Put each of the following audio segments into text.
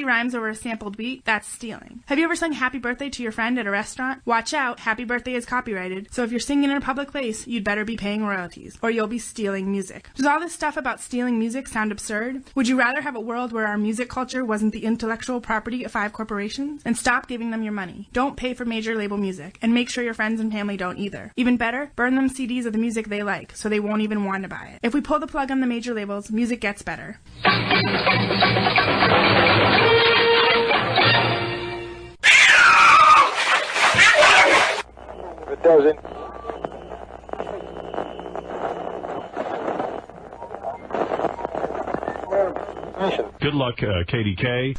rhymes over a sampled beat, that's stealing. Have you ever sung happy birthday to your friend at a restaurant? Watch out, happy birthday is copyrighted, so if you're singing in a public place, you'd better be paying royalties, or you'll be stealing music. Does all this stuff about stealing music sound absurd? Would you rather have a world where our music culture wasn't the intellectual property of 5 corporations? And stop giving them your money. Don't pay for major label music, and make sure your friends and family don't either. Even better, burn them CDs of the music they like, so they won't even want to buy it. If we pull the plug on the major labels, music gets better. It doesn't. Good luck, KDK.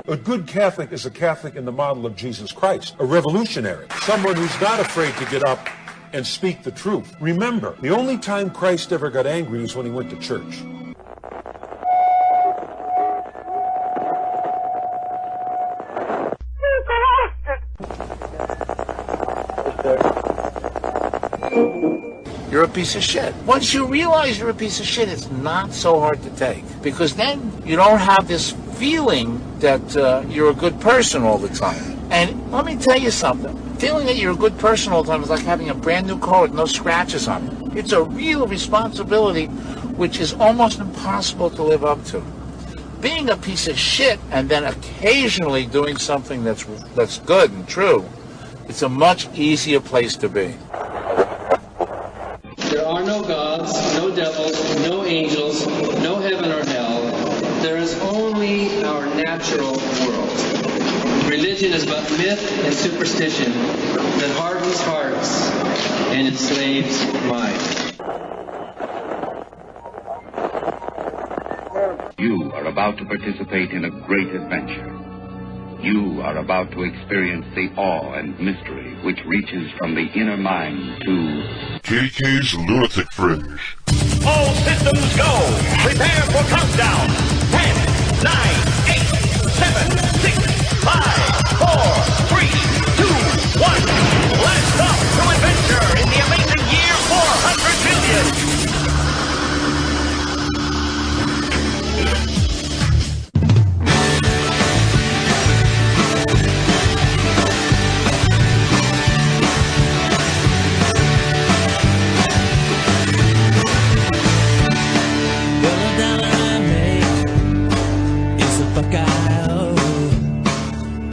A good Catholic is a Catholic in the model of Jesus Christ, a revolutionary, someone who's not afraid to get up and speak the truth. Remember, the only time Christ ever got angry was when he went to church. You're a piece of shit. Once you realize you're a piece of shit, it's not so hard to take. Because then you don't have this feeling that you're a good person all the time. And let me tell you something. Feeling that you're a good person all the time is like having a brand new car with no scratches on it. It's a real responsibility which is almost impossible to live up to. Being a piece of shit and then occasionally doing something that's good and true, it's a much easier place to be. There are no gods, no devils, no angels, no heaven or hell. There is only our natural world. Religion is but myth and superstition that hardens hearts and enslaves minds. You are about to participate in a great adventure. You are about to experience the awe and mystery which reaches from the inner mind to KDK's Lunatic Fringe. All systems go! Prepare for countdown! 10, 9, 8, 7, 6, 5, 4, 3, 2, 1. Blast off to adventure in the amazing year 400 billion!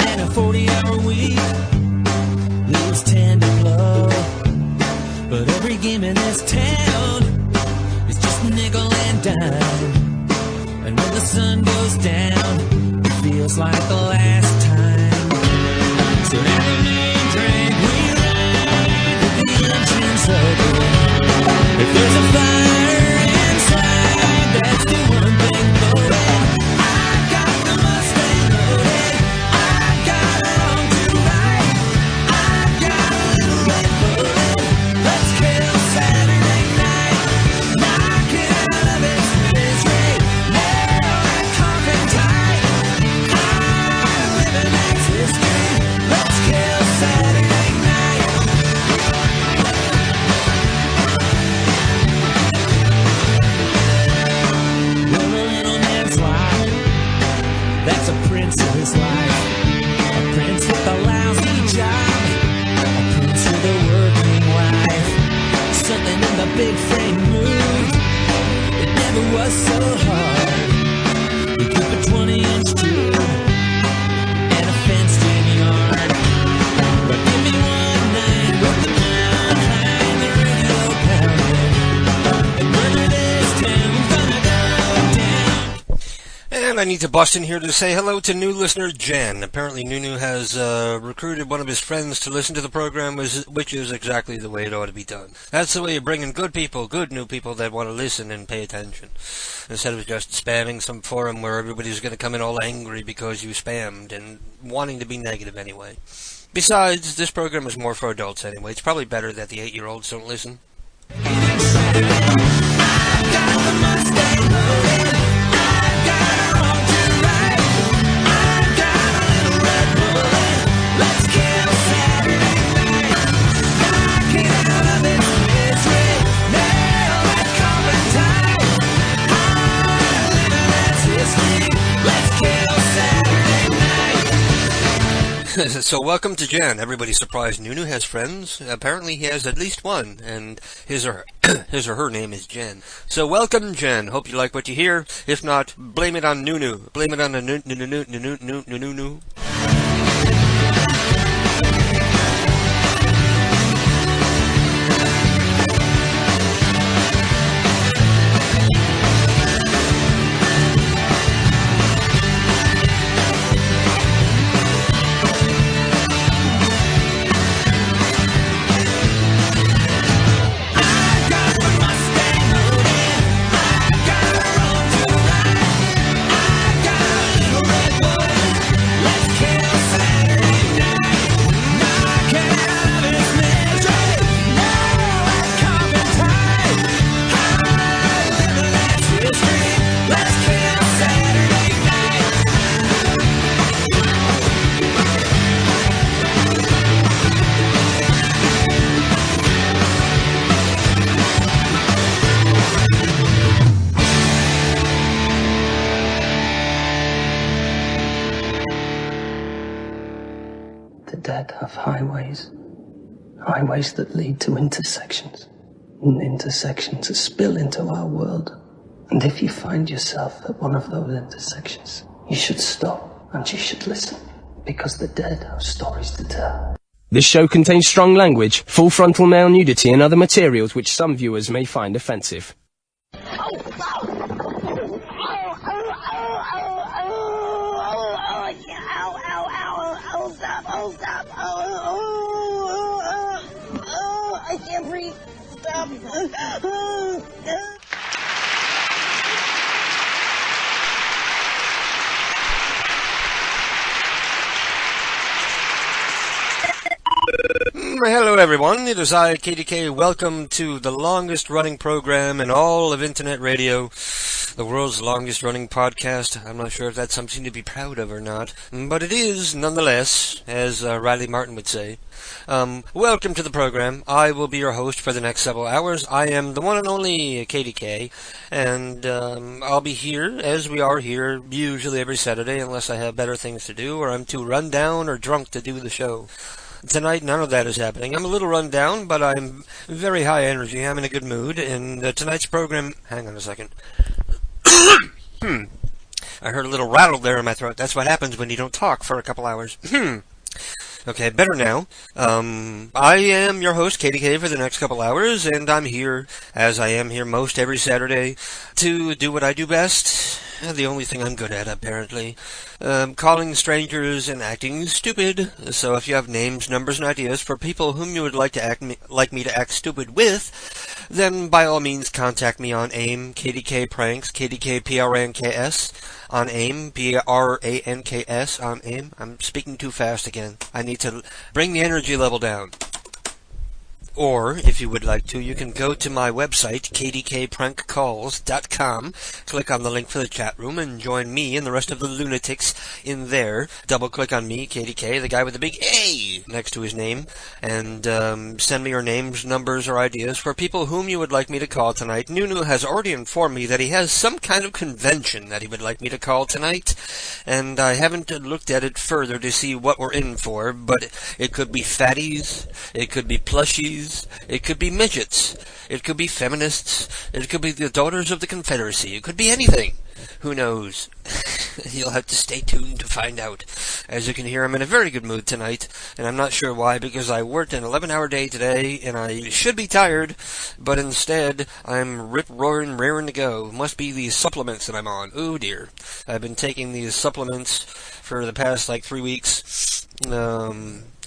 And a 40-hour week leaves 10 to blow. But every game in this town is just a nickel and dime. And when the sun goes down, it feels like the last time. So now the main drink we ride with the engines open. If there's a fire inside, that's the one thing going. His life, a prince with a lousy job, a prince with a working wife. Something in the big frame moved. It never was so hard. We keep a 20-inch tube and a fenced-in yard. But give me one night with the moon high and the radio pounding, and murder this town gonna go down. And I need to bust in here to say hello to new listener Jen. Apparently Nunu has recruited one of his friends to listen to the program, which is exactly the way it ought to be done. That's the way you bring in good people, good new people that want to listen and pay attention. Instead of just spamming some forum where everybody's going to come in all angry because you spammed and wanting to be negative anyway. Besides, this program is more for adults anyway. It's probably better that the 8-year-olds don't listen. Time. So welcome to Jen. Everybody's surprised Nunu has friends. Apparently he has at least one, and his or her name is Jen. So welcome, Jen. Hope you like what you hear. If not, blame it on Nunu. Blame it on the Nunu. Dead have highways that lead to intersections, and intersections that spill into our world. And if you find yourself at one of those intersections, you should stop and you should listen, because the dead have stories to tell. This show contains strong language, full frontal male nudity and other materials which some viewers may find offensive. I can't breathe. Stop. Hello everyone, it is I, KDK. Welcome to the longest running program in all of internet radio, the world's longest running podcast. I'm not sure if that's something to be proud of or not, but it is nonetheless, as Riley Martin would say. Welcome to the program. I will be your host for the next several hours. I am the one and only KDK, and I'll be here, as we are here, usually every Saturday, unless I have better things to do, or I'm too run down or drunk to do the show. Tonight, none of that is happening. I'm a little run down, but I'm very high energy. I'm in a good mood, and tonight's program... Hang on a second. I heard a little rattle there in my throat. That's what happens when you don't talk for a couple hours. Okay, better now. I am your host, KDK, for the next couple hours, and I'm here, as I am here most every Saturday, to do what I do best. The only thing I'm good at, apparently. Calling strangers and acting stupid. So if you have names, numbers, and ideas for people whom you would like me to act stupid with, then by all means contact me on AIM, KDK Pranks, KDK PRANKS, on AIM, PRANKS, on AIM. I'm speaking too fast again. I need to bring the energy level down. Or, if you would like to, you can go to my website, kdkprankcalls.com, click on the link for the chat room, and join me and the rest of the lunatics in there. Double-click on me, KDK, the guy with the big A next to his name, and send me your names, numbers, or ideas for people whom you would like me to call tonight. Nunu has already informed me that he has some kind of convention that he would like me to call tonight, and I haven't looked at it further to see what we're in for, but it could be fatties, it could be plushies, it could be midgets, it could be feminists, it could be the Daughters of the Confederacy, it could be anything. Who knows? You'll have to stay tuned to find out. As you can hear, I'm in a very good mood tonight, and I'm not sure why, because I worked an 11-hour day today, and I should be tired, but instead, I'm rip-roaring, raring to go. Must be these supplements that I'm on. Oh dear. I've been taking these supplements for the past, 3 weeks.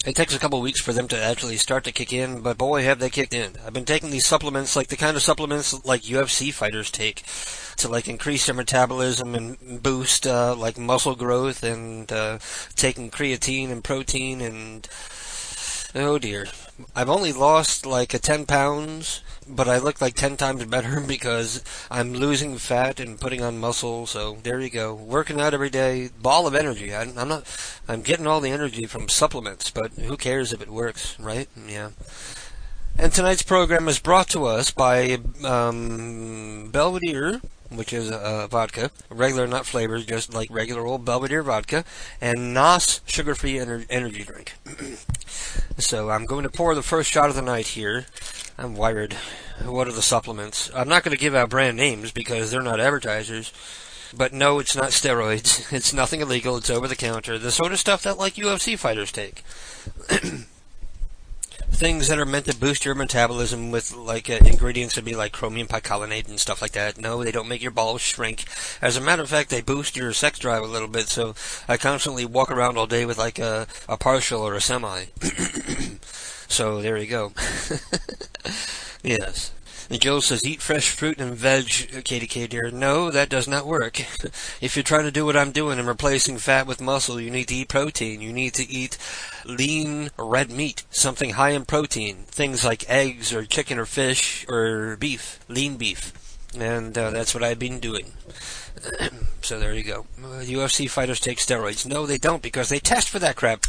It takes a couple weeks for them to actually start to kick in, but boy, have they kicked in. I've been taking these supplements, like the kind of supplements like UFC fighters take, to increase their metabolism and boost muscle growth, and taking creatine and protein, and oh dear. I've only lost 10 pounds, but I look 10 times better because I'm losing fat and putting on muscle, so there you go. Working out every day, ball of energy. I'm getting all the energy from supplements, but who cares if it works, right? Yeah. And tonight's program is brought to us by Belvedere which is vodka, regular, not flavored, just like regular old Belvedere vodka, and NOS sugar-free energy drink. So I'm going to pour the first shot of the night here. I'm wired. What are the supplements? I'm not going to give out brand names because they're not advertisers. But no, it's not steroids. It's nothing illegal. It's over the counter. The sort of stuff that like UFC fighters take. Things that are meant to boost your metabolism with like ingredients would be like chromium picolinate and stuff like that. No, they don't make your balls shrink. As a matter of fact, they boost your sex drive a little bit. So I constantly walk around all day with like a partial or a semi. So there you go. Yes. And Joe says, eat fresh fruit and veg, KDK dear. No, that does not work. If you're trying to do what I'm doing and replacing fat with muscle, you need to eat protein. You need to eat lean red meat, something high in protein. Things like eggs or chicken or fish or beef, lean beef. And that's what I've been doing. So there you go. UFC fighters take steroids. No, they don't, because they test for that crap.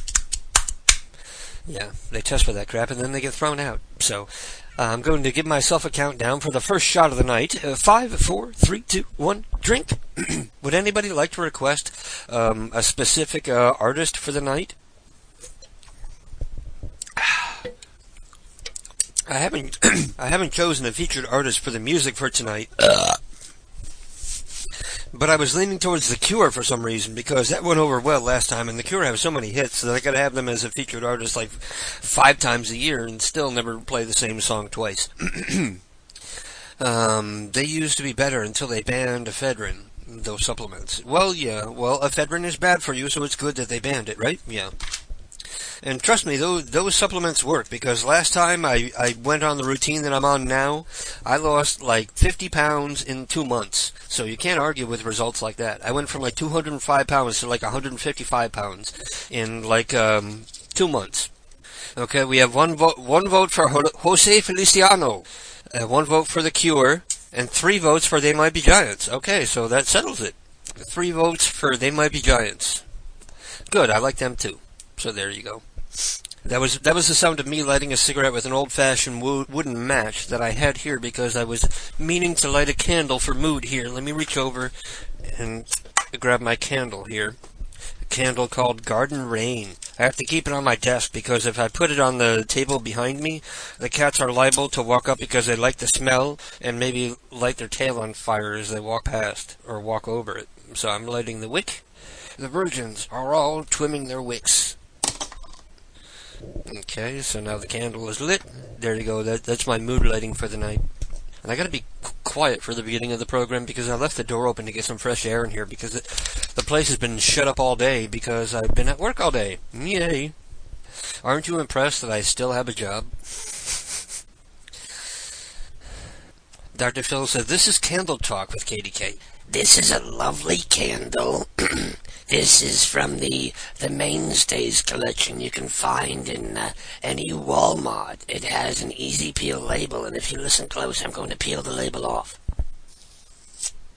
Yeah, they test for that crap and then they get thrown out. So I'm going to give myself a countdown for the first shot of the night. 5, 4, 3, 2, 1, drink. Would anybody like to request a specific artist for the night? I haven't chosen a featured artist for the music for tonight. But I was leaning towards The Cure for some reason, because that went over well last time, and The Cure have so many hits that I gotta have them as a featured artist like 5 times a year and still never play the same song twice. They used to be better until they banned ephedrine, those supplements. Well, yeah, ephedrine is bad for you, so it's good that they banned it, right? Yeah. And trust me, those supplements work, because last time I went on the routine that I'm on now, I lost like 50 pounds in 2 months. So you can't argue with results like that. I went from like 205 pounds to like 155 pounds in like 2 months. Okay, we have one vote for Jose Feliciano, 1 vote for The Cure, and 3 votes for They Might Be Giants. Okay, so that settles it. 3 votes for They Might Be Giants. Good, I like them too. So there you go. That was the sound of me lighting a cigarette with an old-fashioned wooden match that I had here because I was meaning to light a candle for mood here. Let me reach over and grab my candle here. A candle called Garden Rain. I have to keep it on my desk because if I put it on the table behind me, the cats are liable to walk up because they like the smell and maybe light their tail on fire as they walk past or walk over it. So I'm lighting the wick. The virgins are all trimming their wicks. Okay, so now the candle is lit. There you go. That's my mood lighting for the night. And I gotta be quiet for the beginning of the program because I left the door open to get some fresh air in here because the place has been shut up all day because I've been at work all day. Yay. Aren't you impressed that I still have a job? Dr. Phil said, this is Candle Talk with KDK. This is a lovely candle. This is from the Mainstays collection you can find in any Walmart. It has an easy peel label, and if you listen close, I'm going to peel the label off.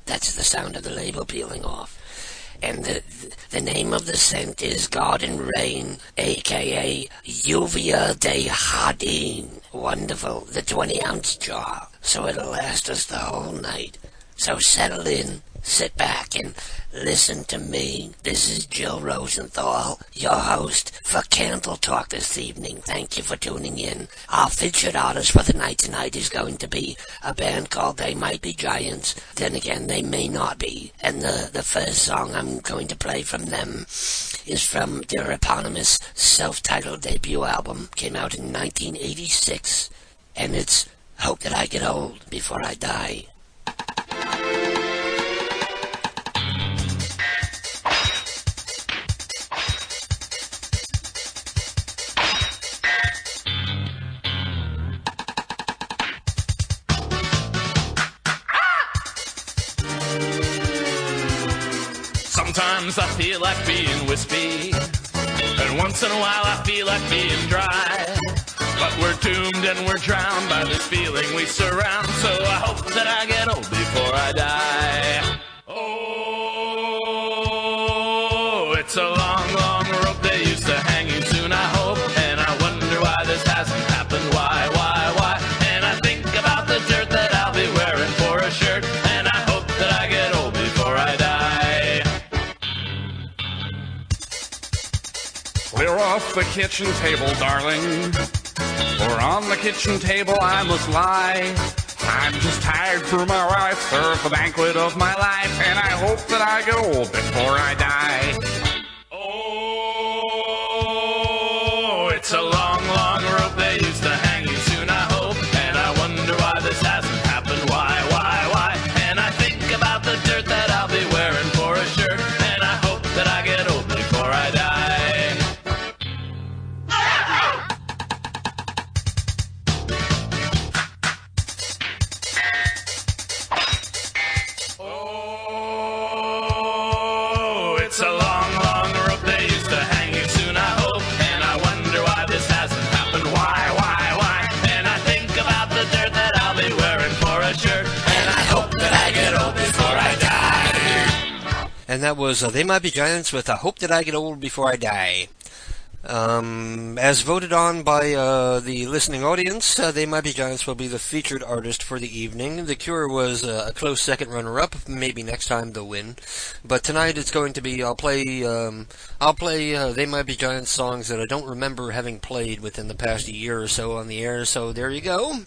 That's the sound of the label peeling off. And the name of the scent is Garden Rain, a.k.a. Uvia de Jardin. Wonderful. The 20-ounce jar. So it'll last us the whole night. So settle in, sit back, and listen to me. This is Jill Rosenthal, your host for Candle Talk this evening. Thank you for tuning in. Our featured artist for the night tonight is going to be a band called They Might Be Giants. Then again, they may not be. And the first song I'm going to play from them is from their eponymous self-titled debut album. Came out in 1986. And it's Hope That I Get Old Before I Die. Sometimes I feel like being wispy, and once in a while I feel like being dry. But we're doomed and we're drowned by this feeling we surround, so I hope that I get old before I die. Oh, it's a long, long rope they used to hang you soon, I hope, and I wonder why this hasn't happened. Why? And I think about the dirt that I'll be wearing for a shirt, and I hope that I off the kitchen table, darling, for on the kitchen table I must lie. I'm just tired for my wife served the banquet of my life, and I hope that I get old before I die. Oh, it's a long, long rope they used to hang you soon, I hope, and I wonder why this hasn't happened. Why? And I think about the dirt that I'll be wearing for a shirt, and I hope that I get old before I die. It's a long, long rope they used to hang you soon, I hope, and I wonder why this hasn't happened. Why? And I think about the dirt that I'll be wearing for a shirt, and I hope that I get old before I die. And that was They Might Be Giants with I Hope That I Get Old Before I Die. As voted on by the listening audience, They Might Be Giants will be the featured artist for the evening. The Cure was a close second runner-up. Maybe next time they'll win. But tonight it's going to be, I'll play They Might Be Giants songs that I don't remember having played within the past year or so on the air, so there you go.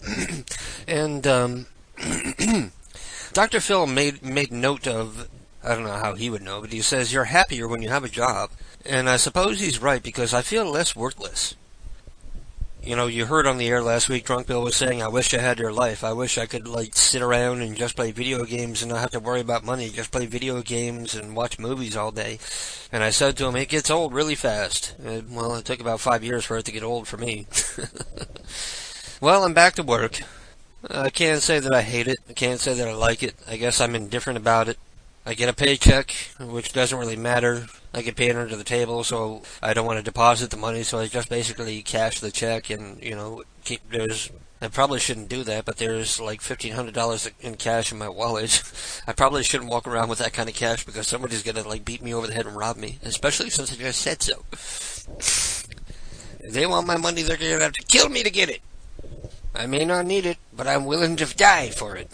And Dr. Phil made note of, I don't know how he would know, but he says, you're happier when you have a job. And I suppose he's right, because I feel less worthless. You know, you heard on the air last week, Drunk Bill was saying, I wish I had your life. I wish I could, sit around and just play video games and not have to worry about money. Just play video games and watch movies all day. And I said to him, it gets old really fast. Well, it took about 5 years for it to get old for me. Well, I'm back to work. I can't say that I hate it. I can't say that I like it. I guess I'm indifferent about it. I get a paycheck, which doesn't really matter. I get paid under the table, so I don't want to deposit the money, so I just basically cash the check and, I probably shouldn't do that, but there's like $1,500 in cash in my wallet. I probably shouldn't walk around with that kind of cash because somebody's going to beat me over the head and rob me, especially since I just said so. If they want my money, they're going to have to kill me to get it. I may not need it, but I'm willing to die for it.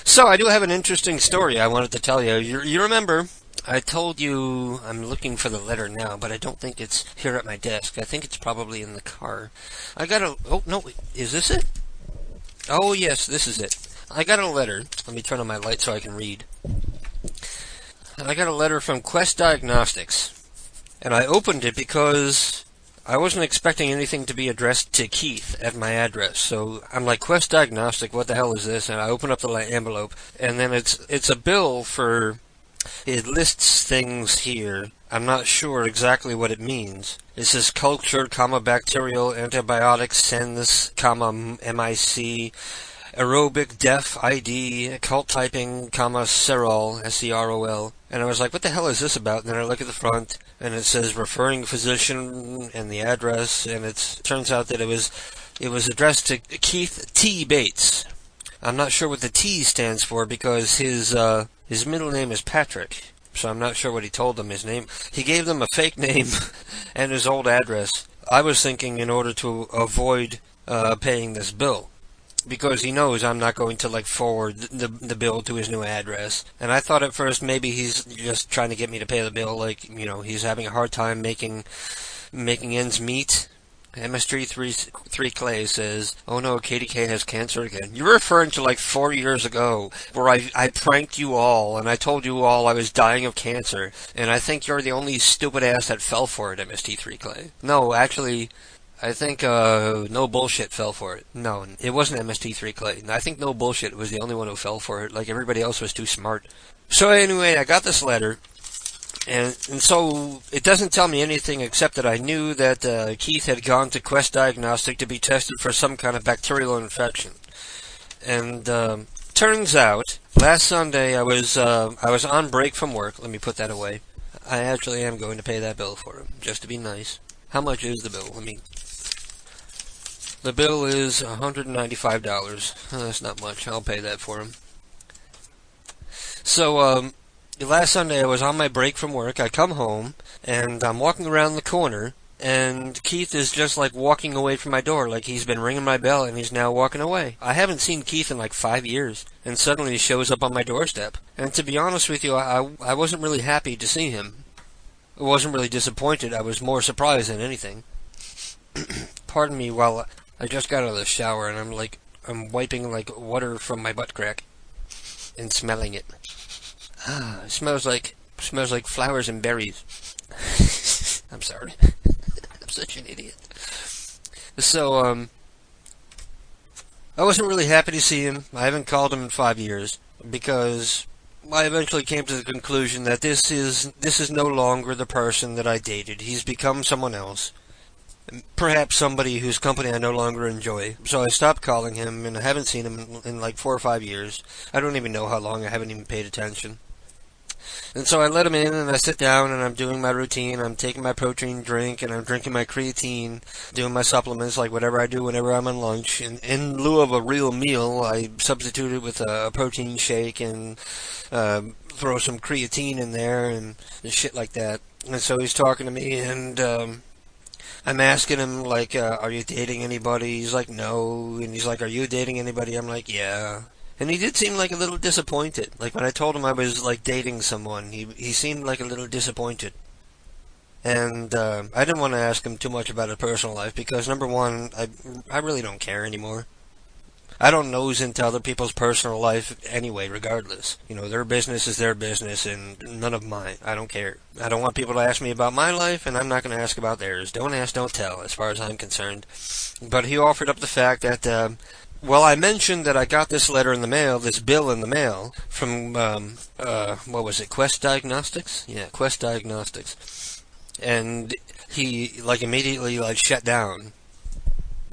So, I do have an interesting story I wanted to tell you. You remember, I told you I'm looking for the letter now, but I don't think it's here at my desk. I think it's probably in the car. Oh, no, is this it? Oh, yes, this is it. I got a letter. Let me turn on my light so I can read. I got a letter from Quest Diagnostics. And I opened it because I wasn't expecting anything to be addressed to Keith at my address, so I'm like, Quest Diagnostic, what the hell is this? And I open up the envelope, and then it's a bill for, it lists things here. I'm not sure exactly what it means. It says cultured, bacterial, antibiotics, SENS, MIC, aerobic, def, ID, occult typing, serol, SEROL. And I was like, what the hell is this about? And then I look at the front, and it says referring physician and the address, and it turns out that it was addressed to Keith T. Bates. I'm not sure what the T stands for because his middle name is Patrick, so I'm not sure what he told them his name. He gave them a fake name and his old address. I was thinking in order to avoid paying this bill, because he knows I'm not going to forward the bill to his new address. And I thought at first maybe he's just trying to get me to pay the bill, he's having a hard time making ends meet. MS3 Clay says, oh no, KDK has cancer again. You're referring to 4 years ago, where I pranked you all, and I told you all I was dying of cancer, and I think you're the only stupid ass that fell for it, MST3 Clay. No, actually, I think No Bullshit fell for it. No, it wasn't MST3 Clay. I think No Bullshit was the only one who fell for it. Everybody else was too smart. So anyway, I got this letter, and so it doesn't tell me anything except that I knew that Keith had gone to Quest Diagnostic to be tested for some kind of bacterial infection. And turns out, last Sunday I was on break from work. Let me put that away. I actually am going to pay that bill for him, just to be nice. How much is the bill? The bill is $195. That's not much. I'll pay that for him. So, last Sunday I was on my break from work. I come home, and I'm walking around the corner, and Keith is just walking away from my door, he's been ringing my bell, and he's now walking away. I haven't seen Keith in 5 years, and suddenly he shows up on my doorstep. And to be honest with you, I wasn't really happy to see him. wasn't really disappointed. I was more surprised than anything. Pardon me while I just got out of the shower and I'm wiping like water from my butt crack and smelling it. It smells like flowers and berries. I'm sorry. I'm such an idiot. So, I wasn't really happy to see him. I haven't called him in 5 years because I eventually came to the conclusion that this is no longer the person that I dated. He's become someone else. Perhaps somebody whose company I no longer enjoy. So I stopped calling him, and I haven't seen him in like 4 or 5 years. I don't even know how long. I haven't even paid attention. And so I let him in, and I sit down, and I'm doing my routine. I'm taking my protein drink, and I'm drinking my creatine, doing my supplements, like whatever I do whenever I'm on lunch. And in lieu of a real meal, I substitute it with a protein shake and throw some creatine in there and shit like that. And so he's talking to me, and I'm asking him, like, are you dating anybody? He's like, no. And he's like, are you dating anybody? I'm like, yeah. And he did seem like a little disappointed. Like, when I told him I was, like, dating someone, he seemed like a little disappointed. And I didn't want to ask him too much about his personal life because, number one, I really don't care anymore. I don't nose into other people's personal life anyway, regardless. You know, their business is their business and none of mine. I don't care. I don't want people to ask me about my life, and I'm not going to ask about theirs. Don't ask, don't tell, as far as I'm concerned. But he offered up the fact that... well, I mentioned that I got this letter in the mail, this bill in the mail, from, what was it, Quest Diagnostics? Yeah, Quest Diagnostics. And he, like, immediately, like, shut down.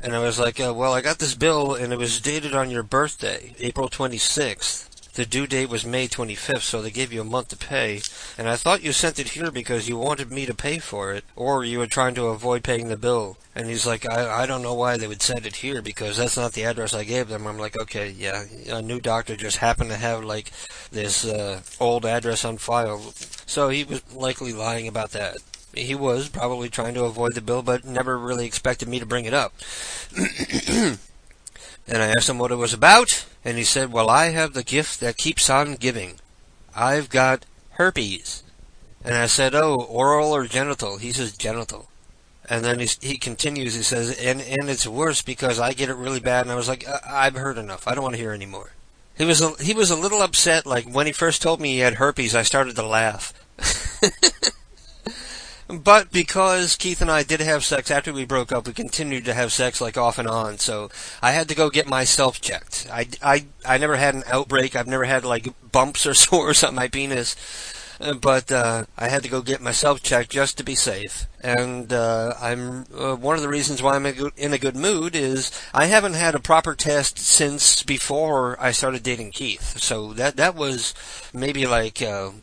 And I was like, well, I got this bill, and it was dated on your birthday, April 26th. The due date was May 25th, so they gave you a month to pay. And I thought you sent it here because you wanted me to pay for it, or you were trying to avoid paying the bill. And he's like, I don't know why they would send it here, because that's not the address I gave them. I'm like, okay, yeah, a new doctor just happened to have, like, this old address on file. So he was likely lying about that. He was probably trying to avoid the bill, but never really expected me to bring it up. And I asked him what it was about, and he said, well, I have the gift that keeps on giving. I've got herpes. And I said, oh, oral or genital? He says, genital. And then he continues, he says, and it's worse because I get it really bad. And I was like, I've heard enough. I don't want to hear anymore. He was a little upset. Like, when he first told me he had herpes, I started to laugh. But because Keith and I did have sex after we broke up, we continued to have sex like off and on. So I had to go get myself checked. I never had an outbreak. I've never had like bumps or sores on my penis. But I had to go get myself checked just to be safe. And I'm one of the reasons why I'm in a good mood is I haven't had a proper test since before I started dating Keith. So that was maybe like, now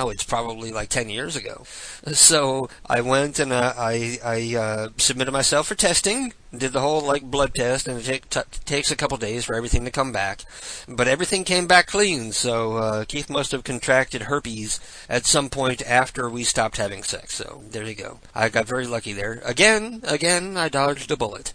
it's probably like 10 years ago. So I went and I submitted myself for testing, did the whole like blood test, and it takes a couple days for everything to come back. But everything came back clean, so Keith must have contracted herpes at some point after we stopped having sex. So there you go. I got very lucky there. Again, I dodged a bullet.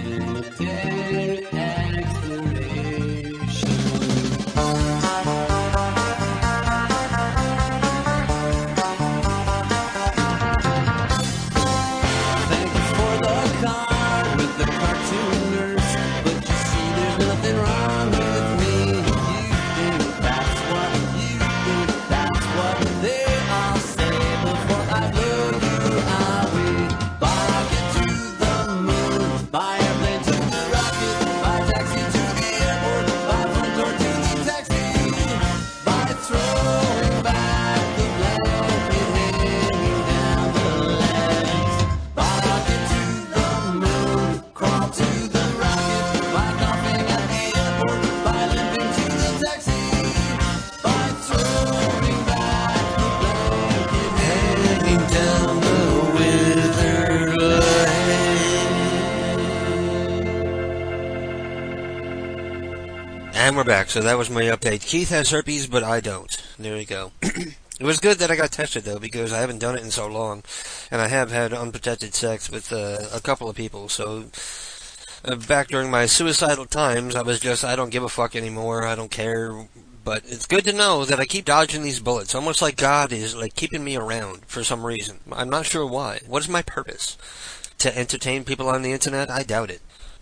Interplanetary exploration. And we're back. So that was my update. Keith has herpes, but I don't. There you go. It was good that I got tested, though, because I haven't done it in so long. And I have had unprotected sex with a couple of people. So back during my suicidal times, I was just, I don't give a fuck anymore. I don't care. But it's good to know that I keep dodging these bullets. Almost like God is like keeping me around for some reason. I'm not sure why. What is my purpose? To entertain people on the internet? I doubt it.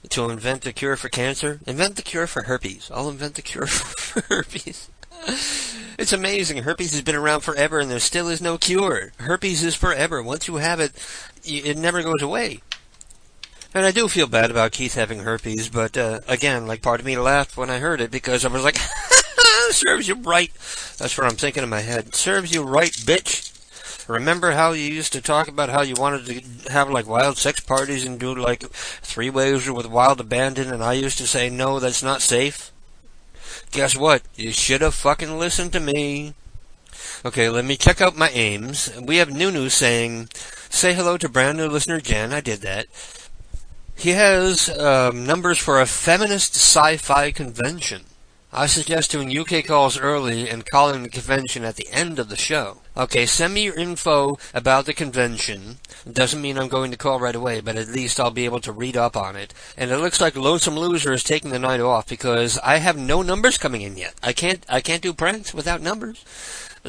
To invent a cure for cancer? Invent the cure for herpes. I'll invent the cure for herpes. It's amazing. Herpes has been around forever and there still is no cure. Herpes is forever. Once you have it, it never goes away. And I do feel bad about Keith having herpes, but again, like part of me laughed when I heard it because I was like, serves you right. That's what I'm thinking in my head. Serves you right, bitch. Remember how you used to talk about how you wanted to have like wild sex parties and do like 3-ways with wild abandon, and I used to say, no, that's not safe? Guess what? You should have fucking listened to me. Okay, let me check out my aims. We have Nunu saying, say hello to brand new listener Jen. I did that. He has numbers for a feminist sci-fi convention. I suggest doing UK calls early and calling the convention at the end of the show. Okay, send me your info about the convention. Doesn't mean I'm going to call right away, but at least I'll be able to read up on it. And it looks like Lonesome Loser is taking the night off because I have no numbers coming in yet. I can't do pranks without numbers.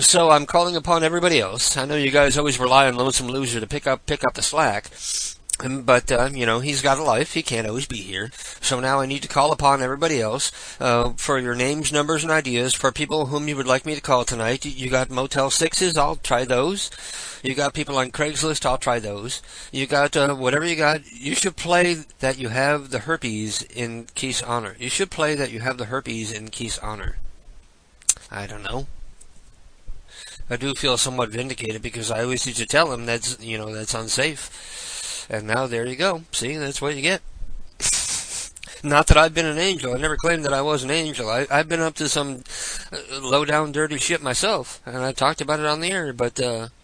So I'm calling upon everybody else. I know you guys always rely on Lonesome Loser to pick up the slack. But, you know, he's got a life. He can't always be here. So now I need to call upon everybody else for your names, numbers, and ideas for people whom you would like me to call tonight. You got Motel 6s, I'll try those. You got people on Craigslist, I'll try those. You got whatever you got. You should play that you have the herpes in Keith's honor. You should play that you have the herpes in Keith's honor. I don't know. I do feel somewhat vindicated because I always used to tell him that's unsafe. And now there you go. See, that's what you get. Not that I've been an angel. I never claimed that I was an angel. I've been up to some low-down, dirty shit myself. And I talked about it on the air. But,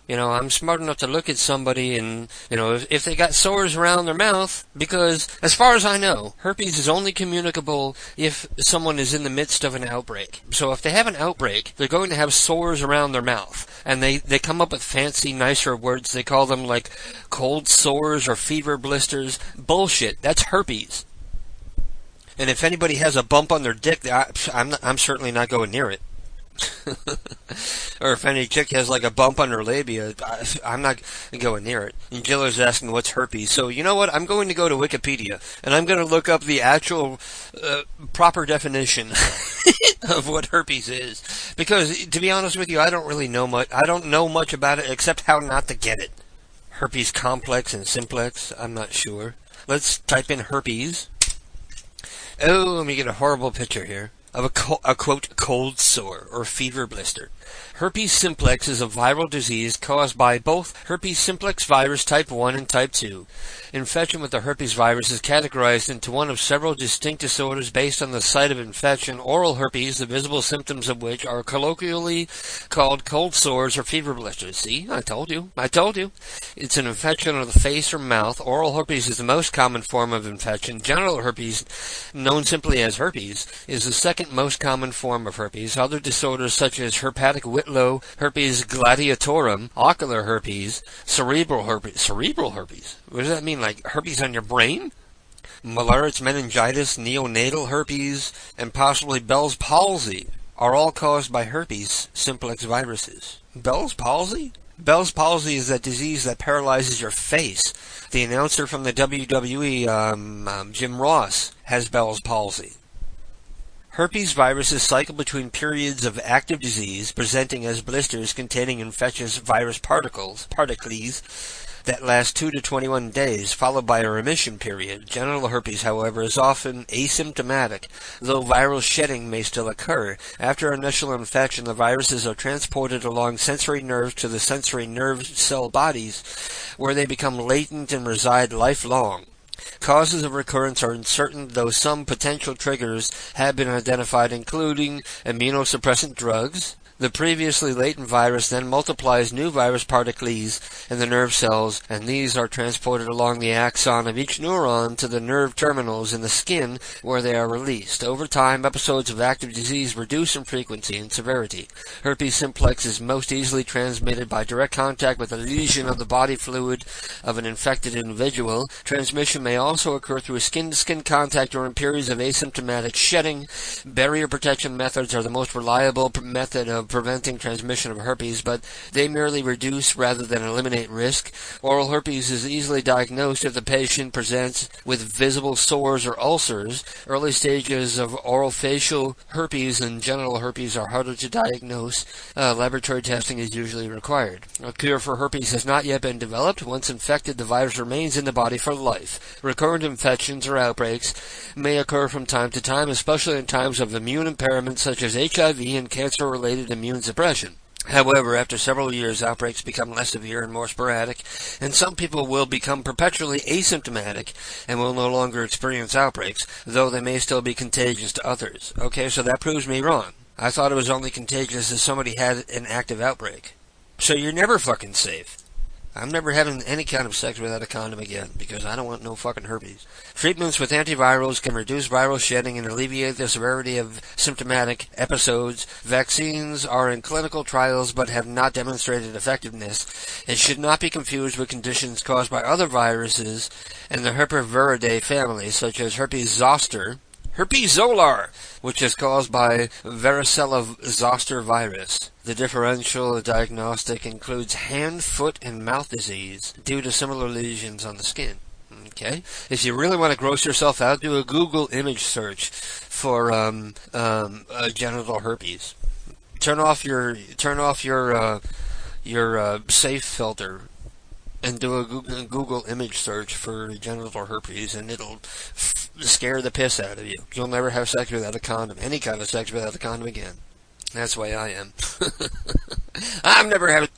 I'm smart enough to look at somebody and, if they got sores around their mouth. Because, as far as I know, herpes is only communicable if someone is in the midst of an outbreak. So if they have an outbreak, they're going to have sores around their mouth. And they come up with fancy, nicer words. They call them, like, cold sores or fever blisters. Bullshit. That's herpes. And if anybody has a bump on their dick, I'm certainly not going near it. Or if any chick has like a bump on her labia, I'm not going near it. And Jiller's asking what's herpes. So you know what? I'm going to go to Wikipedia and I'm going to look up the actual proper definition of what herpes is. Because to be honest with you, I don't really know much. I don't know much about it except how not to get it. Herpes complex and simplex. I'm not sure. Let's type in herpes. Oh, let me get a horrible picture here of a quote, cold sore or fever blister. Herpes simplex is a viral disease caused by both herpes simplex virus type 1 and type 2. Infection with the herpes virus is categorized into one of several distinct disorders based on the site of infection. Oral herpes, the visible symptoms of which are colloquially called cold sores or fever blisters. See, I told you. It's an infection of the face or mouth. Oral herpes is the most common form of infection. Genital herpes, known simply as herpes, is the second most common form of herpes. Other disorders such as herpetic whitlow, herpes gladiatorum, ocular herpes, cerebral herpes. What does that mean? Like herpes on your brain? Malarious meningitis, neonatal herpes, and possibly Bell's palsy are all caused by herpes simplex viruses. Bell's palsy? Bell's palsy is that disease that paralyzes your face. The announcer from the WWE, Jim Ross, has Bell's palsy. Herpes viruses cycle between periods of active disease, presenting as blisters containing infectious virus particles that last 2 to 21 days, followed by a remission period. Genital herpes, however, is often asymptomatic, though viral shedding may still occur. After initial infection, the viruses are transported along sensory nerves to the sensory nerve cell bodies, where they become latent and reside lifelong. Causes of recurrence are uncertain, though some potential triggers have been identified, including immunosuppressant drugs, The previously latent virus then multiplies new virus particles in the nerve cells, and these are transported along the axon of each neuron to the nerve terminals in the skin where they are released. Over time, episodes of active disease reduce in frequency and severity. Herpes simplex is most easily transmitted by direct contact with a lesion of the body fluid of an infected individual. Transmission may also occur through skin-to-skin contact or in periods of asymptomatic shedding. Barrier protection methods are the most reliable method of preventing transmission of herpes, but they merely reduce rather than eliminate risk. Oral herpes is easily diagnosed if the patient presents with visible sores or ulcers. Early stages of oral facial herpes and genital herpes are harder to diagnose. Laboratory testing is usually required. A cure for herpes has not yet been developed. Once infected, the virus remains in the body for life. Recurrent infections or outbreaks may occur from time to time, especially in times of immune impairment such as HIV and cancer-related immune suppression. However, after several years, outbreaks become less severe and more sporadic, and some people will become perpetually asymptomatic and will no longer experience outbreaks, though they may still be contagious to others. Okay, so that proves me wrong. I thought it was only contagious if somebody had an active outbreak. So you're never fucking safe. I'm never having any kind of sex without a condom again, because I don't want no fucking herpes. Treatments with antivirals can reduce viral shedding and alleviate the severity of symptomatic episodes. Vaccines are in clinical trials but have not demonstrated effectiveness and should not be confused with conditions caused by other viruses in the Herpesviridae family, such as herpes zoster, herpes zolar, which is caused by varicella zoster virus. The differential diagnostic includes hand, foot, and mouth disease due to similar lesions on the skin. Okay? If you really want to gross yourself out, do a Google image search for genital herpes. Turn off your safe filter and do a Google image search for genital herpes, and it'll scare the piss out of you. You'll never have sex without a condom, any kind of sex without a condom again. That's the way I am. I've never had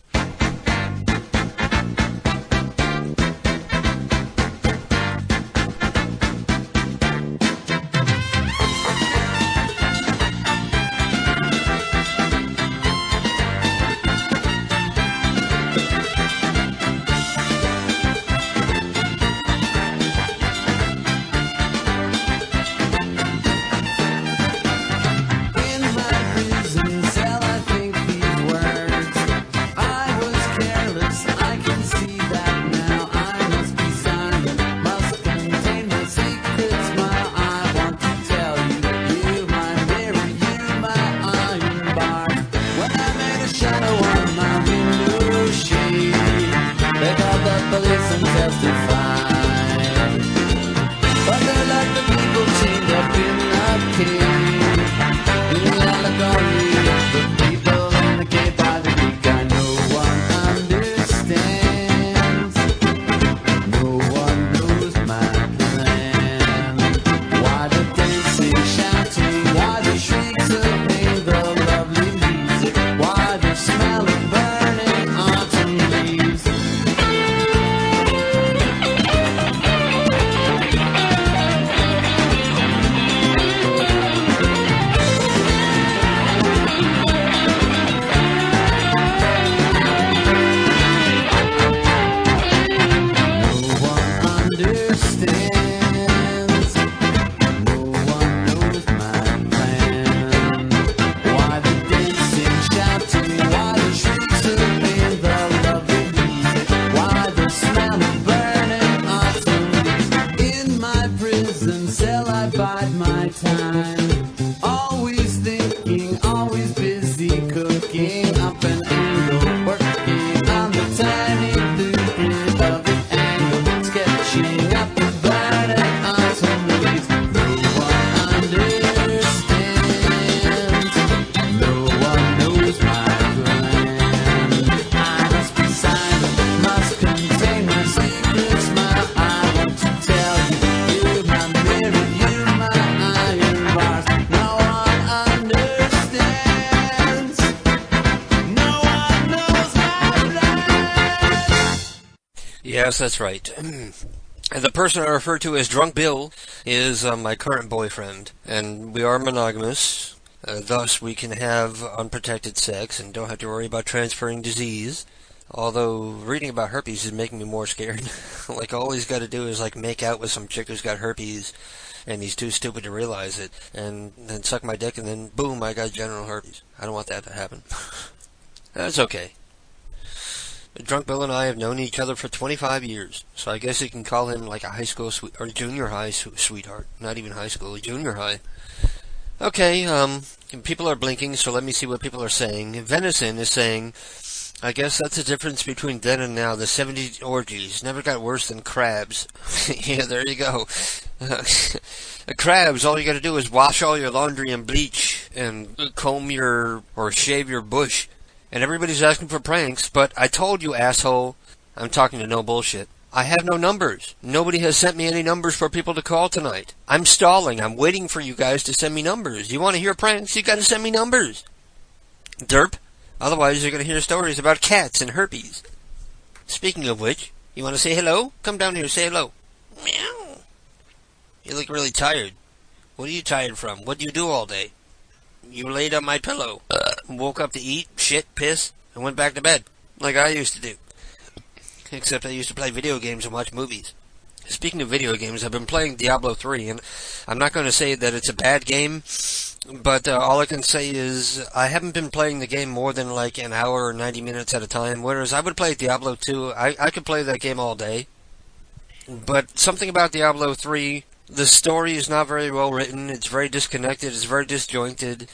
Yes, that's right. The person I refer to as Drunk Bill is my current boyfriend, and we are monogamous. Thus, we can have unprotected sex and don't have to worry about transferring disease. Although, reading about herpes is making me more scared. Like, all he's got to do is, like, make out with some chick who's got herpes, and he's too stupid to realize it, and then suck my dick, and then, boom, I got genital herpes. I don't want that to happen. That's okay. Drunk Bill and I have known each other for 25 years, so I guess you can call him, like, a high school or junior high sweetheart. Not even high school, junior high. Okay, people are blinking, so let me see what people are saying. Venison is saying, I guess that's the difference between then and now. The 70s orgies never got worse than crabs. Yeah, there you go. Crabs, all you gotta do is wash all your laundry and bleach and comb or shave your bush. And everybody's asking for pranks, but I told you, asshole, I'm talking to no bullshit. I have no numbers. Nobody has sent me any numbers for people to call tonight. I'm stalling. I'm waiting for you guys to send me numbers. You want to hear pranks? You gotta send me numbers. Derp. Otherwise, you're gonna hear stories about cats and herpes. Speaking of which, you want to say hello? Come down here, say hello. Meow. You look really tired. What are you tired from? What do you do all day? You laid on my pillow. Woke up to eat, shit, piss, and went back to bed. Like I used to do. Except I used to play video games and watch movies. Speaking of video games, I've been playing Diablo 3, and I'm not going to say that it's a bad game, but all I can say is I haven't been playing the game more than like an hour or 90 minutes at a time, whereas I would play Diablo 2. I could play that game all day. But something about Diablo 3, the story is not very well written, it's very disconnected, it's very disjointed.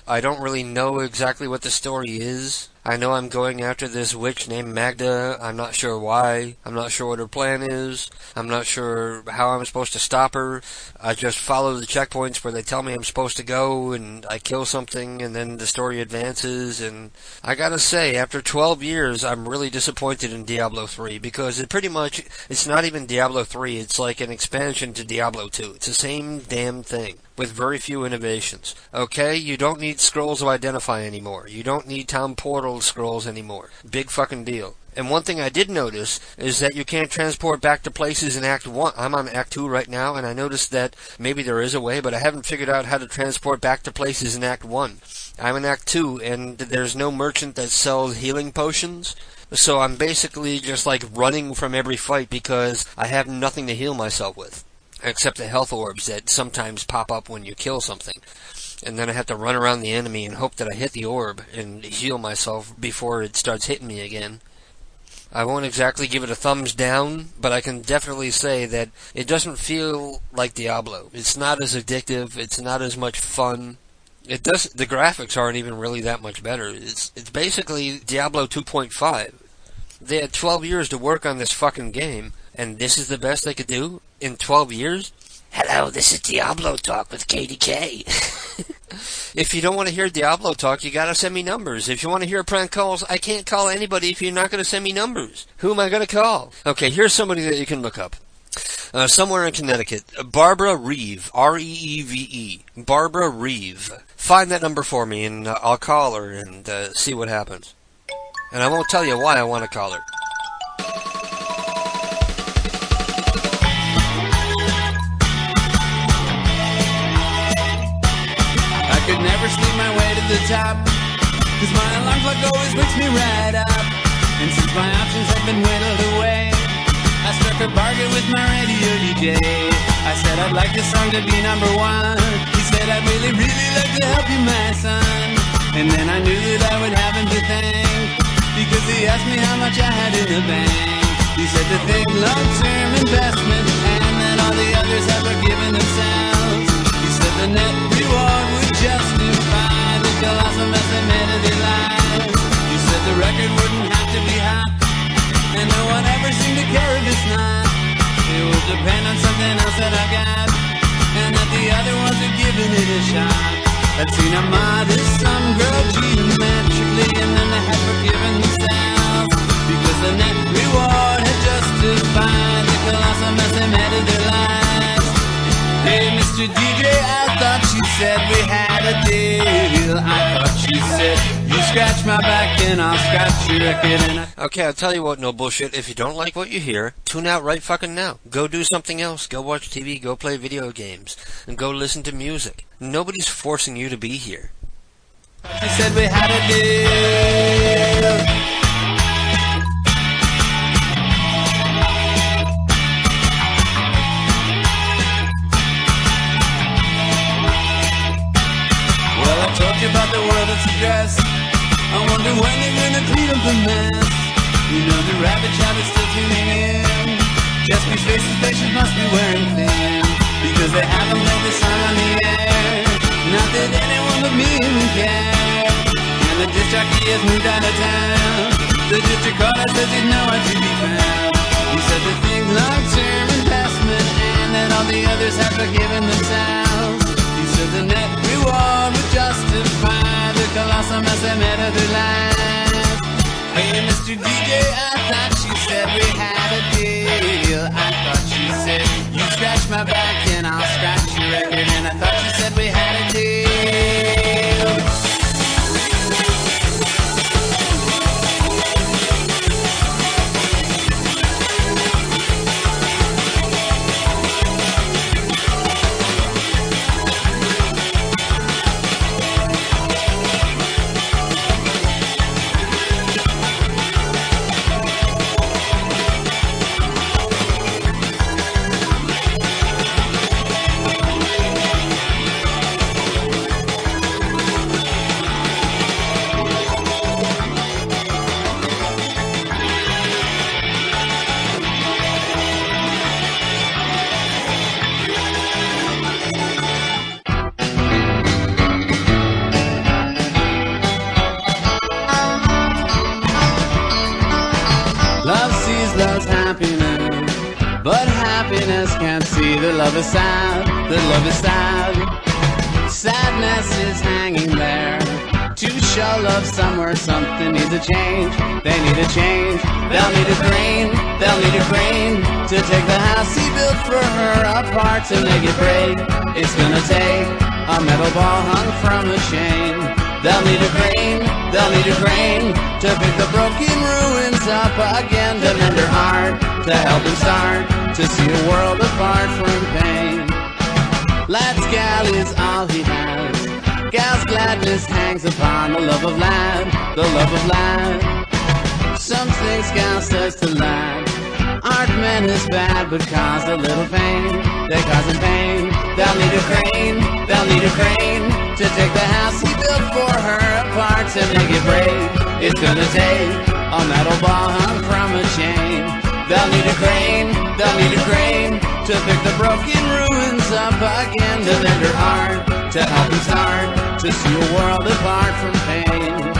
I don't really know exactly what the story is. I know I'm going after this witch named Magda. I'm not sure why. I'm not sure what her plan is. I'm not sure how I'm supposed to stop her. I just follow the checkpoints where they tell me I'm supposed to go, and I kill something, and then the story advances. And I gotta say, after 12 years, I'm really disappointed in Diablo 3, because it's not even Diablo 3. It's like an expansion to Diablo 2. It's the same damn thing, with very few innovations. Okay, you don't need scrolls of identify anymore. You don't need town portal scrolls anymore. Big fucking deal. And one thing I did notice is that you can't transport back to places in Act 1. I'm on Act 2 right now, and I noticed that maybe there is a way, but I haven't figured out how to transport back to places in Act 1. I'm in Act 2, and there's no merchant that sells healing potions. So I'm basically just like running from every fight because I have nothing to heal myself with. Except the health orbs that sometimes pop up when you kill something. And then I have to run around the enemy and hope that I hit the orb and heal myself before it starts hitting me again. I won't exactly give it a thumbs down, but I can definitely say that it doesn't feel like Diablo. It's not as addictive, it's not as much fun. The graphics aren't even really that much better. It's basically Diablo 2.5. They had 12 years to work on this fucking game, and this is the best they could do in 12 years? Hello, this is Diablo Talk with KDK. If you don't want to hear Diablo Talk, you gotta send me numbers. If you want to hear prank calls, I can't call anybody if you're not gonna send me numbers. Who am I gonna call? Okay, here's somebody that you can look up. Somewhere in Connecticut. Barbara Reeve. R-E-E-V-E. Barbara Reeve. Find that number for me, and I'll call her and see what happens. And I won't tell you why I want to call her. I could never sleep my way to the top, 'cause my alarm clock always wakes me right up. And since my options have been whittled away, I struck a bargain with my radio DJ. I said I'd like this song to be number one. He said I'd really, really like to help you, my son. And then I knew that I would have him to thank, because he asked me how much I had in the bank. He said to think long-term investment, and then all the others had forgiven themselves. He said the net reward would justify the colossal mess they made of their lives. He said the record wouldn't have to be hot, and no one ever seemed to care if it's not. It would depend on something else that I got, and that the other ones had given it a shot. I'd seen a modest some girl cheating magically, and then they had forgiven themselves, because the net reward had justified the colossal mess they made of their lives. Hey, Mr. DJ, I thought you said we had a deal. I thought you said You scratch my back and I'll scratch your record and Okay, I'll tell you what, no bullshit. If you don't like what you hear, tune out right fucking now. Go do something else. Go watch TV, go play video games, and go listen to music. Nobody's forcing you to be here. She said we had a deal. Well, I told you about the world that's a dress. I wonder when they're gonna clean up the mess. You know the rabbit child is still tuning in. Chesapeake's faces faces must be wearing thin, because they haven't let the sun on the air. Not that anyone but me would care. And the disc jockey has moved out of town. The district caller says he's nowhere to be found. He said the thing's long-term investment, and that all the others have forgiven themselves. He said the net reward would justify the colossal mess they made of their life. Hey, Mr. DJ, I thought she said we had a deal. I thought she said, you scratch my back and I'll scratch your record. And I thought she said we had a deal. Love's happiness, but happiness can't see the love is sad, the love is sad. Sadness is hanging there to show love somewhere. Something needs a change, they need a change. They'll need a crane, they'll need a crane to take the house he built for her apart to make it break. It's gonna take a metal ball hung from a chain. They'll need a crane, they'll need a crane to pick the broken ruins up again, to mend her heart, to help him start to see a world apart from pain. Lad's gal is all he has. Gal's gladness hangs upon the love of lad, the love of lad. Some things gal says to lad aren't meant as bad, but cause a little pain. They cause him pain. They'll need a crane, they'll need a crane to take the house he built for her apart to make it break. It's gonna take a metal ball hung from a chain. They'll need a crane, they'll need a crane to pick the broken ruins up again, to mend her heart, to help him start to see a world apart from pain.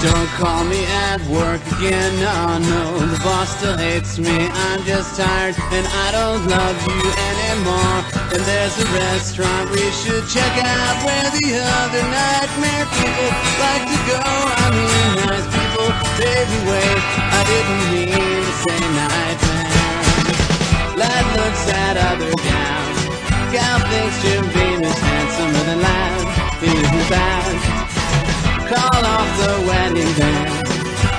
Don't call me at work again, no, no, the boss still hates me. I'm just tired and I don't love you anymore. And there's a restaurant we should check out where the other nightmare people like to go. I mean nice people, baby wait, I didn't mean to say nightmare. Lad looks at other gals. Gal thinks Jim Beam is handsomer than Lad. He isn't bad. Call off the wedding dance.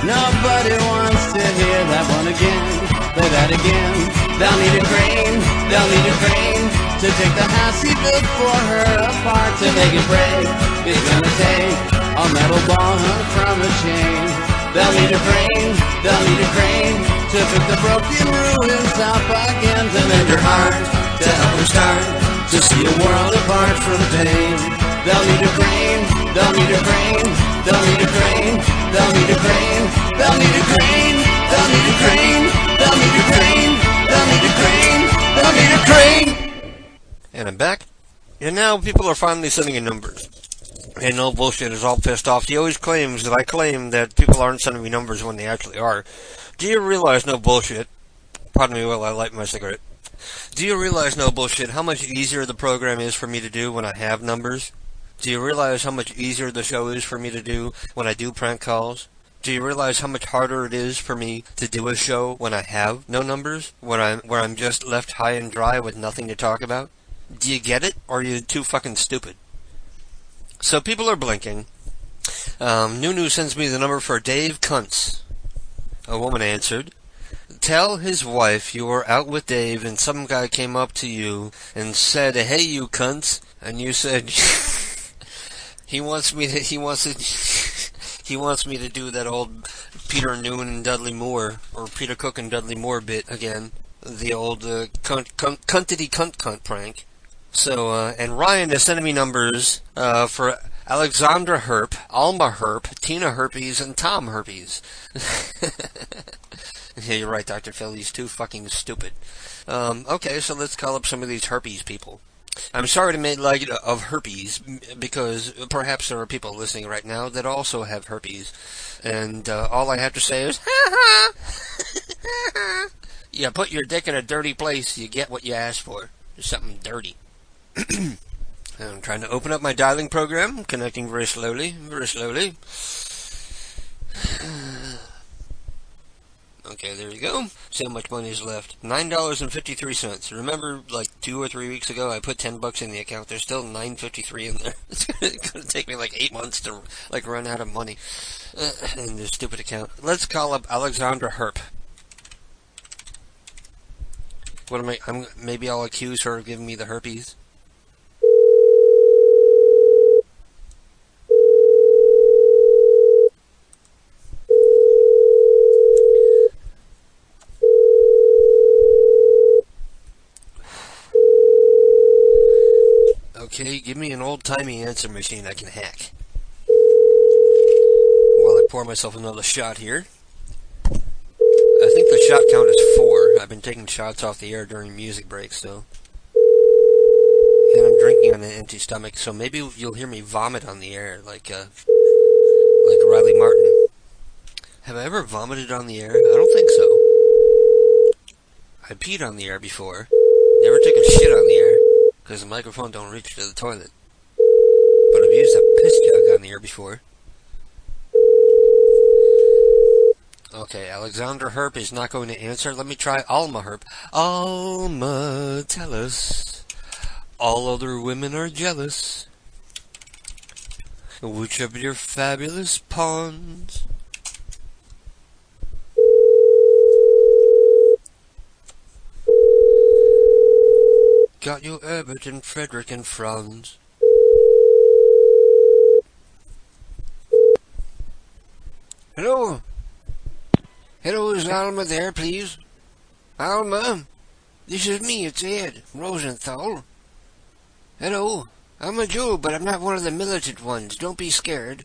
Nobody wants to hear that one again. Play that again. They'll need a crane, they'll need a crane to take the house he built for her apart to make it break. It's gonna take a metal ball hung from a chain. They'll need a crane, they'll need a crane to pick the broken ruins up again, to mend her heart, to help her start to see a world apart from pain. They'll need a crane, they'll need a crane, they'll need a crane, they'll need a crane, they'll need a crane, they'll need a crane, they'll need a crane, they'll need a crane, they'll need a crane. And I'm back. And now people are finally sending in numbers. And no bullshit is all pissed off. He always claims that I claim that people aren't sending me numbers when they actually are. Do you realize, no bullshit, pardon me while I light my cigarette, do you realize, no bullshit, how much easier the program is for me to do when I have numbers? Do you realize how much easier the show is for me to do when I do prank calls? Do you realize how much harder it is for me to do a show when I have no numbers? Where I'm just left high and dry with nothing to talk about? Do you get it? Or are you too fucking stupid? So people are blinking. Nunu sends me the number for Dave Kuntz. A woman answered. Tell his wife you were out with Dave and some guy came up to you and said, "Hey, you cunts," and you said, he wants me to do that old Peter Newman and Dudley Moore, or Peter Cook and Dudley Moore bit again, the old cuntity cunt prank. So, and Ryan is sending me numbers for Alexandra Herp, Alma Herp, Tina Herpes, and Tom Herpes. Yeah, you're right, Dr. Phil. He's too fucking stupid. Okay, so let's call up some of these herpes people. I'm sorry to make light of herpes, because perhaps there are people listening right now that also have herpes. And all I have to say is, ha ha! You put your dick in a dirty place, you get what you ask for. Something dirty. I'm trying to open up my dialing program, connecting very slowly, very slowly. Okay, there you go. See how much money is left. $9.53. Remember, like 2 or 3 weeks ago, I put $10 in the account. There's still $9.53 in there. It's gonna take me like 8 months to like run out of money in this stupid account. Let's call up Alexandra Herp. What am I? Maybe I'll accuse her of giving me the herpes. Okay, give me an old-timey answer machine I can hack. While I pour myself another shot here. I think the shot count is 4. I've been taking shots off the air during music breaks, so. And I'm drinking on an empty stomach, so maybe you'll hear me vomit on the air, like Riley Martin. Have I ever vomited on the air? I don't think so. I peed on the air before. Never took a shit on the air, because the microphone don't reach to the toilet. But I've used a piss jug on the air before. Okay, Alexandra Herp is not going to answer. Let me try Alma Herp. Alma, tell us. All other women are jealous. Which of your fabulous pawns? Got you Herbert and Frederick and Franz. Hello? Hello, is Alma there, please? Alma? This is me, it's Ed Rosenthal. Hello? I'm a Jew, but I'm not one of the militant ones. Don't be scared.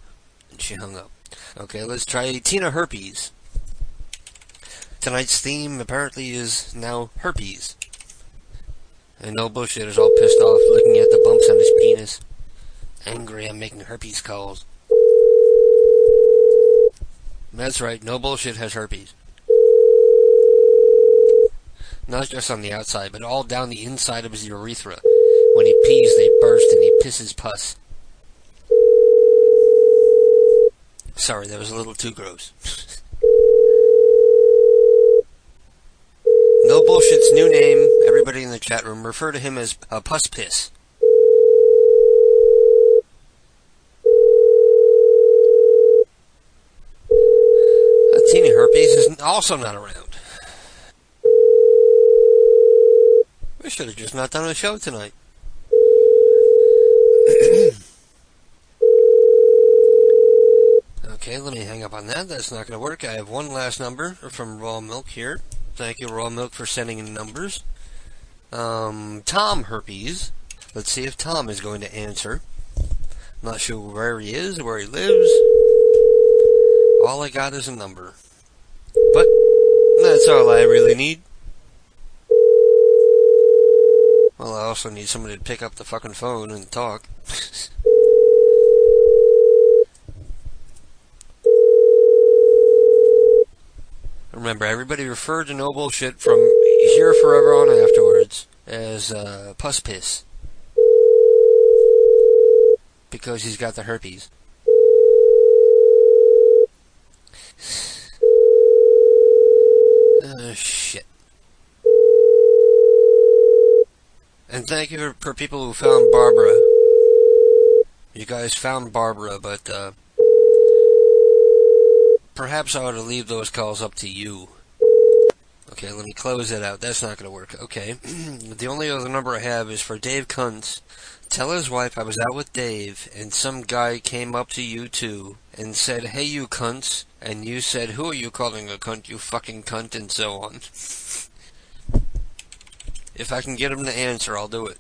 And she hung up. Okay, let's try Tina Herpes. Tonight's theme apparently is now herpes. And no bullshit is all pissed off looking at the bumps on his penis. Angry I'm making herpes calls. That's right, no bullshit has herpes. Not just on the outside, but all down the inside of his urethra. When he pees, they burst and he pisses pus. Sorry, that was a little too gross. No Bullshit's new name, everybody in the chat room, refer to him as Puss Piss. Tina Herpes is also not around. We should have just not done a show tonight. Okay, let me hang up on that. That's not going to work. I have one last number from Raw Milk here. Thank you, Raw Milk, for sending in numbers. Tom Herpes. Let's see if Tom is going to answer. Not sure where he is, where he lives. All I got is a number. But that's all I really need. Well, I also need somebody to pick up the fucking phone and talk. Remember, everybody referred to No Bullshit from here forever on afterwards as Puss Piss. Because he's got the herpes. Shit. And thank you for people who found Barbara. You guys found Barbara, but perhaps I ought to leave those calls up to you. Okay, let me close that out. That's not going to work. Okay. The only other number I have is for Dave Kuntz. Tell his wife I was out with Dave, and some guy came up to you, too, and said, "Hey, you cunts," and you said, "Who are you calling a cunt, you fucking cunt," and so on. If I can get him to answer, I'll do it.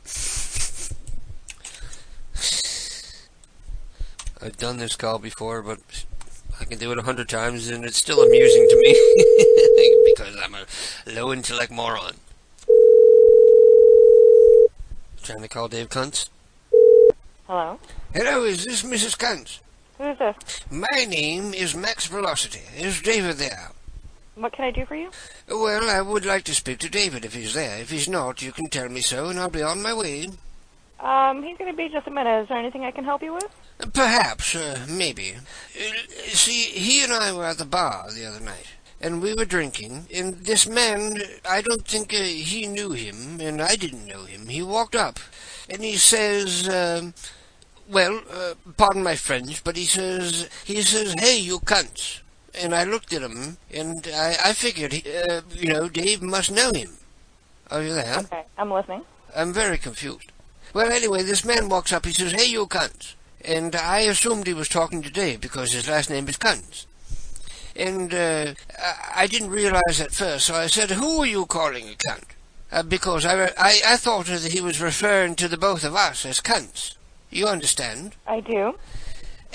I've done this call before, but I can do it 100 times, and it's still amusing to me, because I'm a low-intellect moron. Trying to call Dave Kuntz? Hello? Hello, is this Mrs. Kuntz? Who is this? My name is Max Velocity. Is David there? What can I do for you? Well, I would like to speak to David if he's there. If he's not, you can tell me so, and I'll be on my way. He's going to be just a minute. Is there anything I can help you with? Perhaps, maybe. See, he and I were at the bar the other night, and we were drinking, and this man, I don't think he knew him, and I didn't know him. He walked up, and he says, pardon my French, but he says, "Hey, you cunts." And I looked at him, and I figured, Dave must know him. Are you there? Okay, I'm listening. I'm very confused. Well, anyway, this man walks up, he says, "Hey, you cunts." And I assumed he was talking to Dave, because his last name is Kuntz. And I didn't realize at first, so I said, "Who are you calling a cunt?" Because I thought that he was referring to the both of us as cunts. You understand? I do.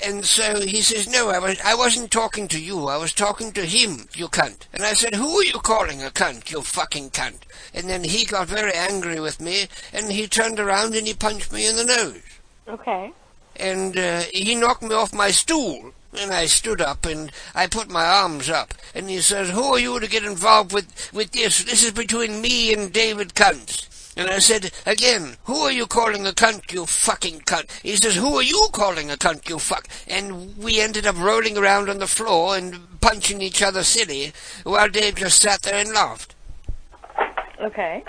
And so he says, "No, I wasn't talking to you. I was talking to him, you cunt." And I said, "Who are you calling a cunt, you fucking cunt?" And then he got very angry with me, and he turned around and he punched me in the nose. Okay. And he knocked me off my stool. And I stood up, and I put my arms up. And he says, "Who are you to get involved with this? This is between me and David Kuntz." And I said, again, "Who are you calling a cunt, you fucking cunt?" He says, "Who are you calling a cunt, you fuck?" And we ended up rolling around on the floor and punching each other silly, while Dave just sat there and laughed. Okay.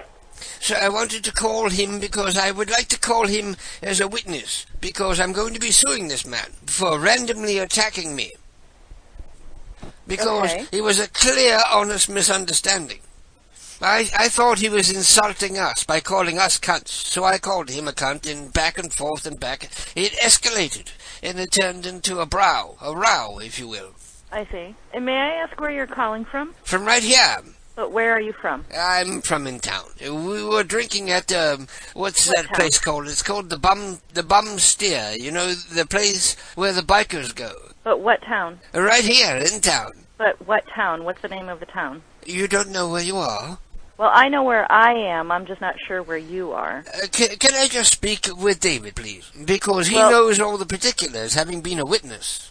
So I wanted to call him because I would like to call him as a witness, because I'm going to be suing this man for randomly attacking me. Because it was a clear, honest misunderstanding. I thought he was insulting us by calling us cunts, so I called him a cunt, and back and forth and back. It escalated, and it turned into a row, if you will. I see. And may I ask where you're calling from? From right here. But where are you from? I'm from in town. We were drinking at, what's that place called? It's called the Bum Steer, you know, the place where the bikers go. But what town? Right here, in town. But what town? What's the name of the town? You don't know where you are? Well, I know where I am. I'm just not sure where you are. Can I just speak with David, please? Because he knows all the particulars, having been a witness.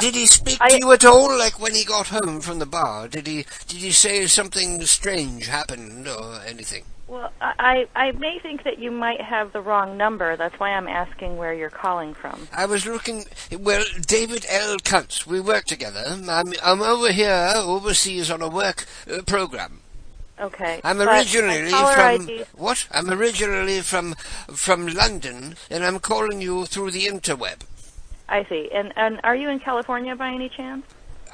Did he speak to you at all, like when he got home from the bar? Did he say something strange happened or anything? Well, I may think that you might have the wrong number. That's why I'm asking where you're calling from. I was looking... Well, David L. Kuntz. We work together. I'm over here, overseas, on a work program. Okay. I'm originally from... What? I'm originally from London, and I'm calling you through the interweb. I see. And are you in California by any chance?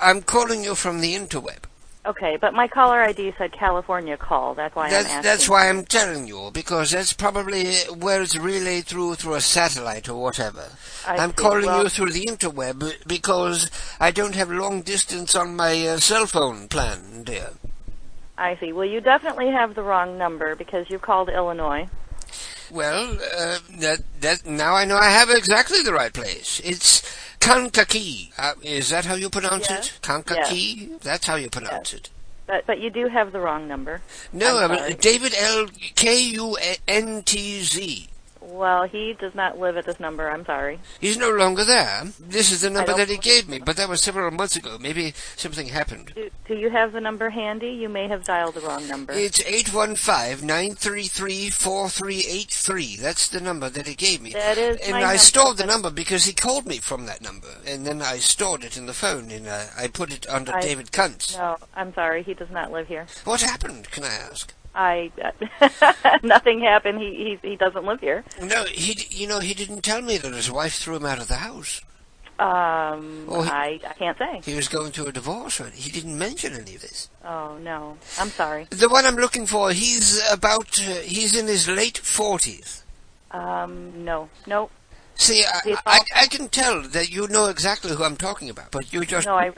I'm calling you from the interweb. Okay, but my caller ID said California call. That's why I'm asking. That's why I'm telling you, because that's probably where it's relayed through a satellite or whatever. I'm calling you through the interweb because I don't have long distance on my cell phone plan, dear. I see. Well, you definitely have the wrong number because you called Illinois. Well, now I know I have exactly the right place. It's Kankakee. Is that how you pronounce it? Kankakee? Yes. That's how you pronounce it. But you do have the wrong number. No, David L. Kuntz. Well, he does not live at this number. I'm sorry. He's no longer there. This is the number that he gave me, but that was several months ago. Maybe something happened. Do you have the number handy? You may have dialed the wrong number. It's 815-933-4383. That's the number that he gave me. That is and I stored the number because he called me from that number, and then I stored it in the phone, and I put it under David Kuntz. No, I'm sorry. He does not live here. What happened, can I ask? Nothing happened. He doesn't live here. No, he didn't tell me that his wife threw him out of the house. I can't say. He was going through a divorce, right? He didn't mention any of this. Oh, no. I'm sorry. The one I'm looking for, he's in his late 40s. No. Nope. See, I can tell that you know exactly who I'm talking about, but you just... No, I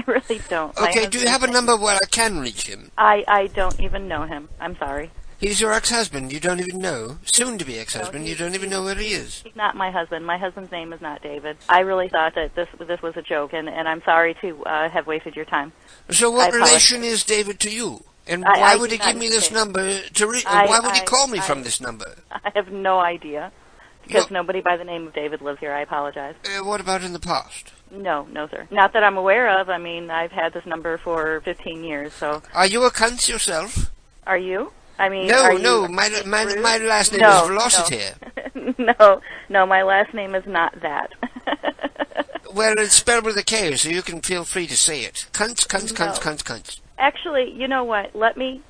really don't. Okay, do you have a number where I can reach him? I don't even know him. I'm sorry. He's your ex-husband, you don't even know. Soon-to-be ex-husband, you don't even know where he is. He's not my husband. My husband's name is not David. I really thought that this was a joke, and I'm sorry to have wasted your time. So what relation is David to you? And why would he give me this number to reach? Why would he call me from this number? I have no idea. Because nobody by the name of David lives here. I apologize. What about in the past? No, sir. Not that I'm aware of. I mean, I've had this number for 15 years, so... Are you a cunt yourself? Are you? I mean, No, my last name is Velocity. No, my last name is not that. Well, it's spelled with a K, so you can feel free to say it. Cunts. Actually, you know what? Let me...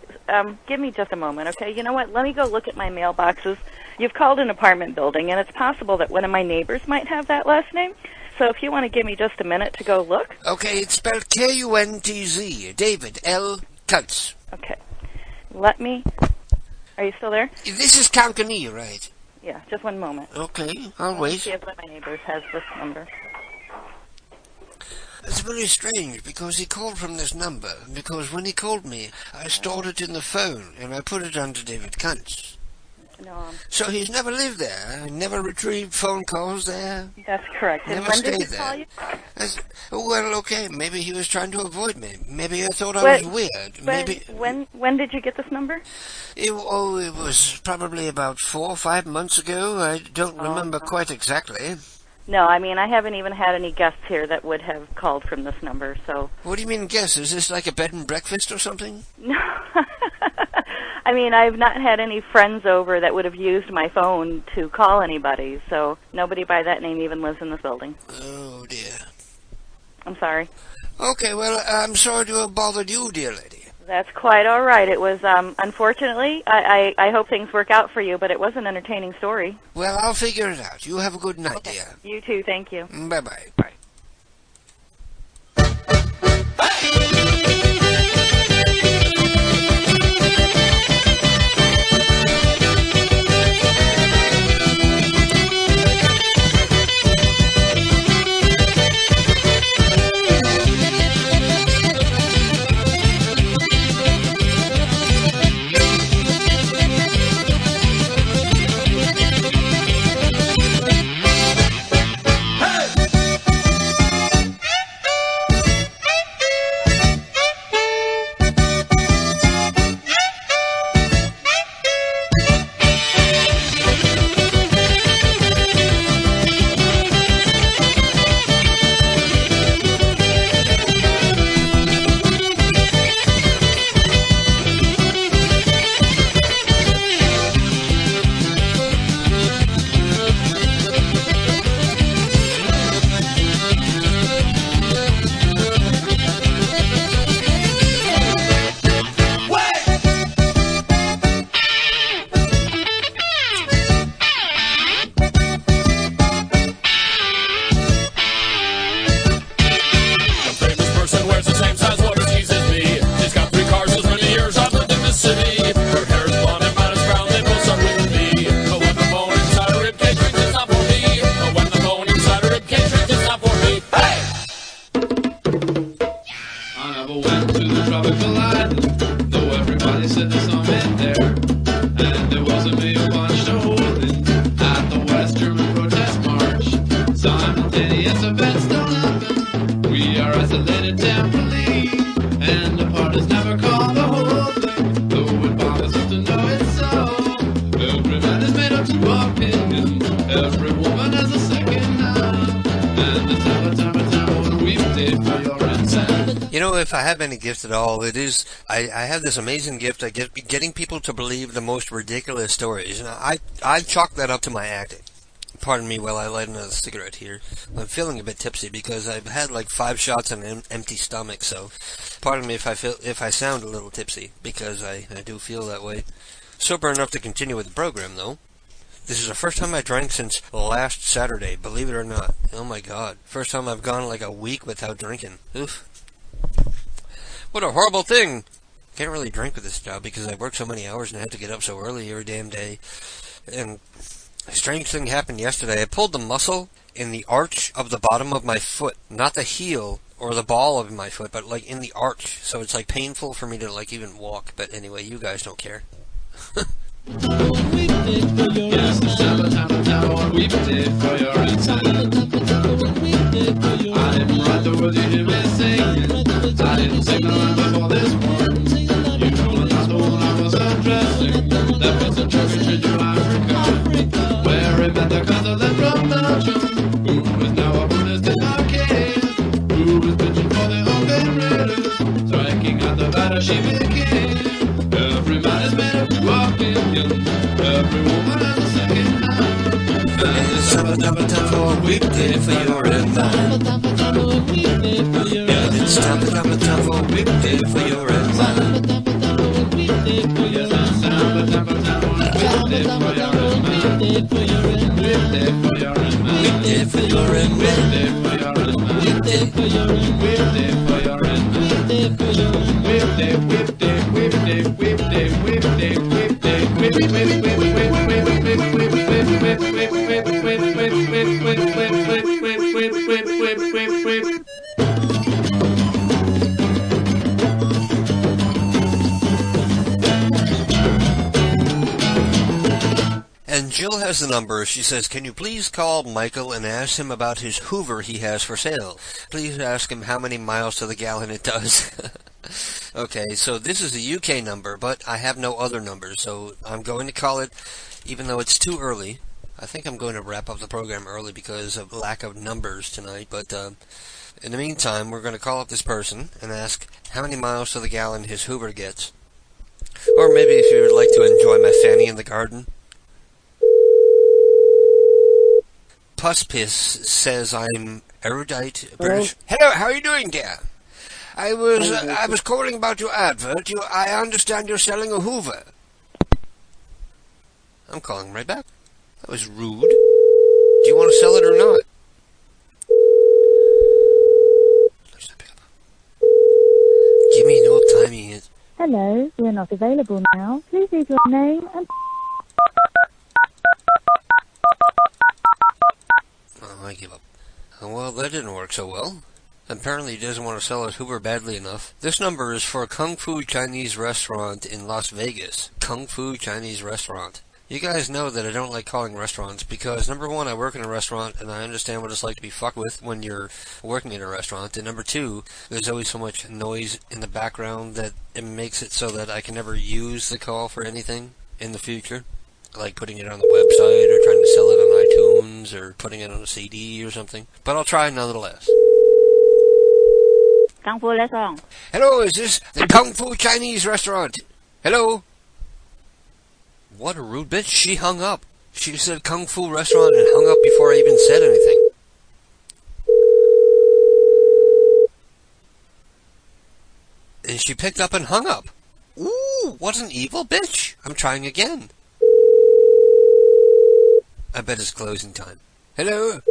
give me just a moment, okay? You know what? Let me go look at my mailboxes. You've called an apartment building, and it's possible that one of my neighbors might have that last name. So if you want to give me just a minute to go look. Okay, it's spelled Kuntz. David L. Kuntz. Okay. Let me... Are you still there? This is Konkani, right? Yeah, just one moment. Okay, I'll wait. See if one of my neighbors has this number. It's very strange, because he called from this number, because when he called me, I stored it in the phone, and I put it under David Kuntz. No. So he's never lived there, never retrieved phone calls there. That's correct. Never and when stayed did he there. call you? Well, okay, maybe he was trying to avoid me. Maybe I thought I was weird. Maybe. When did you get this number? It was probably about 4 or 5 months ago. I don't remember quite exactly. No, I mean, I haven't even had any guests here that would have called from this number, so... What do you mean guests? Is this like a bed and breakfast or something? No. I mean, I've not had any friends over that would have used my phone to call anybody, so nobody by that name even lives in this building. Oh, dear. I'm sorry. Okay, well, I'm sorry to have bothered you, dear lady. That's quite all right. It was, unfortunately, I hope things work out for you, but it was an entertaining story. Well, I'll figure it out. You have a good night, dear. You too, thank you. Bye-bye. Bye. If I have any gift at all, it is I have this amazing gift. I get getting people to believe the most ridiculous stories, and I chalk that up to my acting. Pardon me while I light another cigarette here. I'm feeling a bit tipsy because I've had like 5 shots on an empty stomach. So, pardon me if I sound a little tipsy because I do feel that way. Sober enough to continue with the program though. This is the first time I drank since last Saturday, believe it or not. Oh my god. First time I've gone like a week without drinking. Oof. What a horrible thing! Can't really drink with this job because I work so many hours and I have to get up so early every damn day. And a strange thing happened yesterday. I pulled the muscle in the arch of the bottom of my foot. Not the heel or the ball of my foot, but like in the arch. So it's like painful for me to like even walk. But anyway, you guys don't care. Yes, the summertime, we did for your return. I'm right there with you, hear me singing. I didn't sing the line before this one. You know the gospel when I was undressing. That was a church in Africa, where it met the Catholic from Belgium, who is now a Buddhist in our cave, who is bitching for the open raiders, striking out the batter she became. Every man is made of 12 million. Every woman has a second hand. And it's summertime for a weekday for your and mine. Yeah, it's time for a weekday for your and mine. Yes, it's time for a weekday for your and mine. Weekday for your and mine. Weekday for your and mine. Weekday for your and mine. Weekday for your and mine. Weekday for your and mine. Weekday, weekday, weekday, weekday, weekday, weekday, And Jill has the number. She says, can you please call Michael and ask him about his Hoover he has for sale? Please ask him how many miles to the gallon it does. Okay, so this is a UK number, but I have no other numbers, so I'm going to call it, even though it's too early. I think I'm going to wrap up the program early because of lack of numbers tonight, but in the meantime, we're going to call up this person and ask how many miles to the gallon his Hoover gets. Or maybe if you would like to enjoy my fanny in the garden. Puspiss says I'm erudite British. Hello, how are you doing, dear? I was calling about your advert. I understand you're selling a Hoover. I'm calling right back. That was rude. Do you want to sell it or not? Give me no timing. Hello, we're not available now. Please leave your name and... Oh, I give up. Well, that didn't work so well. Apparently he doesn't want to sell his Hoover badly enough. This number is for a Kung Fu Chinese restaurant in Las Vegas. Kung Fu Chinese restaurant. You guys know that I don't like calling restaurants because, number one, I work in a restaurant and I understand what it's like to be fucked with when you're working in a restaurant. And number two, there's always so much noise in the background that it makes it so that I can never use the call for anything in the future. Like putting it on the website or trying to sell it on iTunes or putting it on a CD or something. But I'll try nonetheless. Kung Fu Restaurant. Hello, is this the Kung Fu Chinese restaurant? Hello? What a rude bitch. She hung up. She said Kung Fu restaurant and hung up before I even said anything. And she picked up and hung up. Ooh, what an evil bitch. I'm trying again. I bet it's closing time. Hello?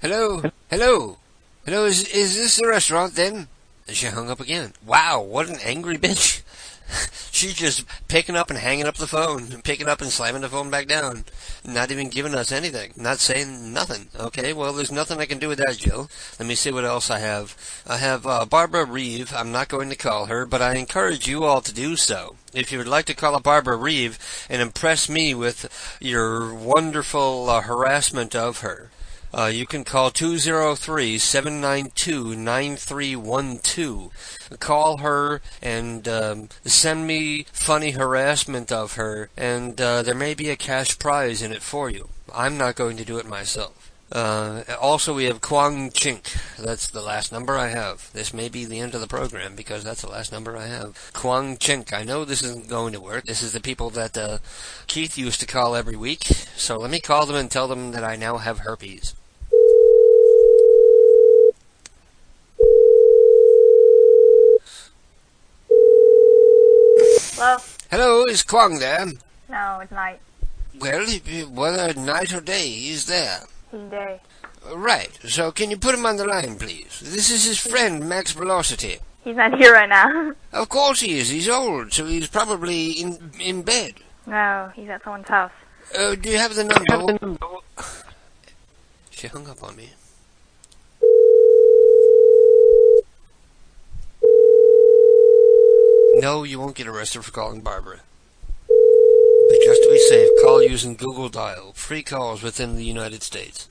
Hello? Hello? Hello, is this the restaurant then? And she hung up again. Wow, what an angry bitch. She's just picking up and hanging up the phone, and picking up and slamming the phone back down. Not even giving us anything. Not saying nothing. Okay, well, there's nothing I can do with that, Jill. Let me see what else I have. I have Barbara Reeve. I'm not going to call her, but I encourage you all to do so. If you would like to call up Barbara Reeve and impress me with your wonderful harassment of her, you can call 203-792-9312. Call her and send me funny harassment of her, and there may be a cash prize in it for you. I'm not going to do it myself. Also, we have Kwang Chink. That's the last number I have. This may be the end of the program because that's the last number I have. Kwang Chink. I know this isn't going to work. This is the people that Keith used to call every week. So let me call them and tell them that I now have herpes. Hello? Hello, is Kwang there? No, it's night. Well, whether night or day, he's there. He's day. Right. So can you put him on the line, please? This is his friend, Max Velocity. He's not here right now. Of course he is. He's old, so he's probably in bed. No, he's at someone's house. Do you have the number? She hung up on me. No, you won't get arrested for calling Barbara. But just to be safe, call using Google Dial. Free calls within the United States.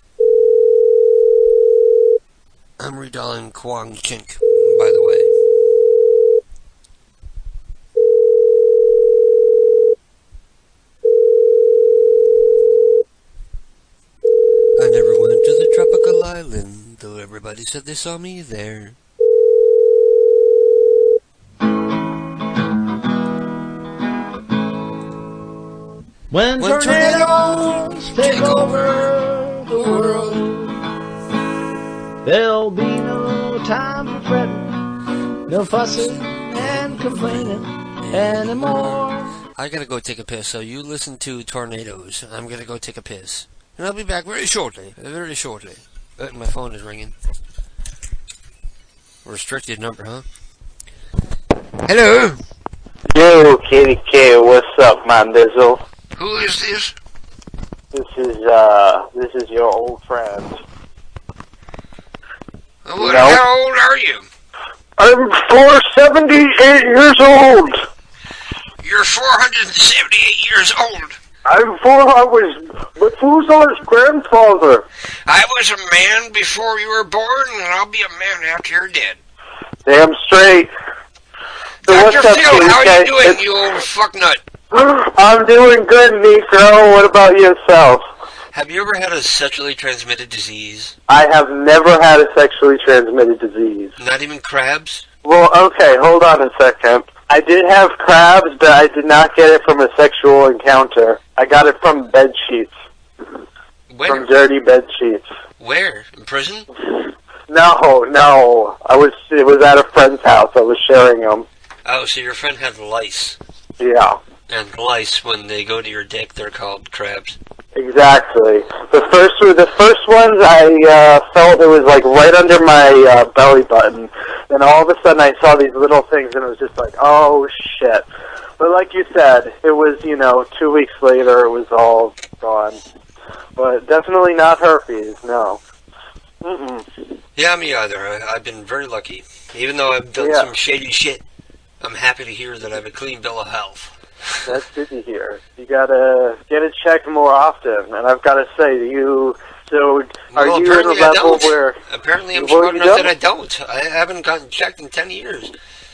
I'm redialing Kwang Chink, by the way. I never went to the tropical island, though everybody said they saw me there. When tornadoes take over the world, there'll be no time for fretting, no fussing and complaining anymore. I gotta go take a piss, so you listen to tornadoes. I'm gonna go take a piss. And I'll be back very shortly. Very shortly. My phone is ringing. Restricted number, huh? Hello? Yo, KDK, what's up, man, Dizzle? Who is this? This is your old friend. How old are you? I'm 478 years old. You're 478 years old. I was Methuselah's grandfather. I was a man before you were born, and I'll be a man after you're dead. Damn straight. So Dr. what's up, Phil, how are you doing, KDK? you old fucknut? I'm doing good, Negro. What about yourself? Have you ever had a sexually transmitted disease? I have never had a sexually transmitted disease. Not even crabs? Well, okay, hold on a second. I did have crabs, but I did not get it from a sexual encounter. I got it from bed sheets. Where? From dirty bed sheets. Where? In prison? No. It was at a friend's house. I was sharing them. Oh, so your friend had lice. Yeah. And lice, when they go to your dick, they're called crabs. Exactly. The first ones I felt it was like right under my belly button. Then all of a sudden I saw these little things and it was just like, oh shit. But like you said, it was, 2 weeks later it was all gone. But definitely not herpes, no. Mm-mm. Yeah, me either. I've been very lucky. Even though I've done some shady shit, I'm happy to hear that I have a clean bill of health. That's good to hear. You gotta get it checked more often. And I've gotta say to you, are you at a level where... Apparently I'm smart enough that I don't. I haven't gotten checked in 10 years.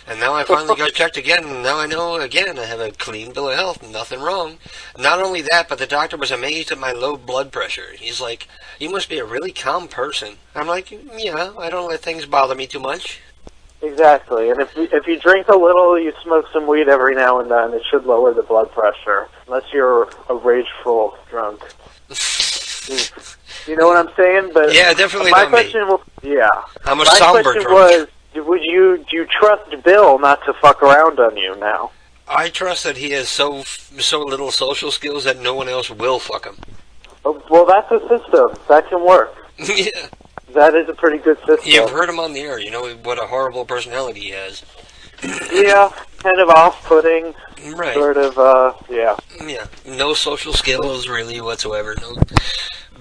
And now I finally got checked again, and now I know, again, I have a clean bill of health, nothing wrong. Not only that, but the doctor was amazed at my low blood pressure. He's like, you must be a really calm person. I'm like, yeah, I don't let things bother me too much. Exactly, and if you drink a little, you smoke some weed every now and then, it should lower the blood pressure, unless you're a rageful drunk. You know what I'm saying? But yeah, definitely my not question me. yeah. I'm a my somber question drunk. Was, do you trust Bill not to fuck around on you now? I trust that he has so little social skills that no one else will fuck him. Oh, well, that's a system. That can work. Yeah. That is a pretty good system. You've heard him on the air. You know what a horrible personality he has. Yeah, kind of off-putting. Right. Sort of, yeah. Yeah, no social skills really whatsoever. No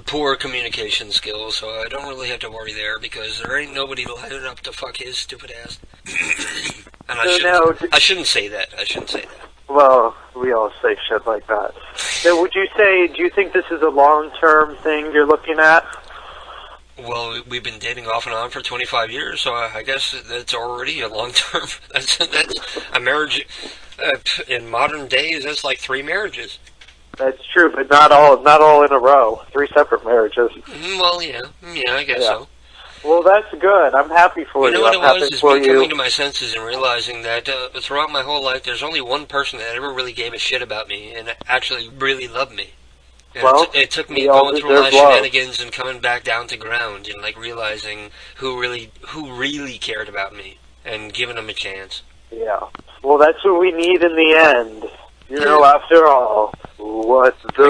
poor communication skills, so I don't really have to worry there because there ain't nobody lining up to fuck his stupid ass. And I shouldn't say that. I shouldn't say that. Well, we all say shit like that. So do you think this is a long-term thing you're looking at? Well, we've been dating off and on for 25 years, so I guess that's already a long term. That's a marriage. In modern days, that's like 3 marriages. That's true, but not all in a row. 3 separate marriages. Well, yeah, I guess so. Well, that's good. I'm happy for you. You know what I'm it was? It's been coming to my senses and realizing that throughout my whole life, there's only one person that ever really gave a shit about me and actually really loved me. And well, it took me going through my shenanigans and coming back down to ground and like realizing who really cared about me and giving them a chance. Yeah. Well, that's what we need in the end. You know, after all. What the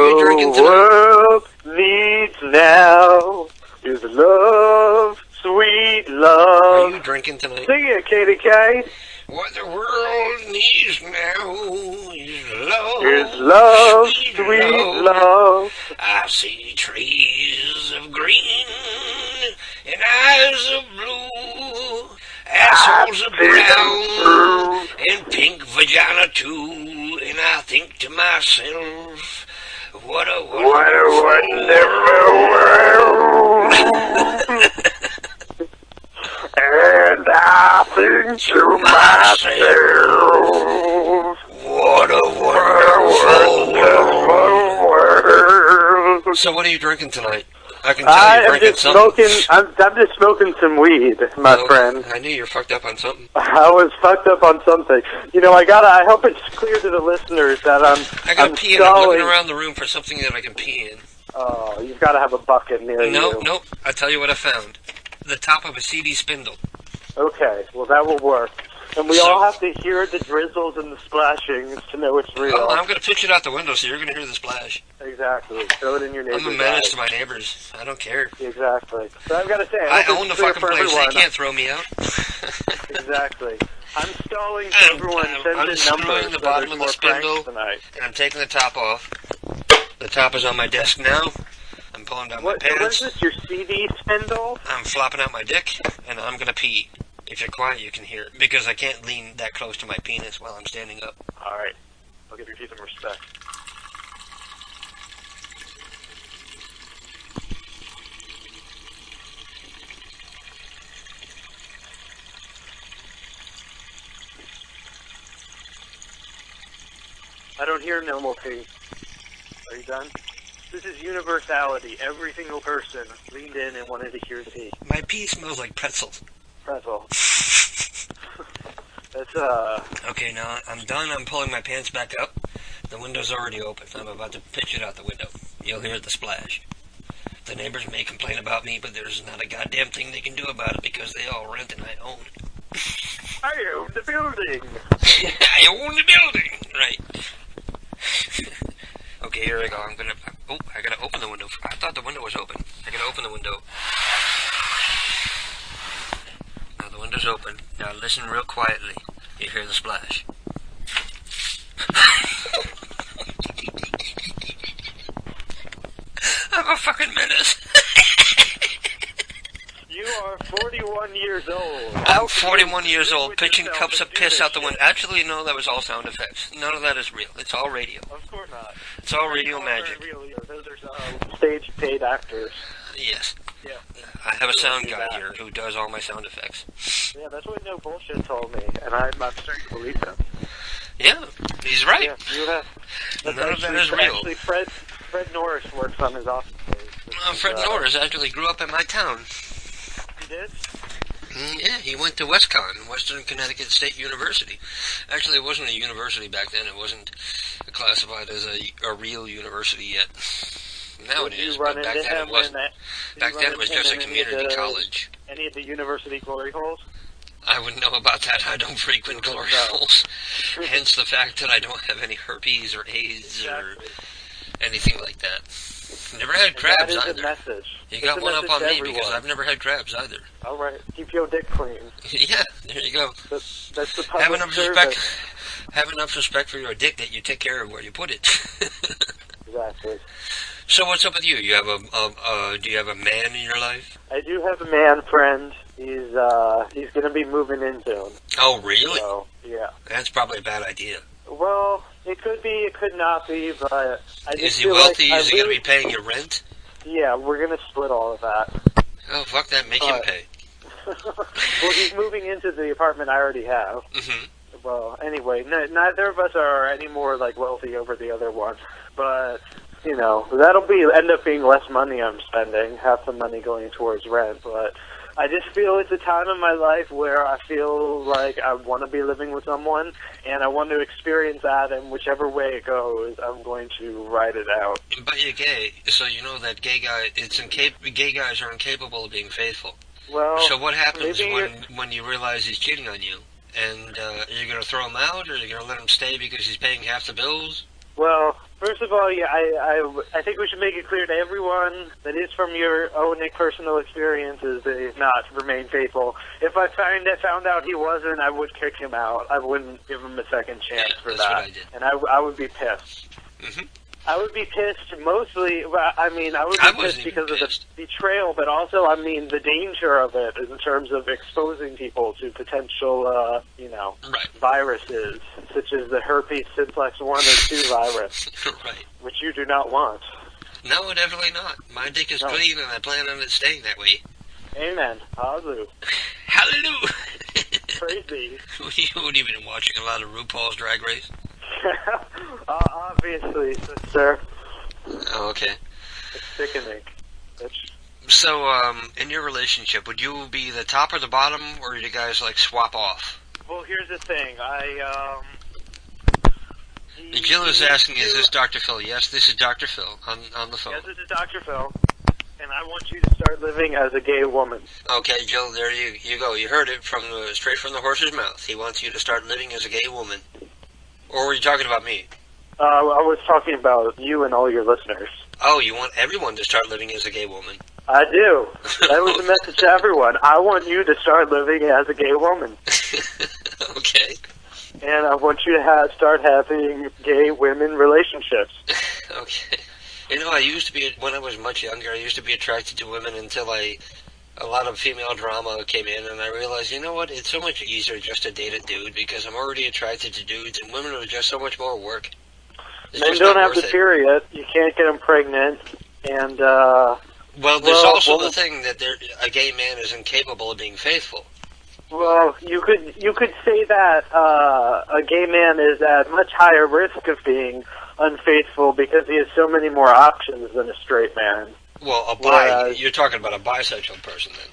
world needs now is love, sweet love. Are you drinking tonight? Sing it, KDK. What the world needs now is love, sweet love. I see trees of green and eyes of blue, assholes of brown and pink vagina too. And I think to myself, what a wonderful world. And I think to myself, what a wonderful world. So what are you drinking tonight? I can tell you're drinking something. I'm just smoking some weed, my friend. I knew you were fucked up on something. I was fucked up on something. You know, I hope it's clear to the listeners that I gotta pee in. I'm looking around the room for something that I can pee in. Oh, you've got to have a bucket near you. Nope. I'll tell you what I found. The top of a CD spindle. Okay, well that will work. And we all have to hear the drizzles and the splashings to know it's real. Oh, I'm going to pitch it out the window so you're going to hear the splash. Exactly. Throw it in your neighbor's I'm a menace to my neighbors. I don't care. Exactly. So I've got to say, I own the fucking place. They can't throw me out. Exactly. I'm stalling so everyone sends in numbers. I'm screwing the bottom of the spindle, and I'm taking the top off. The top is on my desk now. I'm pulling down my pants. What is this, your CD spindle? I'm flopping out my dick, and I'm going to pee. If you're quiet, you can hear it, because I can't lean that close to my penis while I'm standing up. Alright. I'll give you some respect. I don't hear normal pee. Are you done? This is universality. Every single person leaned in and wanted to hear pee. My pee smells like pretzels. Pretzel. That's, Okay, now I'm done. I'm pulling my pants back up. The window's already open. I'm about to pitch it out the window. You'll hear the splash. The neighbors may complain about me, but there's not a goddamn thing they can do about it because they all rent and I own. I own the building. I own the building. Right. Okay, here I go. I gotta open the window. I thought the window was open. I gotta open the window. Now the window's open. Now listen real quietly. You hear the splash. I'm a fucking menace. You are 41 years old. I'm 41 years old, pitching cups of piss out the window. Actually, no, that was all sound effects. None of that is real. It's all radio. Of course not. It's all radio magic. Those are stage paid actors. Yes. Yeah. I have a sound guy here who does all my sound effects. Yeah, that's what No Bullshit told me, and I'm starting to believe him. Yeah, he's right. Yeah, you have. None of that is real. Actually, Fred Norris works on his office space. Fred Norris actually grew up in my town. He did? Yeah, he went to WestCon, Western Connecticut State University. Actually, it wasn't a university back then. It wasn't classified as a real university yet. Now it is, but back then it wasn't. Back then it was just a community college. Any of the university glory holes? I wouldn't know about that. I don't frequent glory holes. Hence the fact that I don't have any herpes or AIDS or anything like that. Never had crabs either. You got one up on me because I've never had crabs either. All right, keep your dick clean. Yeah, there you go. That's the public service. Have enough respect for your dick that you take care of where you put it. Exactly. So what's up with you? You have do you have a man in your life? I do have a man friend. He's going to be moving in soon. Oh, really? So, yeah. That's probably a bad idea. Well, it could be, it could not be, but I just Is he feel wealthy? like Is he going to be paying your rent? Yeah, we're going to split all of that. Oh, fuck that. Make him pay. Well, he's moving into the apartment I already have. Mm-hmm. Well, anyway, neither of us are any more, like, wealthy over the other one. But, you know, that'll end up being less money I'm spending, half the money going towards rent, but I just feel it's a time in my life where I feel like I want to be living with someone, and I want to experience that, and whichever way it goes, I'm going to ride it out. But you're gay, so you know that gay guys are incapable of being faithful. Well, so what happens when you realize he's cheating on you? And are you going to throw him out, or are you going to let him stay because he's paying half the bills? Well, First of all, yeah, I think we should make it clear to everyone that is from your own personal experiences that he's not remain faithful. If I found out he wasn't, I would kick him out. I wouldn't give him a second chance for that. What I did. And I would be pissed. Mm-hmm. I would be pissed mostly, I would be pissed because of the betrayal, but also, I mean, the danger of it in terms of exposing people to potential, viruses, such as the herpes simplex 1 or 2 virus, right. which you do not want. No, definitely not. My dick is clean, and I plan on it staying that way. Amen. Hallelujah. Hallelujah. Praise be. You wouldn't even watching a lot of RuPaul's Drag Race? Obviously, sir. Oh, okay. It's sickening. So, in your relationship, would you be the top or the bottom, or do you guys, like, swap off? Well, here's the thing. Jill is asking, is this Dr. Phil? Yes, this is Dr. Phil on the phone. Yes, this is Dr. Phil. And I want you to start living as a gay woman. Okay, Jill, there you go. You heard it straight from the horse's mouth. He wants you to start living as a gay woman. Or were you talking about me? I was talking about you and all your listeners. Oh, you want everyone to start living as a gay woman? I do. That was a message to everyone. I want you to start living as a gay woman. Okay. And I want you to start having gay women relationships. Okay. You know, when I was much younger, I used to be attracted to women until a lot of female drama came in, and I realized, you know what, it's so much easier just to date a dude, because I'm already attracted to dudes, and women are just so much more work. Men don't have the period. You can't get them pregnant, and, well, there's also the thing that a gay man is incapable of being faithful. Well, you could say that a gay man is at much higher risk of being unfaithful because he has so many more options than a straight man. Well, you're talking about a bisexual person then.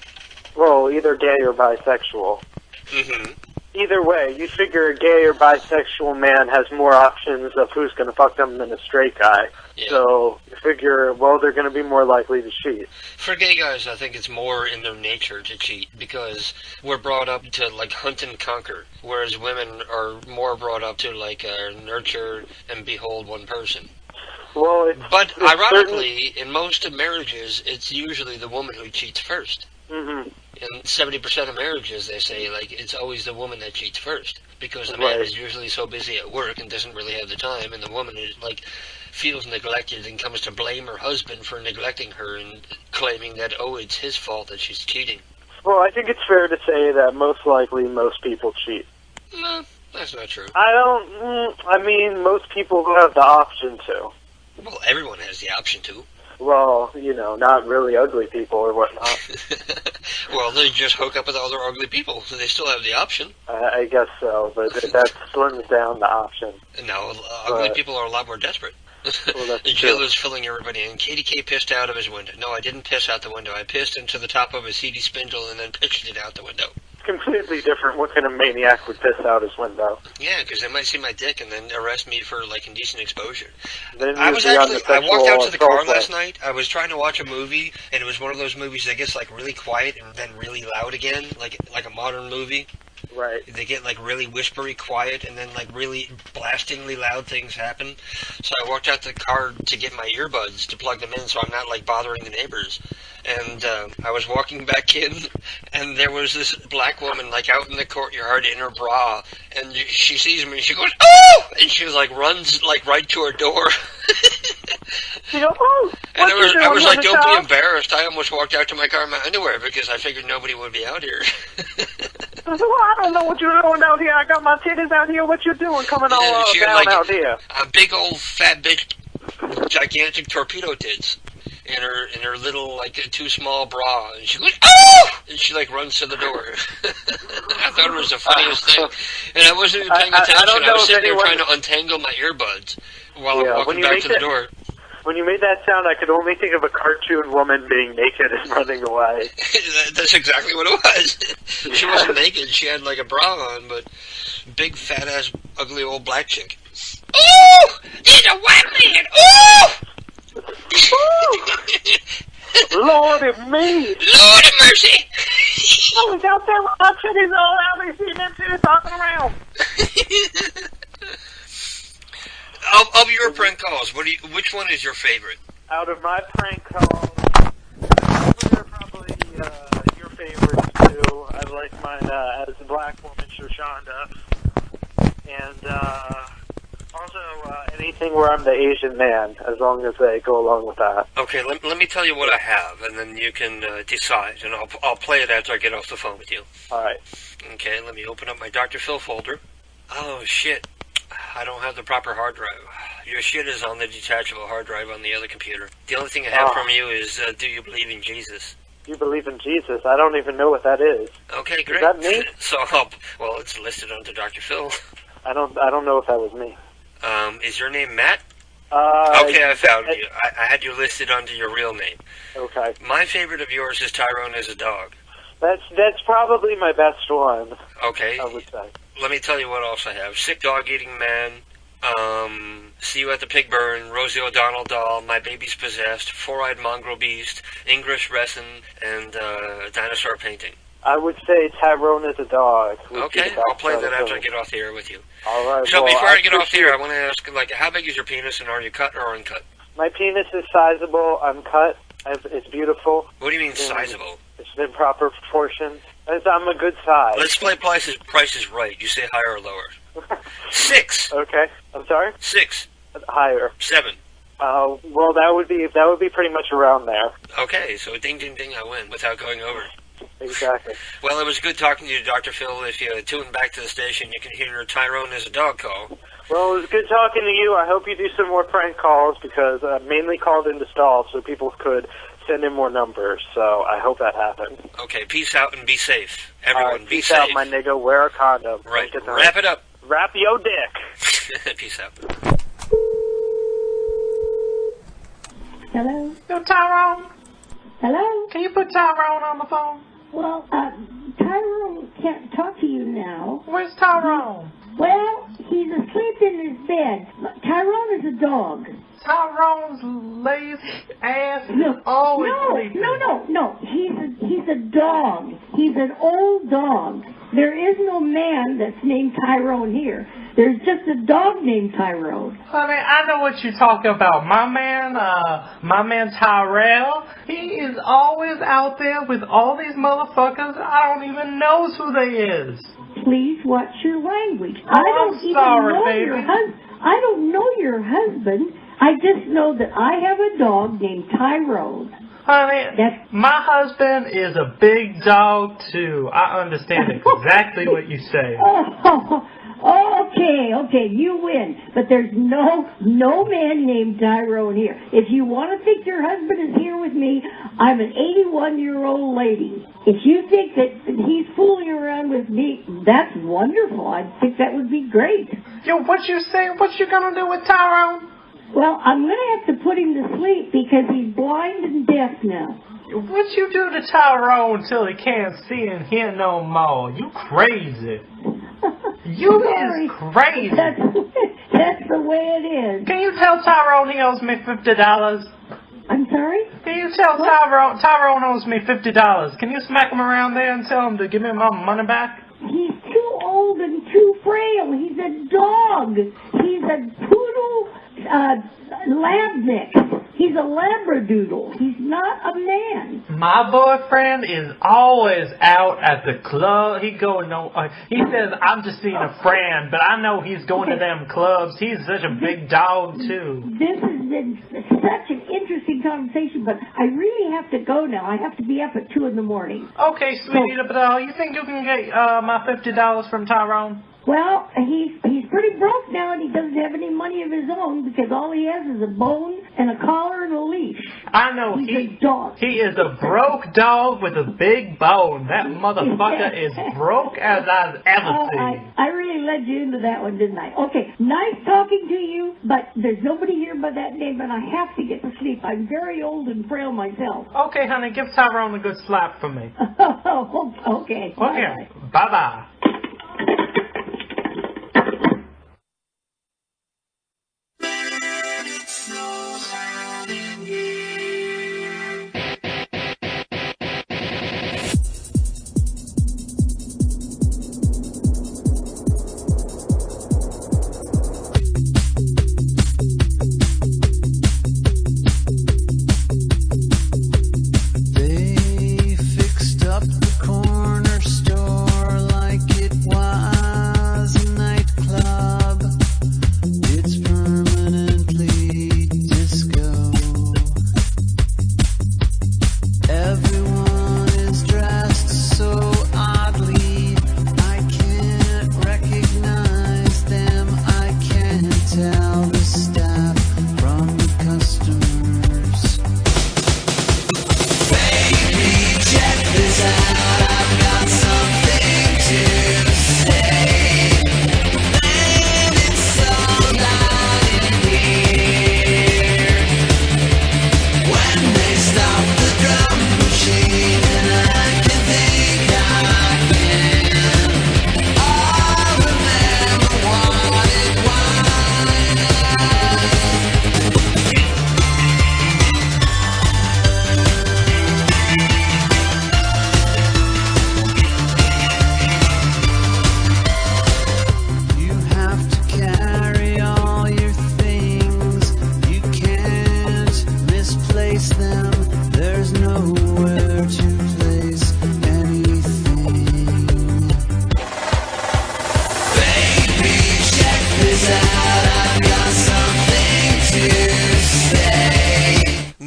Well, either gay or bisexual. Mm-hmm. Either way, you figure a gay or bisexual man has more options of who's going to fuck them than a straight guy. Yeah. So you figure, well, they're going to be more likely to cheat. For gay guys, I think it's more in their nature to cheat because we're brought up to, like, hunt and conquer, whereas women are more brought up to, like, nurture and behold one person. Well, but ironically, in most marriages, it's usually the woman who cheats first. Mm-hmm. In 70% of marriages, they say, like, it's always the woman that cheats first. Because the man is usually so busy at work and doesn't really have the time, and the woman is, like, feels neglected and comes to blame her husband for neglecting her and claiming that, oh, it's his fault that she's cheating. Well, I think it's fair to say that most likely most people cheat. No, that's not true. I mean, most people who have the option to. Well, everyone has the option to. Well, you know, not really ugly people or whatnot. Well, they just hook up with other ugly people, so they still have the option. I guess so, but that slims down the option. No, ugly people are a lot more desperate. Well, Jill is filling everybody in. KDK pissed out of his window. No, I didn't piss out the window. I pissed into the top of a CD spindle and then pitched it out the window. Completely different. What kind of maniac would piss out his window? Yeah, because they might see my dick and then arrest me for, like, indecent exposure. I walked out to the car last night. I was trying to watch a movie, and it was one of those movies that gets, like, really quiet and then really loud again, like a modern movie. Right. They get, like, really whispery quiet, and then, like, really blastingly loud things happen. So I walked out to the car to get my earbuds to plug them in so I'm not, like, bothering the neighbors. And I was walking back in, and there was this black woman, like, out in the courtyard in her bra, and she sees me, and she goes, "Oh!" And she, like, runs, like, right to her door. She goes, "Oh!" And I was like, "Don't be embarrassed." I almost walked out to my car in my underwear because I figured nobody would be out here. I said, "Well, I don't know what you're doing out here. I got my titties out here. What you doing coming all down out here?" A big old fat bitch, gigantic torpedo tits. In her little, like, too small bra, and she goes, "Oh!" And she, like, runs to the door. I thought it was the funniest thing, and I wasn't even paying attention. I was sitting there trying to untangle my earbuds while I'm walking back to the door. When you made that sound, I could only think of a cartoon woman being naked and running away. That's exactly what it was. She wasn't naked. She had, like, a bra on, but big, fat-ass, ugly old black chick. "Oh! There's a white man! Oh!" Lordy me! Lordy mercy! I was out there with my titties all out. They see them titties talking around. Of your prank calls, which one is your favorite? Out of my prank calls, they're probably your favorites too. I like mine as the black woman, Shoshanda. And also anything where I'm the Asian man, as long as they go along with that. Okay, let me tell you what I have, and then you can decide, and I'll play it after I get off the phone with you. Alright. Okay, let me open up my Dr. Phil folder. Oh, shit. I don't have the proper hard drive. Your shit is on the detachable hard drive on the other computer. The only thing I have from you is, do you believe in Jesus? You believe in Jesus? I don't even know what that is. Okay, great. Is that me? So, well, it's listed under Dr. Phil. I don't know if that was me. Is your name Matt? Okay, I found you. I had you listed under your real name. Okay. My favorite of yours is Tyrone as a dog. That's probably my best one. Okay. I would say. Let me tell you what else I have. Sick Dog Eating Man, See You at the Pig Burn, Rosie O'Donnell Doll, My Baby's Possessed, Four-Eyed Mongrel Beast, English Resin, and Dinosaur Painting. I would say Tyrone is a dog. Okay, I'll play that after I get off the air with you. Alright, So well, before I get off the air, I want to ask, like, how big is your penis, and are you cut or uncut? My penis is sizable. I'm cut. It's beautiful. What do you mean sizable? It's in proper proportions. I'm a good size. Let's play Price is Right. You say higher or lower? 6. Okay. I'm sorry? 6. Higher. 7. Well, that would be pretty much around there. Okay, so ding, ding, ding, I win without going over. Exactly. Well, it was good talking to you, Dr. Phil. If you tune back to the station, you can hear Tyrone as a dog call. Well, it was good talking to you. I hope you do some more prank calls because I mainly called in to stall so people could send in more numbers. So I hope that happens. Okay, peace out and be safe. Everyone, be peace safe. out, my nigga. Wear a condom. Right. Wrap it up. Wrap your dick. Peace out. Hello? Yo, Tyrone? Hello? Can you put Tyrone on the phone? Well, Tyrone can't talk to you now. Where's Tyrone? Well, he's asleep in his bed. Tyrone is a dog. Tyrone's lazy ass is always sleeping. No. He's a dog. He's an old dog. There is no man that's named Tyrone here. There's just a dog named Tyrone. Honey, I know what you're talking about. My man Tyrell, he is always out there with all these motherfuckers. I don't even know who they is. Please watch your language. Oh, I'm sorry, baby. I don't know your husband. I just know that I have a dog named Tyrone. Honey, my husband is a big dog, too. I understand exactly what you say. Okay, you win. But there's no man named Tyrone here. If you want to think your husband is here with me, I'm an 81-year-old lady. If you think that he's fooling around with me, that's wonderful. I think that would be great. Yo, what you say? What you gonna do with Tyrone? Well, I'm going to have to put him to sleep because he's blind and deaf now. What you do to Tyrone till he can't see and hear no more? You crazy. You is crazy. That's the way it is. Can you tell Tyrone he owes me $50? I'm sorry? Can you tell Tyrone owes me $50? Can you smack him around there and tell him to give me my money back? He's too old and too frail. He's a dog. He's a poodle lab mix. He's a labradoodle. He's not a man. My boyfriend is always out at the club. He says, I'm just seeing a friend, but I know he's going to them clubs. He's such a big dog, too. This has been such an interesting conversation, but I really have to go now. I have to be up at 2 in the morning. Okay, sweetie, but you think you can get my $50 from Tyrone? Well, he's pretty broke now, and he doesn't have any money of his own because all he has is a bone and a collar and a leash. I know he's a dog. He is a broke dog with a big bone. That motherfucker is broke as I've ever seen. I really led you into that one, didn't I? Okay, nice talking to you, but there's nobody here by that name, and I have to get to sleep. I'm very old and frail myself. Okay, honey, give Tyrone a good slap for me. Okay. Okay. Bye-bye.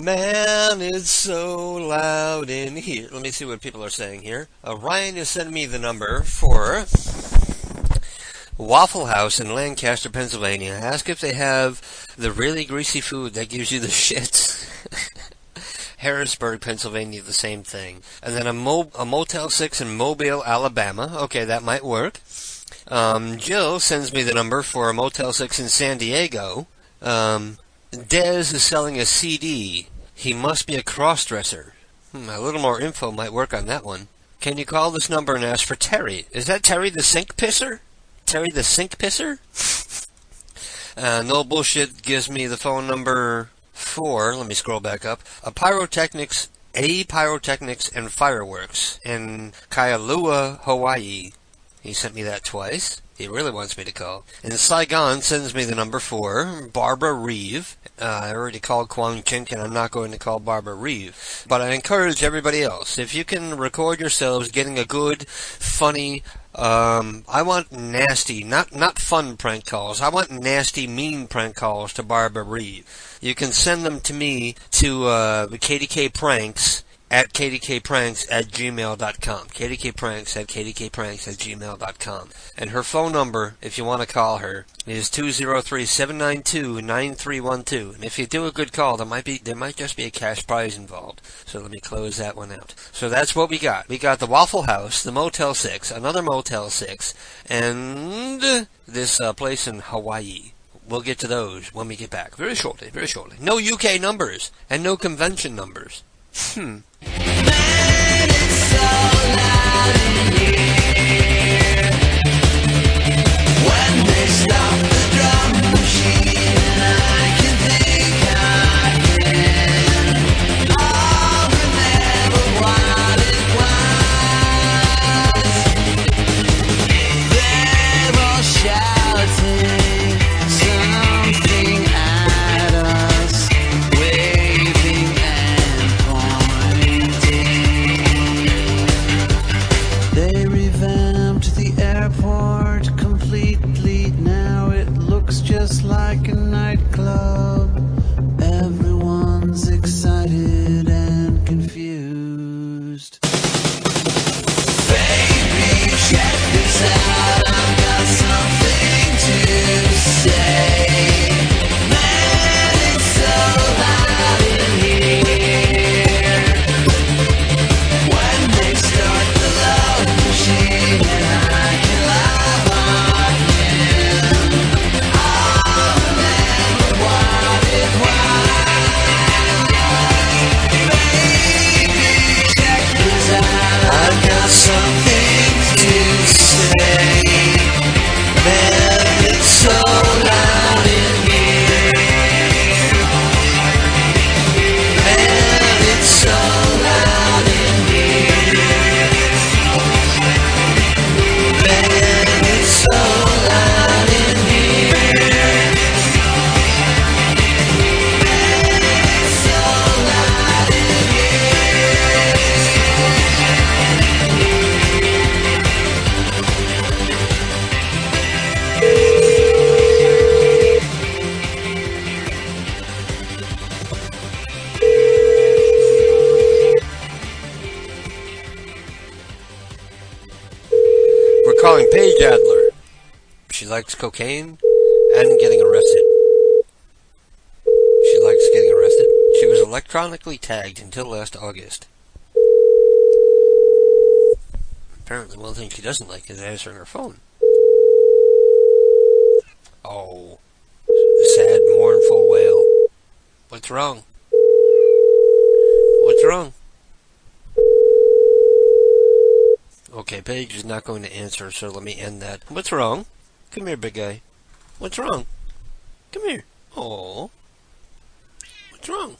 Man, it's so loud in here. Let me see what people are saying here. Ryan is sending me the number for Waffle House in Lancaster, Pennsylvania. Ask if they have the really greasy food that gives you the shits. Harrisburg, Pennsylvania, the same thing. And then a Motel 6 in Mobile, Alabama. Okay, that might work. Jill sends me the number for a Motel 6 in San Diego. Dez is selling a CD. He must be a cross-dresser. A little more info might work on that one. Can you call this number and ask for Terry? Is that Terry the Sink Pisser? Terry the Sink Pisser? No Bullshit gives me the phone number for, let me scroll back up, a Pyrotechnics and Fireworks in Kailua, Hawaii. He sent me that twice. He really wants me to call. And Saigon sends me the number for Barbara Reeve. I already called Kwang Chink, and I'm not going to call Barbara Reeve. But I encourage everybody else, if you can record yourselves getting a good, funny, I want nasty, not fun prank calls. I want nasty, mean prank calls to Barbara Reeve. You can send them to me to KDK Pranks at kdkpranks@gmail.com. kdkpranks@kdkpranks@gmail.com. And her phone number, if you want to call her, is 203-792-9312. And if you do a good call, there might just be a cash prize involved. So let me close that one out. So that's what we got. We got the Waffle House, the Motel 6, another Motel 6, and this place in Hawaii. We'll get to those when we get back. Very shortly, very shortly. No UK numbers and no convention numbers. Man, it's so loud in here. When they stop the drum machine, and I can think again. I'll remember what it was. They're all shouting something at us, waving and they revamped the airport completely. Now it looks just like a nightclub. Everyone's excited and confused. Baby, check this out. I've got something to say. Man, it's so loud in here. When they start the love machine and I can love again, I'll remember what it was. Baby, check this out. I've got something to say. Man, it's so loud in here. Man, it's so loud in here. Man, it's so loud in here. Man, it's so loud in We're calling Paige Adler. She likes cocaine and getting arrested. She likes getting arrested. She was electronically tagged until last August. Apparently one thing she doesn't like is answering her phone. Oh. Sad, mournful wail. What's wrong? What's wrong? Okay, Paige is not going to answer, so let me end that. What's wrong? Come here, big guy. What's wrong? Come here. Oh. What's wrong?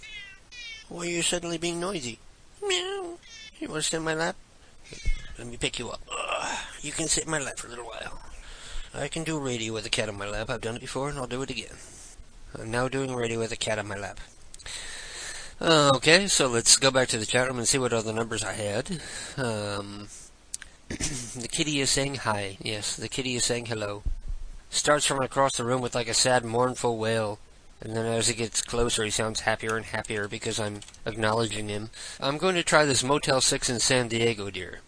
Why are you suddenly being noisy? Meow. You want to sit in my lap? Let me pick you up. You can sit in my lap for a little while. I can do radio with a cat on my lap. I've done it before, and I'll do it again. I'm now doing radio with a cat on my lap. Okay, so let's go back to the chat room and see what other numbers I had. The kitty is saying hi. Yes, the kitty is saying hello. Starts from across the room with like a sad, mournful wail. And then as it gets closer, he sounds happier and happier because I'm acknowledging him. I'm going to try this Motel 6 in San Diego, dear.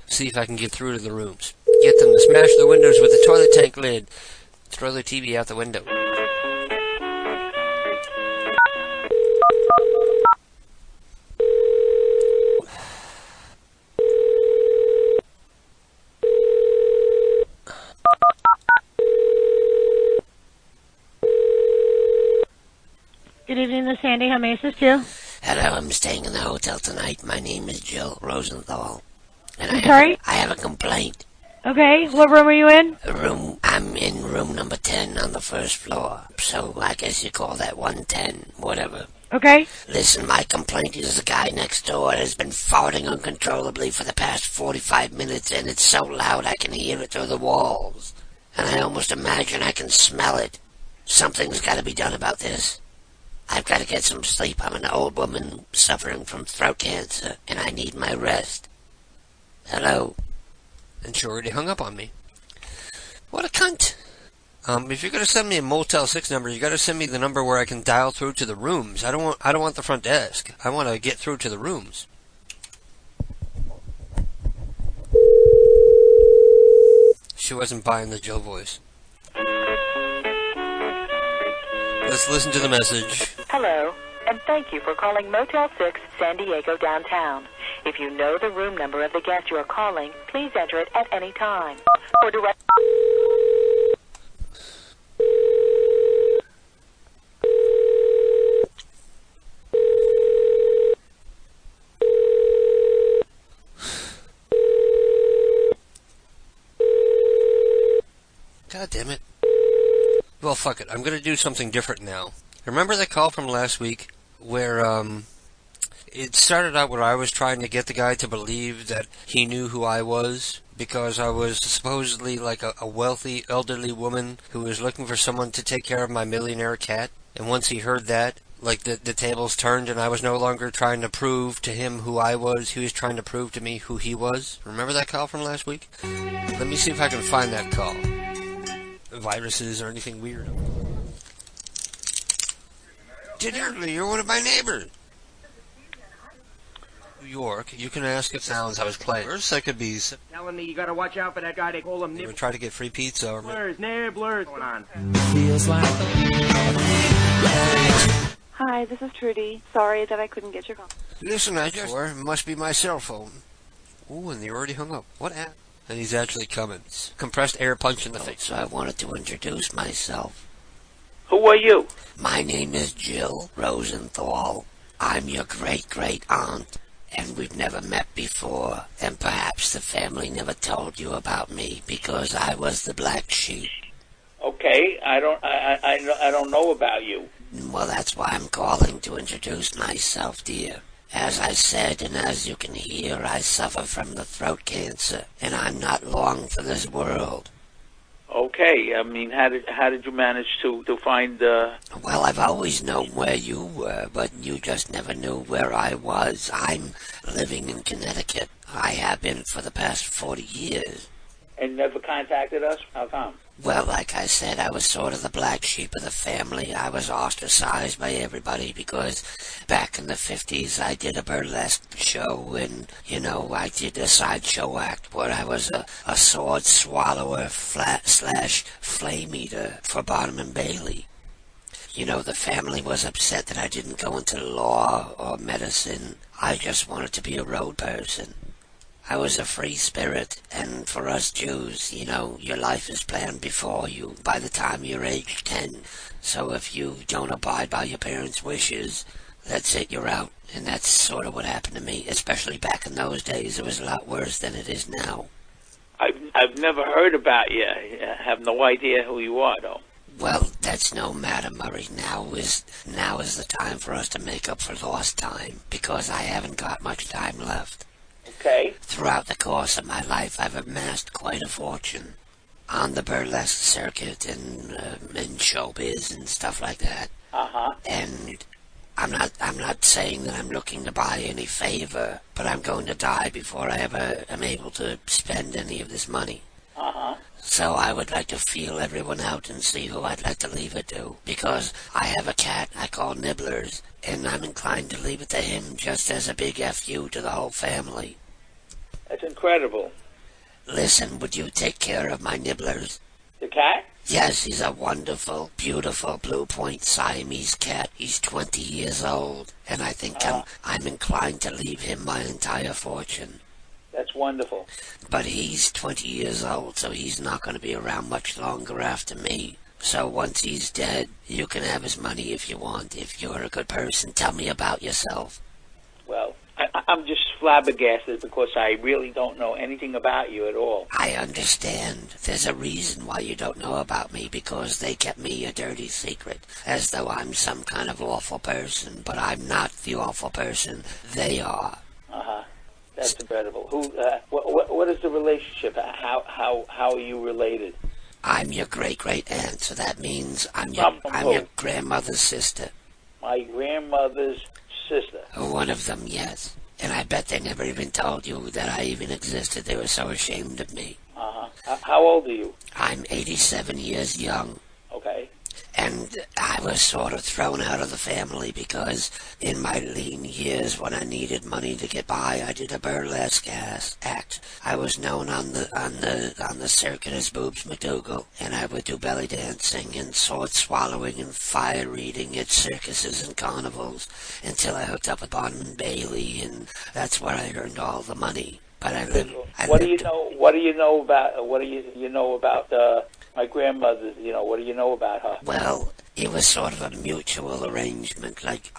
See if I can get through to the rooms. Get them to smash the windows with the toilet tank lid. Throw the TV out the window. Good evening, this is Sandy. How may I assist you? Hello, I'm staying in the hotel tonight. My name is Jill Rosenthal. And I'm sorry? I have a complaint. Okay, what room are you in? I'm in room number 10 on the first floor. So I guess you call that 110, whatever. Okay. Listen, my complaint is the guy next door has been farting uncontrollably for the past 45 minutes, and it's so loud I can hear it through the walls. And I almost imagine I can smell it. Something's got to be done about this. I've got to get some sleep. I'm an old woman suffering from throat cancer, and I need my rest. Hello? And she already hung up on me. What a cunt. If you're going to send me a Motel 6 number, you got to send me the number where I can dial through to the rooms. I don't want the front desk. I want to get through to the rooms. She wasn't buying the Jill voice. Let's listen to the message. Hello, and thank you for calling Motel 6 San Diego downtown. If you know the room number of the guest you are calling, please enter it at any time. For direct... God damn it. Well, fuck it. I'm going to do something different now. Remember that call from last week where, it started out where I was trying to get the guy to believe that he knew who I was because I was supposedly like a wealthy, elderly woman who was looking for someone to take care of my millionaire cat. And once he heard that, like the tables turned and I was no longer trying to prove to him who I was. He was trying to prove to me who he was. Remember that call from last week? Let me see if I can find that call. Viruses or anything weird. Generally, you're one of my neighbors. New York, you can ask if sounds I was playing. First, I could be Telling me you gotta watch out for that guy they call him Nibblers. Try to get free pizza or nibblers going on. Feels like Hi, this is Trudy. Sorry that I couldn't get your call. Listen, I just... It must be my cell phone. Ooh, and they already hung up. What app? And he's actually coming. Compressed air punch in the face. So I wanted to introduce myself. Who are you? My name is Jill Rosenthal. I'm your great-great aunt, and we've never met before. And perhaps the family never told you about me because I was the black sheep. Okay, I don't know about you. Well, that's why I'm calling to introduce myself, dear. As I said, and as you can hear, I suffer from the throat cancer, and I'm not long for this world. Okay, I mean, how did you manage to find... Well, I've always known where you were, but you just never knew where I was. I'm living in Connecticut. I have been for the past 40 years. And never contacted us? How come? Well, like I said, I was sort of the black sheep of the family. I was ostracized by everybody because back in the 50s I did a burlesque show and, you know, I did a sideshow act where I was a sword swallower / flame eater for Barnum and Bailey. You know, the family was upset that I didn't go into law or medicine. I just wanted to be a road person. I was a free spirit, and for us Jews, you know, your life is planned before you by the time you're age 10. So if you don't abide by your parents' wishes, that's it, you're out. And that's sort of what happened to me, especially back in those days. It was a lot worse than it is now. I've never heard about you. I have no idea who you are, though. Well, that's no matter, Murray. Now is the time for us to make up for lost time, because I haven't got much time left. Okay. Throughout the course of my life, I've amassed quite a fortune on the burlesque circuit and in showbiz and stuff like that. Uh-huh. And I'm not saying that I'm looking to buy any favor, but I'm going to die before I ever am able to spend any of this money. Uh-huh. So I would like to feel everyone out and see who I'd like to leave it to. Because I have a cat I call Nibblers, and I'm inclined to leave it to him just as a big F.U. to the whole family. That's incredible. Listen, would you take care of my Nibblers? The cat? Yes, he's a wonderful, beautiful Blue Point Siamese cat. He's 20 years old, and I think I'm inclined to leave him my entire fortune. That's wonderful. But he's 20 years old, so he's not going to be around much longer after me. So once he's dead, you can have his money if you want. If you're a good person, tell me about yourself. Well, I'm just flabbergasted because I really don't know anything about you at all. I understand. There's a reason why you don't know about me, because they kept me a dirty secret, as though I'm some kind of awful person, but I'm not the awful person. They are. Uh-huh. That's incredible. Who? What is the relationship? How are you related? I'm your great aunt, so that means I'm your grandmother's sister. My grandmother's sister. One of them, yes. And I bet they never even told you that I even existed. They were so ashamed of me. Uh-huh. How old are you? I'm 87 years young. Okay. And I was sort of thrown out of the family because in my lean years when I needed money to get by, I did a burlesque act. I was known on the circuit as Boobs McDougal, and I would do belly dancing and sword swallowing and fire eating at circuses and carnivals until I hooked up with Barnum and Bailey, and that's where I earned all the money. But What do you know about my grandmother? What do you know about her? Well, it was sort of a mutual arrangement. Like,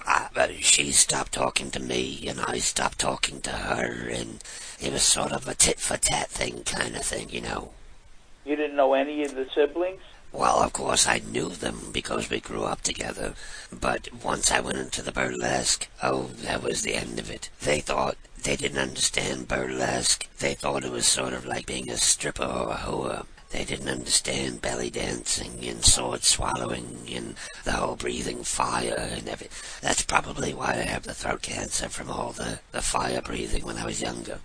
she stopped talking to me, and I stopped talking to her, and it was sort of a tit-for-tat kind of thing. You didn't know any of the siblings? Well, of course, I knew them because we grew up together. But once I went into the burlesque, that was the end of it. They didn't understand burlesque. They thought it was sort of like being a stripper or a whore. They didn't understand belly dancing and sword swallowing and the whole breathing fire and everything. That's probably why I have the throat cancer from all the fire breathing when I was younger.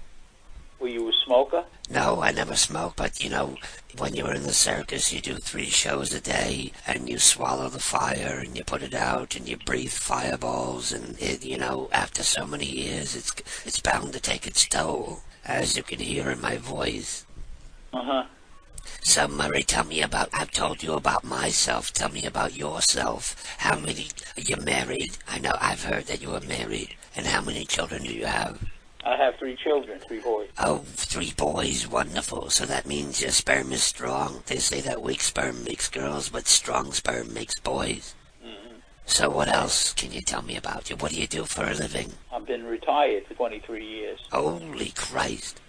Were you a smoker? No, I never smoked, but when you were in the circus, you do 3 shows a day, and you swallow the fire, and you put it out, and you breathe fireballs, and after so many years, it's bound to take its toll, as you can hear in my voice. Uh-huh. So, Murray, I've told you about myself. Tell me about yourself. How many, you're married? I know, I've heard that you were married. And how many children do you have? I have 3 children, 3 boys. Oh, 3 boys, wonderful. So that means your sperm is strong. They say that weak sperm makes girls, but strong sperm makes boys. Mm-hmm. So what else can you tell me about you? What do you do for a living? I've been retired for 23 years. Holy Christ.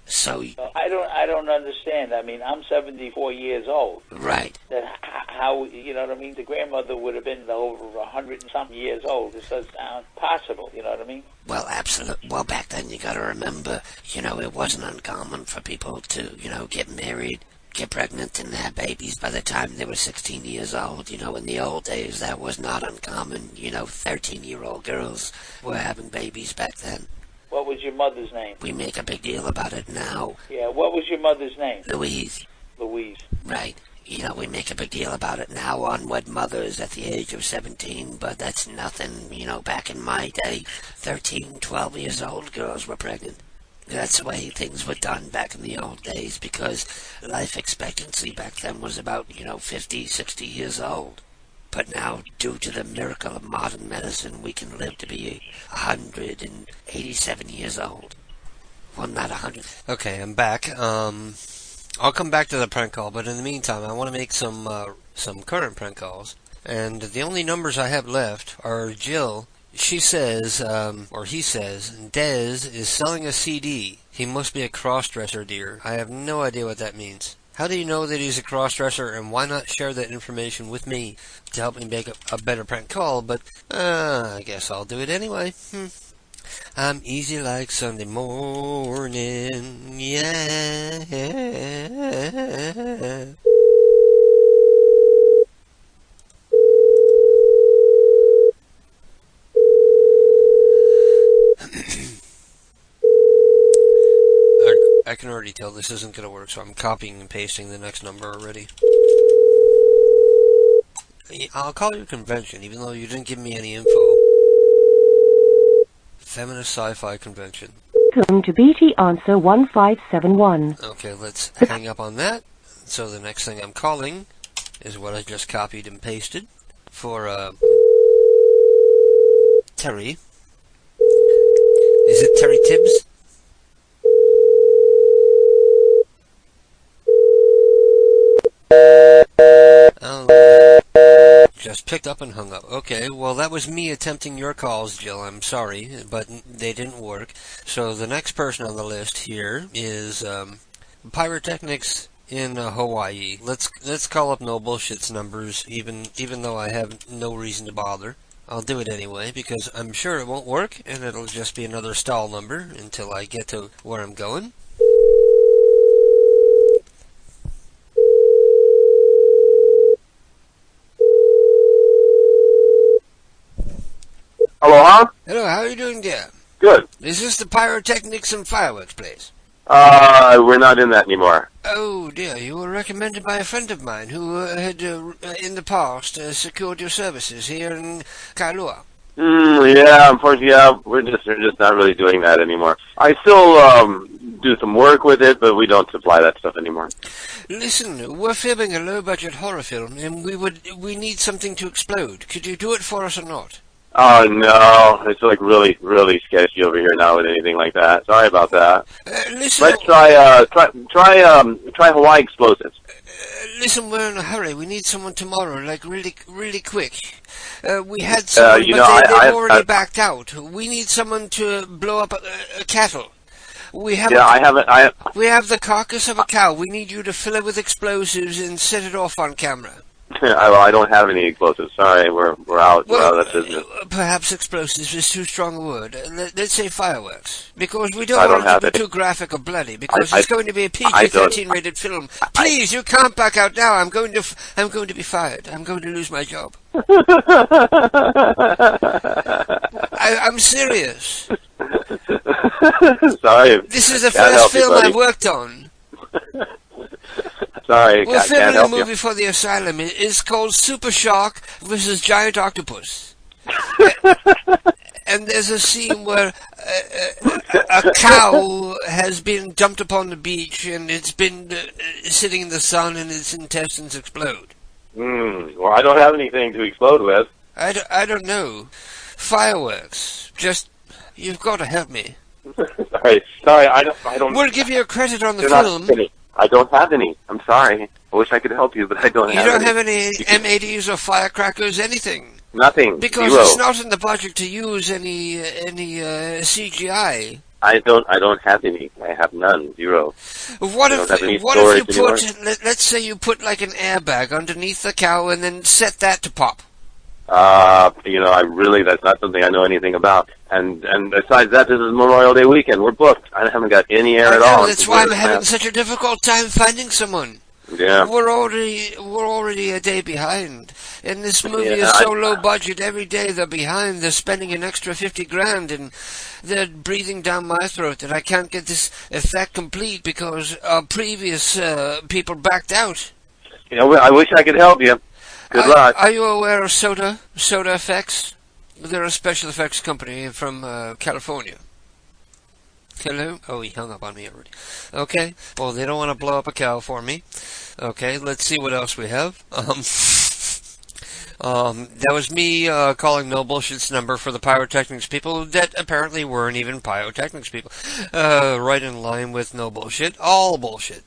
So I don't understand. I mean, I'm 74 years old. Right. How, you know what I mean? The grandmother would have been over 100 and something years old. This doesn't sound possible, you know what I mean? Well, absolutely. Well, back then you got to remember, it wasn't uncommon for people to, get married, get pregnant, and have babies by the time they were 16 years old. In the old days, that was not uncommon. 13-year-old girls were having babies back then. What was your mother's name? We make a big deal about it now. Yeah, what was your mother's name? Louise. Louise. Right. We make a big deal about it now, unwed mothers at the age of 17, but that's nothing. Back in my day, 13, 12 years old girls were pregnant. That's the way things were done back in the old days, because life expectancy back then was about, 50, 60 years old. But now, due to the miracle of modern medicine, we can live to be 187 years old. Well, not 100. Okay, I'm back. I'll come back to the prank call, but in the meantime, I want to make some current prank calls. And the only numbers I have left are Jill. She says, or he says, Dez is selling a CD. He must be a cross-dresser, dear. I have no idea what that means. How do you know that he's a cross-dresser, and why not share that information with me to help me make a better prank call? But, I guess I'll do it anyway. I'm easy like Sunday morning, yeah. I can already tell this isn't going to work, so I'm copying and pasting the next number already. I'll call your convention, even though you didn't give me any info. Feminist Sci-Fi Convention. Welcome to BT Answer 1571. Okay, let's hang up on that. So the next thing I'm calling is what I just copied and pasted for Terry. Is it Terry Tibbs? Oh, just picked up and hung up. Okay, well that was me attempting your calls, Jill. I'm sorry, but they didn't work. So the next person on the list here is Pyrotechnics in Hawaii. Let's call up No Bullshit's numbers, even though I have no reason to bother. I'll do it anyway, because I'm sure it won't work, and it'll just be another stall number until I get to where I'm going. Aloha? Hello, how are you doing there? Good. Is this the Pyrotechnics and Fireworks place? We're not in that anymore. Oh dear, you were recommended by a friend of mine who had, in the past, secured your services here in Kailua. Yeah, unfortunately, we're just not really doing that anymore. I still do some work with it, but we don't supply that stuff anymore. Listen, we're filming a low-budget horror film, and we need something to explode. Could you do it for us or not? Oh no, it's like really, really sketchy over here now with anything like that. Sorry about that. Listen, let's try Hawaii explosives. Listen, we're in a hurry. We need someone tomorrow, like really, really quick. We had someone, they've already backed out. We need someone to blow up a cattle. We have we have the carcass of a cow. We need you to fill it with explosives and set it off on camera. I don't have any explosives. Sorry, we're out. We're out of that business. Perhaps explosives is too strong a word. Let's say fireworks, because we don't want it to be too graphic or bloody. Because it's going to be a PG-13 rated film. Please, you can't back out now. I'm going to be fired. I'm going to lose my job. I'm serious. Sorry. This is the first film I've worked on. Sorry, we're filming a movie for the asylum. It's called Super Shark vs. Giant Octopus. And there's a scene where a cow has been dumped upon the beach and it's been sitting in the sun and its intestines explode. Well, I don't have anything to explode with. I don't know. Fireworks. Just, you've got to help me. Sorry, I don't. We'll give you a credit on the film. I don't have any. I'm sorry. I wish I could help you, but I don't have any. You don't have any M80s or firecrackers, anything? Nothing. Because Zero. It's not in the budget to use any CGI. I don't have any. I have none. Zero. What if you put, let's say you put like an airbag underneath the cow and then set that to pop? That's not something I know anything about. And besides that, this is Memorial Day weekend. We're booked. I haven't got any air at all. That's why I'm having such a difficult time finding someone. Yeah. We're already a day behind. And this movie is so low budget, every day they're behind. They're spending an extra $50,000 and they're breathing down my throat that I can't get this effect complete because our previous people backed out. I wish I could help you. Good luck. Are you aware of Soda Effects? They're a special effects company from California. Hello? Oh, he hung up on me already. Okay. Well, they don't want to blow up a cow for me. Okay, let's see what else we have. That was me calling No Bullshit's number for the Pyrotechnics people that apparently weren't even Pyrotechnics people. Right in line with No Bullshit. All bullshit.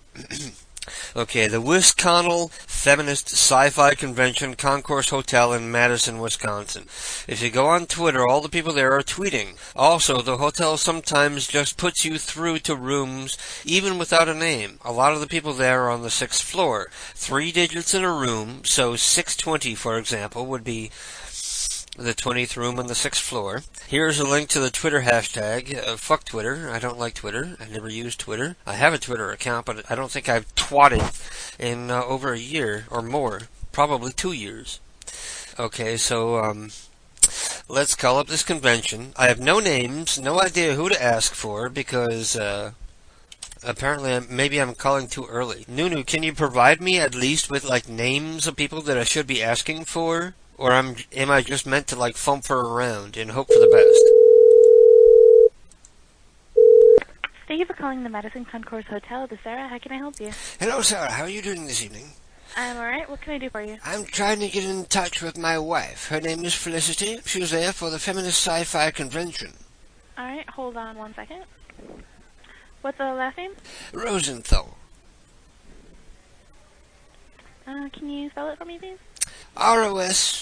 Okay, the Wisconsin Feminist Sci-Fi Convention Concourse Hotel in Madison, Wisconsin. If you go on Twitter, all the people there are tweeting. Also, the hotel sometimes just puts you through to rooms even without a name. A lot of the people there are on the 6th floor. 3 digits in a room, so 620, for example, would be the 20th room on the 6th floor. Here's a link to the Twitter hashtag. Fuck Twitter. I don't like Twitter. I never use Twitter. I have a Twitter account, but I don't think I've twatted in over a year or more. Probably 2 years. Okay, so let's call up this convention. I have no names, no idea who to ask for, because Apparently, maybe I'm calling too early. Nunu, can you provide me at least with, like, names of people that I should be asking for? Or am I just meant to, like, fumfer around and hope for the best? Thank you for calling the Madison Concourse Hotel. This is Sarah. How can I help you? Hello, Sarah. How are you doing this evening? I'm alright. What can I do for you? I'm trying to get in touch with my wife. Her name is Felicity. She was there for the Feminist Sci-Fi Convention. Alright, hold on 1 second. What's the last name? Rosenthal. Can you spell it for me, please? Rosenthal.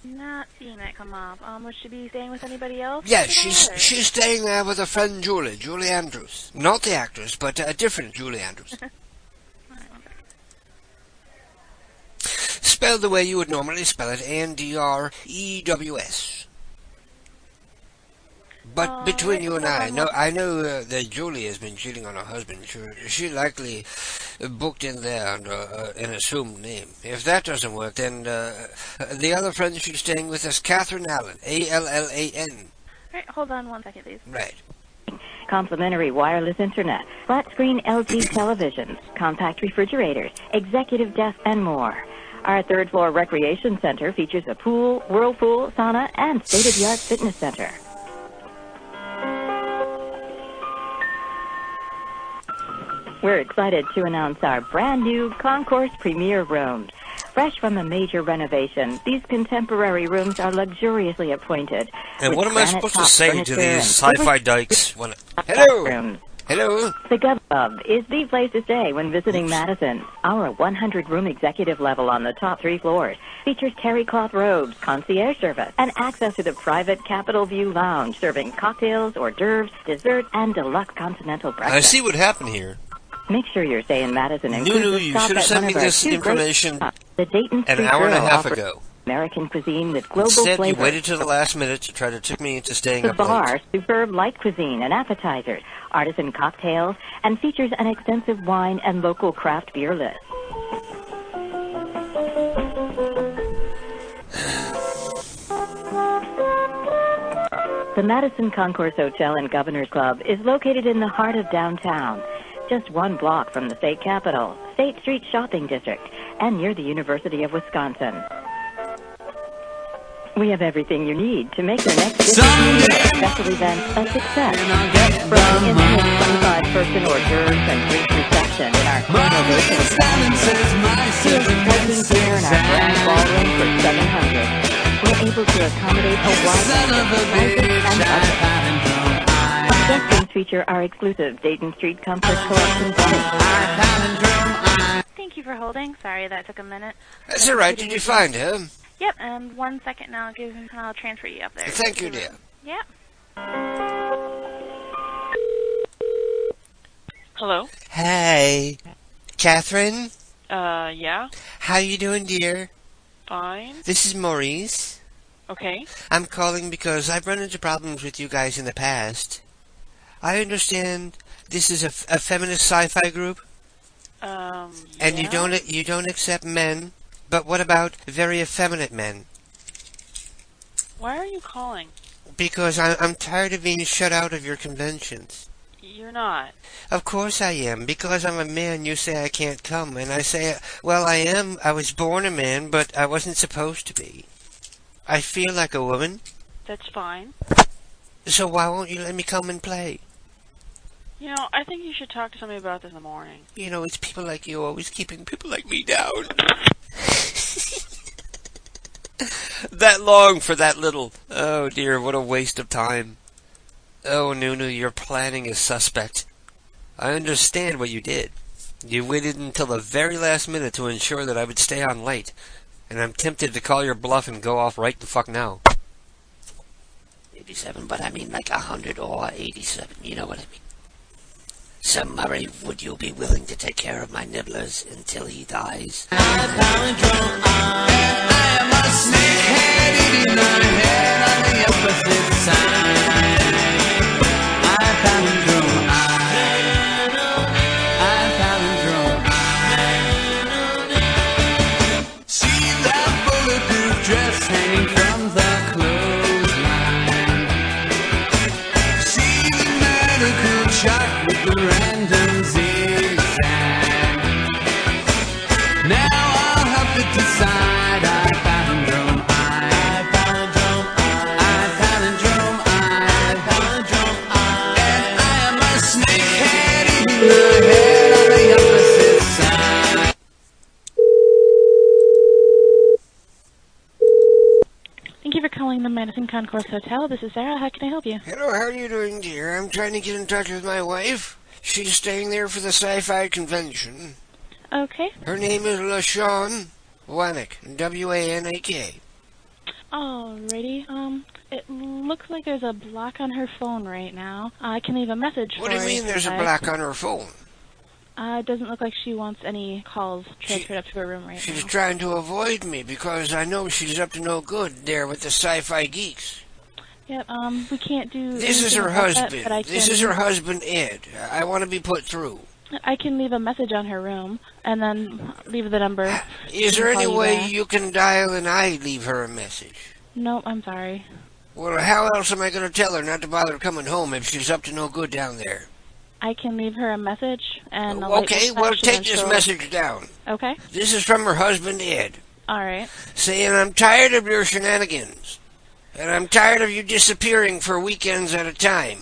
Not seeing it come up. Would she be staying with anybody else? Yes, she's staying there with her friend Julie Andrews. Not the actress, but a different Julie Andrews. Spelled the way you would normally spell it, Andrews. But between you and I know that Julie has been cheating on her husband. She likely booked in there under an assumed name. If that doesn't work, then the other friend she's staying with is Catherine Allen, Allan. Alright, hold on 1 second, please. Right. Complimentary wireless internet, flat-screen LG televisions, compact refrigerators, executive desk, and more. Our third-floor recreation center features a pool, whirlpool, sauna, and state-of-the-art fitness center. We're excited to announce our brand-new Concourse Premier Rooms. Fresh from a major renovation, these contemporary rooms are luxuriously appointed. And what am I supposed to say to these sci-fi dykes when... Hello! Hello! The Gov Club is the place to stay when visiting Madison. Our 100-room executive level on the top 3 floors features terry cloth robes, concierge service, and access to the private Capitol View Lounge, serving cocktails, hors d'oeuvres, desserts, and deluxe continental breakfast. I see what happened here. Make sure your stay in Madison Nunu, you should have sent me this information the Dayton an Street hour and a Grill half offers ago. American cuisine with global Instead, flavor. you waited till the last minute to try to trick me into staying The up late. bar, superb light cuisine and appetizers, artisan cocktails, and features an extensive wine and local craft beer list. The Madison Concourse Hotel and Governor's Club is located in the heart of downtown, just 1 block from the state capitol, State Street Shopping District, and near the University of Wisconsin. We have everything you need to make your next special event a success. From the intimate 25-person hors d'oeuvres and great reception in our innovation to a smoking dinner in our grand ballroom for $700. We're able to accommodate a wide range of sizes and budgets. Guest rooms feature our exclusive Dayton Street Comfort Collection bed. Thank you for holding. Sorry that took a minute. That's all right. Did you find her? Yep, and 1 second now. I'll transfer you up there. Thank you, dear. Yep. Hello? Hey. Catherine? Yeah? How you doing, dear? Fine. This is Maurice. Okay. I'm calling because I've run into problems with you guys in the past. I understand this is a feminist sci-fi group? And you don't accept men, but what about very effeminate men? Why are you calling? Because I'm tired of being shut out of your conventions. You're not. Of course I am. Because I'm a man, you say I can't come. And I say, well, I am. I was born a man, but I wasn't supposed to be. I feel like a woman. That's fine. So why won't you let me come and play? You know, I think you should talk to somebody about this in the morning. You know, it's people like you always keeping people like me down. That long for that little. Oh dear, what a waste of time. Oh, Nunu, your planning is suspect. I understand what you did. You waited until the very last minute to ensure that I would stay on late. And I'm tempted to call your bluff and go off right the fuck now. 87, but I mean like 100 or 87, you know what I mean. So, Murray, would you be willing to take care of my nibblers until he dies? I am a snakehead eating my head on the opposite side. I palindrome, I palindrome. See that bulletproof dress hanging from the clothesline. See a random zigzag. Now I'll have to decide. I palindrome I. And I am a snakehead eating the head on the opposite side. Thank you for calling the Madison Concourse Hotel. This is Sarah. How can I help you? Hello, how are you doing, dear? I'm trying to get in touch with my wife. She's staying there for the sci-fi convention. Okay. Her name is LaShawn Wanek, W-A-N-A-K. Alrighty. It looks like there's a block on her phone right now. I can leave a message What for do you mean there's a block on her phone? It doesn't look like she wants any calls transferred up to her room right She's now. trying to avoid me because I know she's up to no good there with the sci-fi geeks. Yep, we can't do This is anything her about that, husband. but I This can- is her husband, Ed. I want to be put through. I can leave a message on her room and then leave the number. Is She there can any call you way back. you can dial and I leave her a message? No, I'm sorry. Well, how else am I going to tell her not to bother coming home if she's up to no good down there? I can leave her a message and a light Okay, will well, flash and take then this she'll- message down. Okay. This is from her husband, Ed, Alright. saying, I'm tired of your shenanigans, and I'm tired of you disappearing for weekends at a time,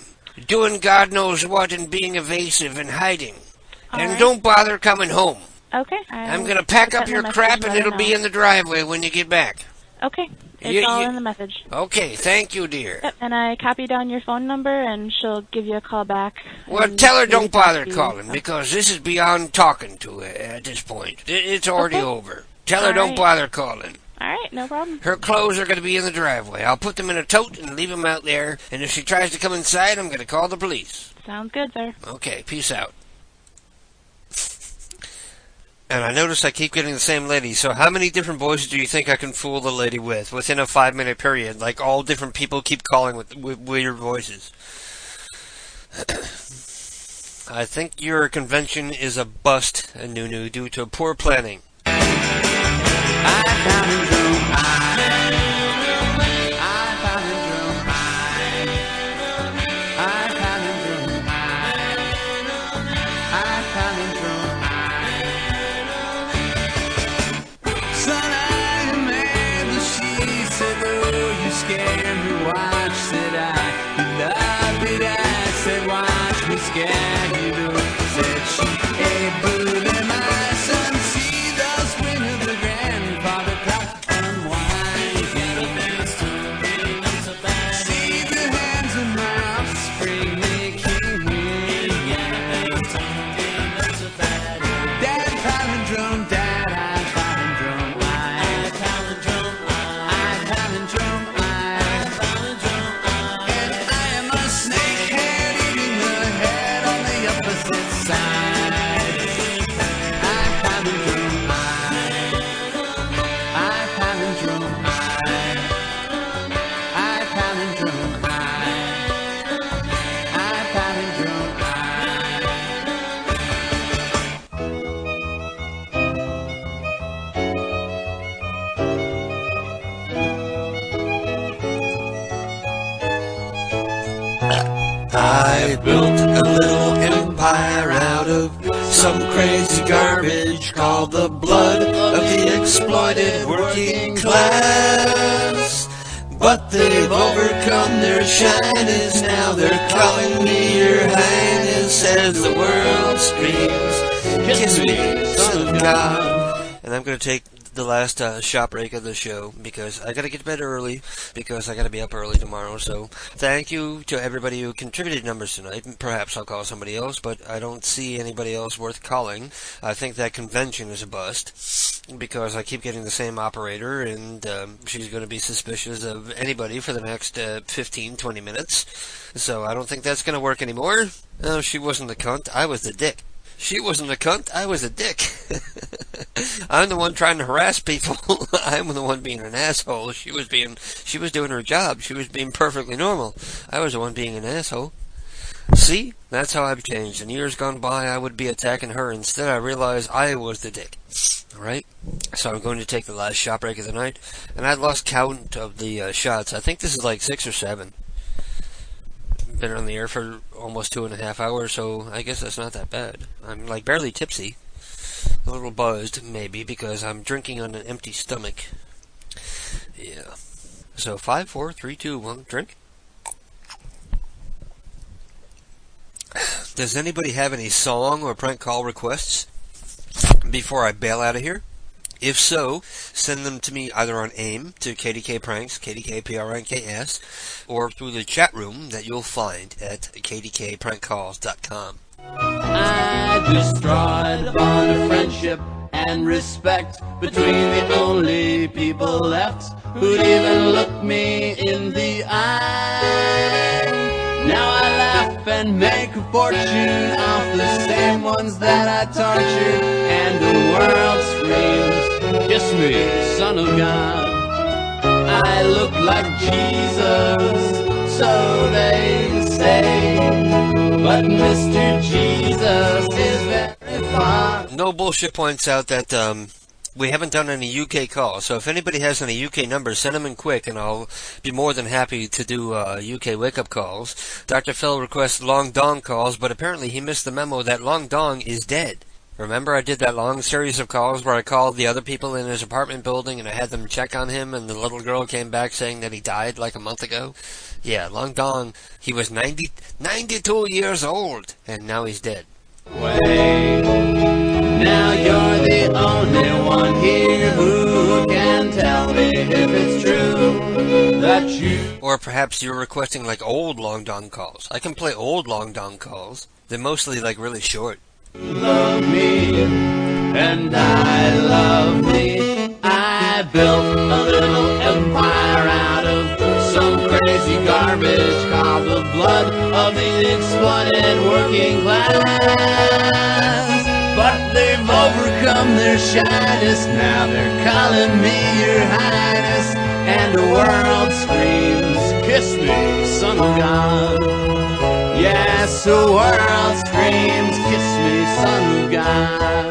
doing God knows what and being evasive and hiding. And Alright. don't bother coming home. Okay. I'm going to pack up your crap and it'll be in the driveway when you get back. Okay. It's You- all you- in the message. Okay, thank you, dear. Yep, and I copied down your phone number and she'll give you a call back. Well, and tell her maybe don't talk bother to you. calling because this is beyond talking to her at this point. It's already Okay. over. Tell her All don't right. bother calling. Alright, no problem. Her clothes are going to be in the driveway. I'll put them in a tote and leave them out there. And if she tries to come inside, I'm going to call the police. Sounds good, sir. Okay, peace out. And I noticed I keep getting the same lady, so how many different voices do you think I can fool the lady with within a 5-minute period? Like, all different people keep calling with weird voices. I think your convention is a bust, Nunu, due to poor planning. Son, I am mad, but she said, oh, you scare me, watch, said I. You love it, I said, watch me scare you, said she. Hey, boo, let my son see the spring of the grandfather clock unwind. See the hands of my offspring making wind. Dad, palindrome, Dad, I palindrome, I palindrome, and I am a snakehead eating the head on the opposite side. I palindrome, I palindrome, I palindrome, I palindrome, I built a little empire out of some crazy garbage called the blood of the exploited working class. But they've overcome their shyness, now they're calling me your highness as the world screams, kiss me, son of God. And I'm going to take the last shop break of the show because I got to get to bed early because I got to be up early tomorrow. So thank you to everybody who contributed numbers tonight. Perhaps I'll call somebody else, but I don't see anybody else worth calling. I think that convention is a bust because I keep getting the same operator, and she's going to be suspicious of anybody for the next 15, 20 minutes. So I don't think that's going to work anymore. No, she wasn't the cunt. I was the dick. She wasn't a cunt, I was a dick. I'm the one trying to harass people. I'm the one being an asshole. She was doing her job. She was being perfectly normal. I was the one being an asshole. See? That's how I've changed. In years gone by, I would be attacking her. Instead, I realized I was the dick. Alright? So I'm going to take the last shot break of the night. And I lost count of the shots. I think this is like 6 or 7. been on the air for almost 2.5 hours, so I guess that's not that bad. I'm like barely tipsy. A little buzzed, maybe, because I'm drinking on an empty stomach. Yeah. So 5, 4, 3, 2, 1, drink. Does anybody have any song or prank call requests before I bail out of here? If so, send them to me either on AIM to KDK Pranks, KDKPRNKS, or through the chat room that you'll find at kdkprankcalls.com. I destroyed a bond of friendship and respect between the only people left who'd even look me in the eye. Now I laugh and make a fortune off the same ones that I tortured, and the world screams, "Kiss me, son of God." I look like Jesus, so they say, but Mr. Jesus is very far. No Bullshit points out that we haven't done any UK calls, so if anybody has any UK numbers, send them in quick, and I'll be more than happy to do UK wake-up calls. Dr. Phil requests Long Dong calls, but apparently he missed the memo that Long Dong is dead. Remember I did that long series of calls where I called the other people in his apartment building and I had them check on him, and the little girl came back saying that he died like a month ago? Yeah, Long Dong, he was 92 years old, and now he's dead. Wait, now you're the only one here who can tell me if it's true that you... Or perhaps you're requesting like old Long Dong calls. I can play old Long Dong calls. They're mostly like really short. Love me, and I love me. I built a little empire out of some crazy garbage called the blood of the exploited working class. But they've overcome their shyness, now they're calling me your highness, and the world screams, "Kiss me, son of God." Yes, the world screams, "Kiss me, son of God."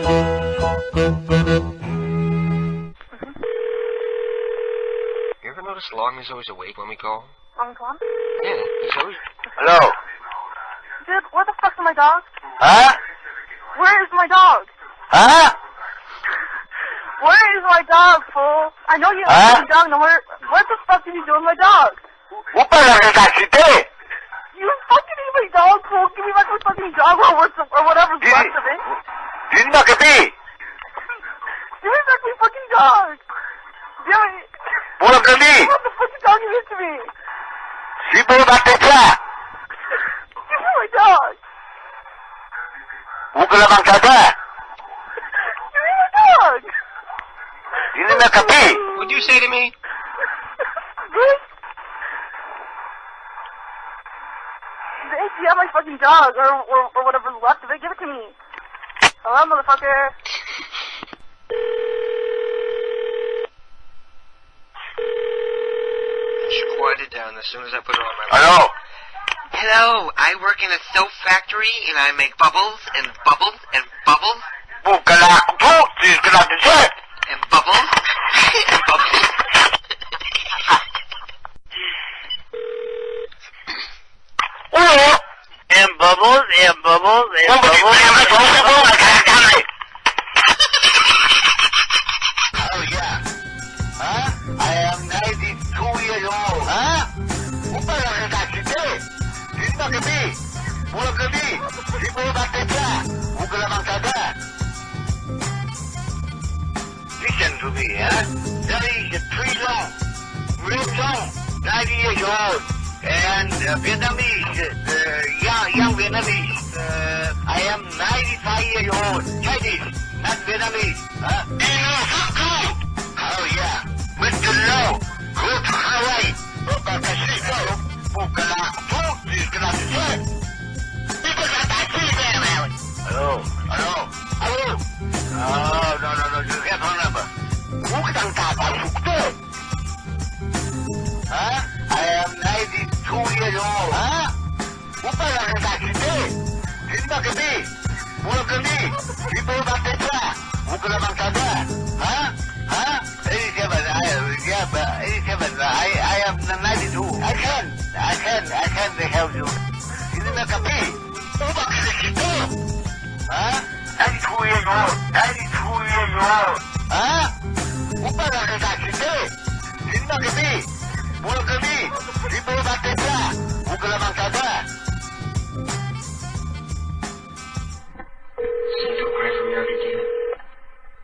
You ever notice Long is always awake when we call? Long Tom? Yeah, he's always... Hello? Dude, where the fuck's my dog? Huh? Where is my dog? Huh? Where is my dog, fool? I know you have my dog. No, what the fuck did you do with my dog? What the You fucking eat my dog, fool. Give me back my fucking dog or whatever's left of it. Did not get me? Give me back my fucking dog. Give me. What of me? What the fucking dog you did to me? She put back the cat. Give me my dog. What the fuck is that? Give me my dog. You didn't make a pee. What'd you say to me? If you have my fucking dog or whatever's left of it, give it to me. Hello, motherfucker. She quieted down as soon as I put her on my... Hello? Hello, I work in a soap factory and I make bubbles and bubbles and bubbles. And bubbles and bubbles. And bubbles, and bubbles, and bubbles. Oh, yeah. Huh? I am 92 years old. Huh? What the hell is that today? Didn't look at me. Look at me. People back there. Look at that. Listen to me, huh? That is pretty long. Real long. 90 years old. And Vietnamese, young Vietnamese, I am 95 years old. Chinese, not Vietnamese. Oh yeah, Mr. Low, go to Hawaii. Hello, hello, hello. Oh, no, you get phone number. Huh? I am 92 years old. Huh? What the hell is that today? Didn't look at me. Look at me. People back there. Look at that. Huh? 87. I am 92. I can help you.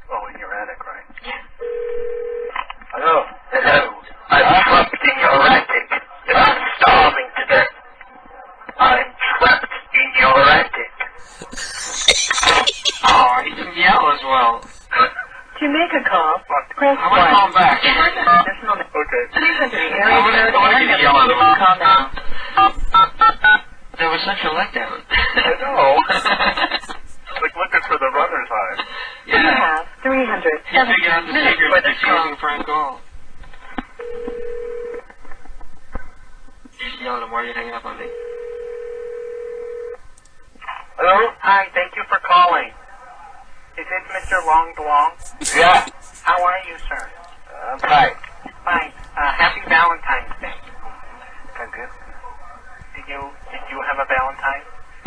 Oh, in your attic, right? Yeah. Hello. Hello. I'm trapped in your attic. I'm starving to death. I'm trapped in your attic. Oh, he didn't yell as well. To make a call, press 1. I want to call him back. This moment. Okay. Please enter the I area want code to and yell at him. call now. There was such a letdown. I know. Like looking for the runner's high. You have 300 You figure out the secret for of this call. defusing Frank Gall. Just yell at him, why are you hanging up on me? Hello? Hi, thank you for calling. Is it Mr. Long Dwong? Yeah. How are you, sir? I'm fine. Fine. Happy Valentine's Day. Thank you. Did you have a Valentine?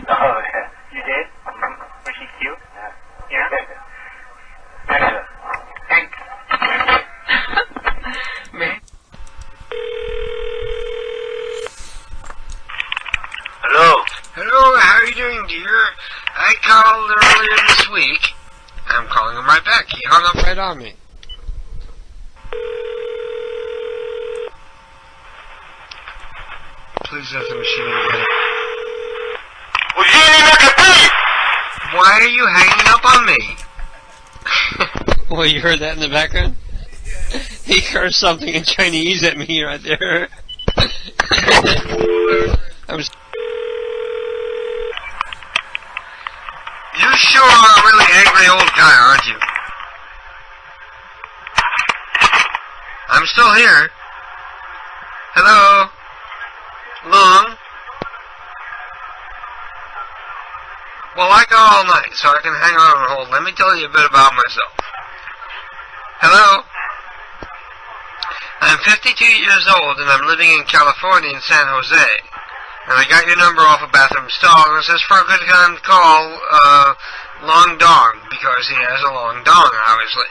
Oh, yeah. You did? Mm-hmm. Was she cute? Yeah. Yeah? Thanks. Me? Hello. Hello, how are you doing, dear? I called earlier this week. I'm calling him right back. He hung up right on me. Please let the machine get it. Why are you hanging up on me? Well, you heard that in the background? He cursed something in Chinese at me right there. You sure are a really angry old guy, aren't you? I'm still here. Hello? Long? Well, I go all night, so I can hang on and hold. Let me tell you a bit about myself. Hello? I'm 52 years old, and I'm living in California in San Jose. And I got your number off a bathroom stall, and it says for a good time to call, Long Dong, because he has a long dong, obviously.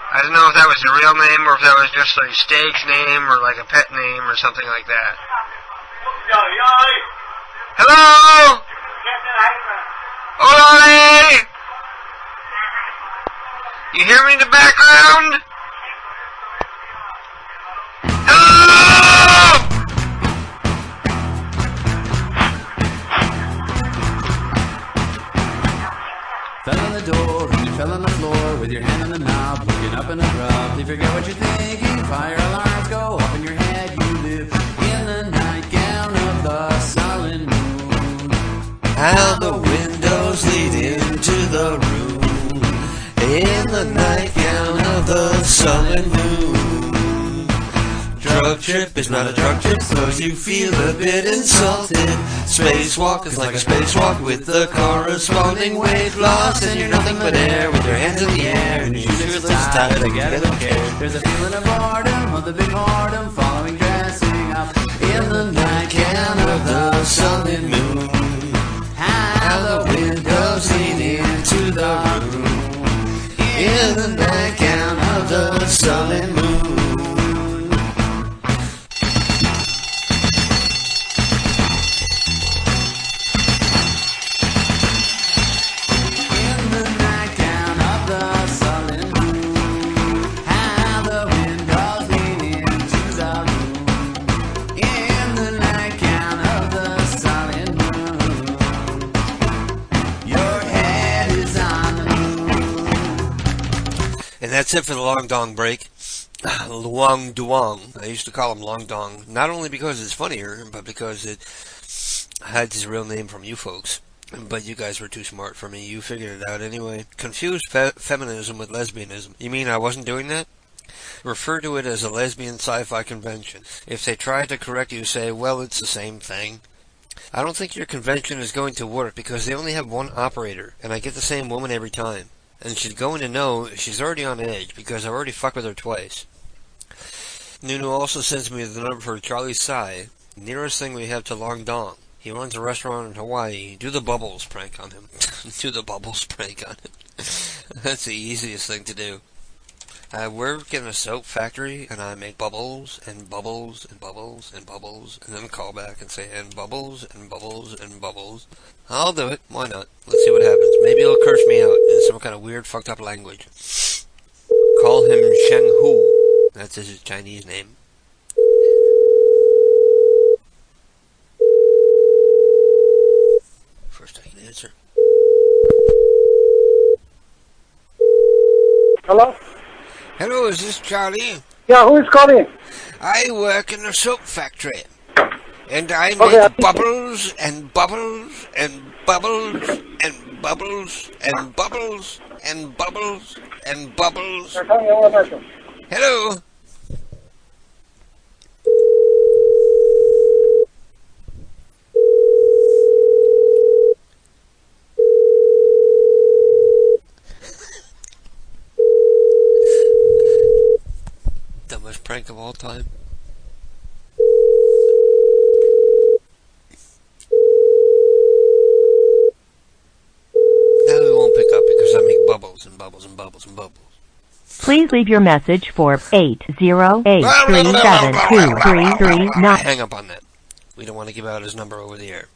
I don't know if that was a real name, or if that was just a stage name, or like a pet name, or something like that. Hello? Ollie! You hear me in the background? Hello! Fell on the door and you fell on the floor with your hand on the knob, looking up in a drop. You forget what you're thinking, fire alarms go off in your head. You live in the nightgown of the sullen moon. How the windows lead into the room, in the nightgown of the sullen moon. Drug trip is not a drug trip, cause you feel a bit insulted. Spacewalk is like a spacewalk with the corresponding weight loss, and you're nothing but air with your hands in the air, and your shoes tied together, don't care. There's a feeling of boredom, of the big boredom, following dressing up in the nightgown of the sullen moon. How the windows lead into the room, in the nightgown of the sullen moon. And that's it for the Long Dong break. Luang Duong. I used to call him Long Dong, not only because it's funnier, but because it hides his real name from you folks. But you guys were too smart for me. You figured it out anyway. Confused feminism with lesbianism. You mean I wasn't doing that? Refer to it as a lesbian sci-fi convention. If they try to correct you, say, well, it's the same thing. I don't think your convention is going to work because they only have one operator, and I get the same woman every time. And she's going to know she's already on edge because I already fucked with her twice. Nunu also sends me the number for Charlie Tsai, nearest thing we have to Long Dong. He runs a restaurant in Hawaii. Do the bubbles prank on him. Do the bubbles prank on him. That's the easiest thing to do. I work in a soap factory, and I make bubbles, and bubbles, and bubbles, and bubbles, and then call back and say, and bubbles, and bubbles, and bubbles. I'll do it. Why not? Let's see what happens. Maybe he'll curse me out in some kind of weird, fucked up language. Call him Sheng Hu. That's his Chinese name. First I can answer. Hello? Hello, is this Charlie? Yeah, who is calling? I work in a soap factory. And I make bubbles, and bubbles, and bubbles, and bubbles, and bubbles, and bubbles, and bubbles. Hello? Dumbest prank of all time. Now we won't pick up because I make bubbles and bubbles and bubbles and bubbles. Please leave your message for 808-372-2339. Hang up on that. We don't want to give out his number over the air.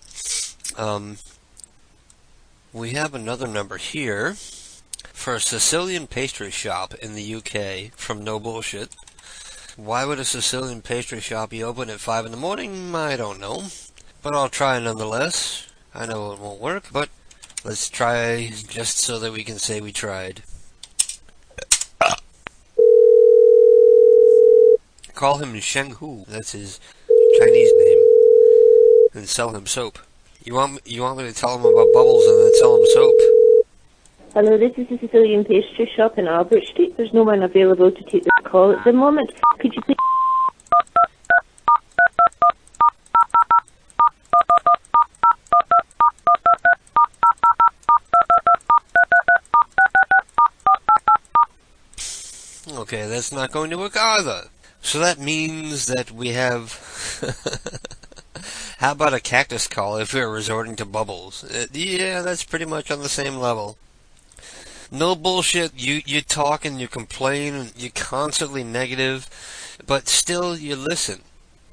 We have another number here for a Sicilian pastry shop in the UK from No Bullshit. Why would a Sicilian pastry shop be open at 5 in the morning? I don't know. But I'll try nonetheless. I know it won't work, but let's try just so that we can say we tried. Call him Sheng Hu. That's his Chinese name. And sell him soap. You want me to tell him about bubbles and then sell him soap? Hello, this is the Sicilian Pastry Shop in Albert Street. There's no one available to take this call at the moment. Could you please... Okay, that's not going to work either. So that means that we have... How about a cactus call if we're resorting to bubbles? Yeah, that's pretty much on the same level. No bullshit, you talk and you complain and you're constantly negative, but still you listen.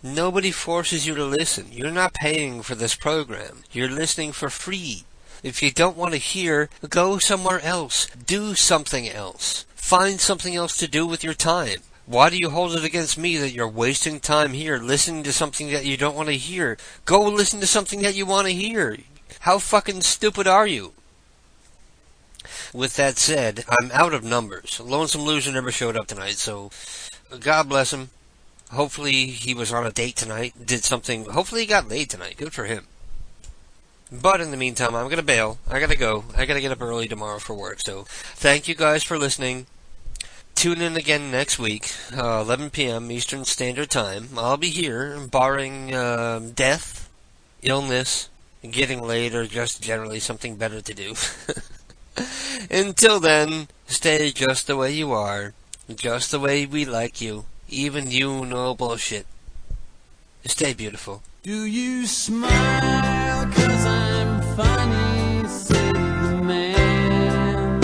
Nobody forces you to listen. You're not paying for this program. You're listening for free. If you don't want to hear, go somewhere else. Do something else. Find something else to do with your time. Why do you hold it against me that you're wasting time here listening to something that you don't want to hear? Go listen to something that you want to hear. How fucking stupid are you? With that said, I'm out of numbers. Lonesome Loser never showed up tonight, so God bless him. Hopefully he was on a date tonight, did something. Hopefully he got laid tonight. Good for him. But in the meantime, I'm going to bail. I got to go. I got to get up early tomorrow for work, so thank you guys for listening. Tune in again next week, 11 p.m. Eastern Standard Time. I'll be here, barring death, illness, getting laid, or just generally something better to do. Until then, stay just the way you are, just the way we like you, even you No Bullshit. Stay beautiful. Do you smile 'cause I'm funny, said the man.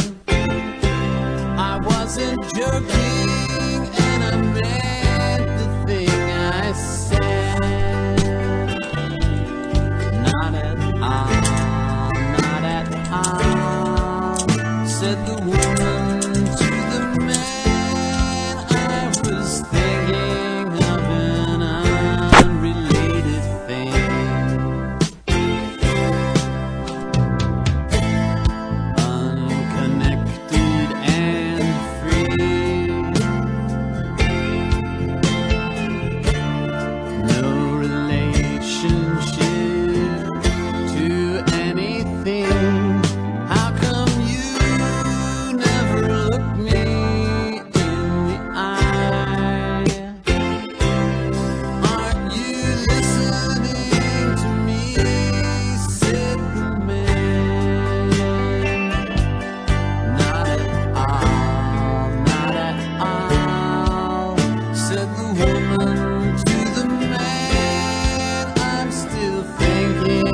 I wasn't joking and I meant the thing I said. Not at all, not at all, said the woman to the man. I was thinking of an unrelated thing. Unconnected and free. No relationship to anything. How come you never look me in the eye? Aren't you listening to me, said the man. Not at all, not at all, said the woman to the man. I'm still thinking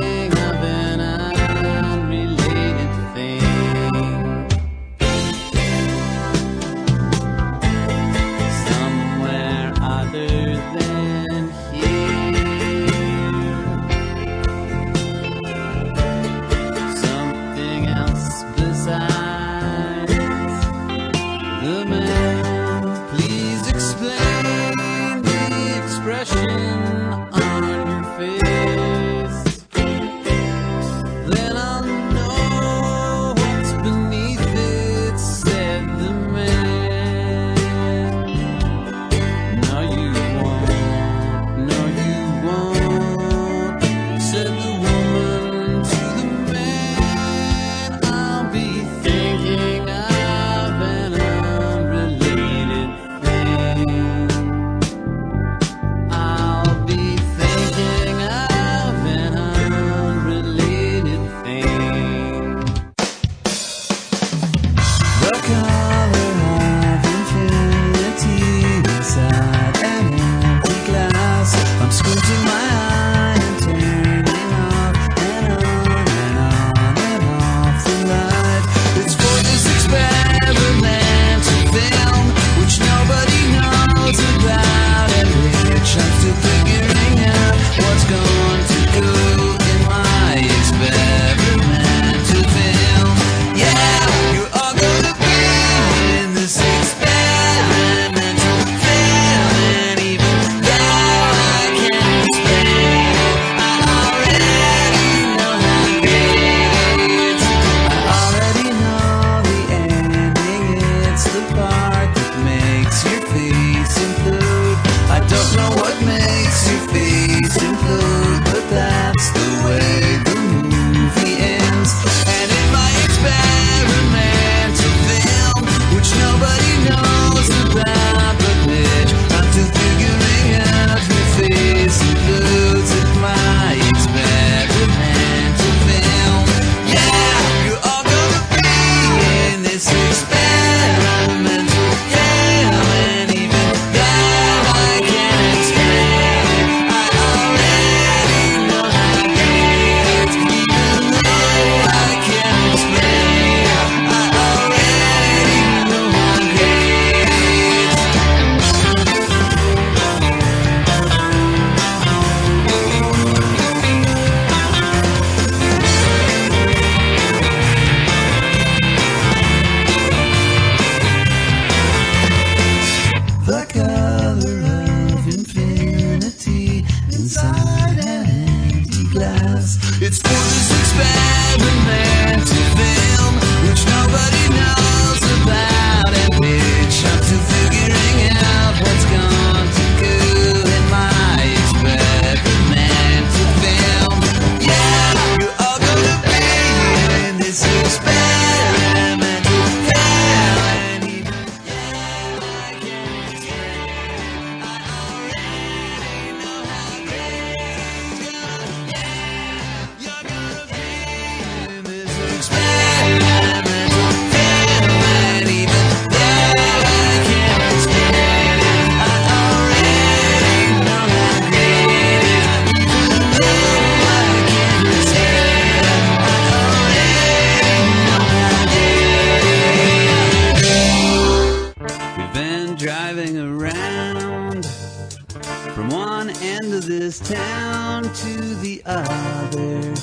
from one end of this town to the other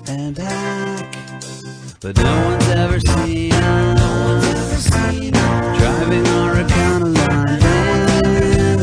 and back. But no one's ever seen us driving our Econoline van,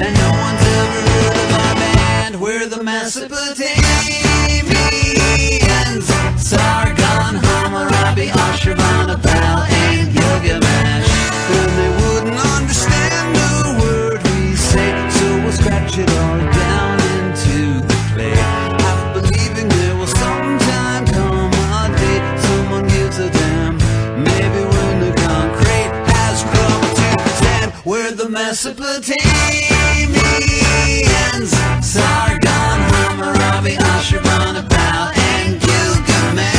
and no one's ever heard of our band. We're the Mesopotamians, Sargon, Hammurabi, Ashurbanipal, and Gilgamesh. And they wouldn't understand a word we say, so we'll scratch it all down into the clay, half believing there will sometime come a day someone gives a damn. Maybe when the concrete has come to stand. We're the Mesopotamians, Sargon, Hammurabi, Ashurbanipal, and Gilgamesh.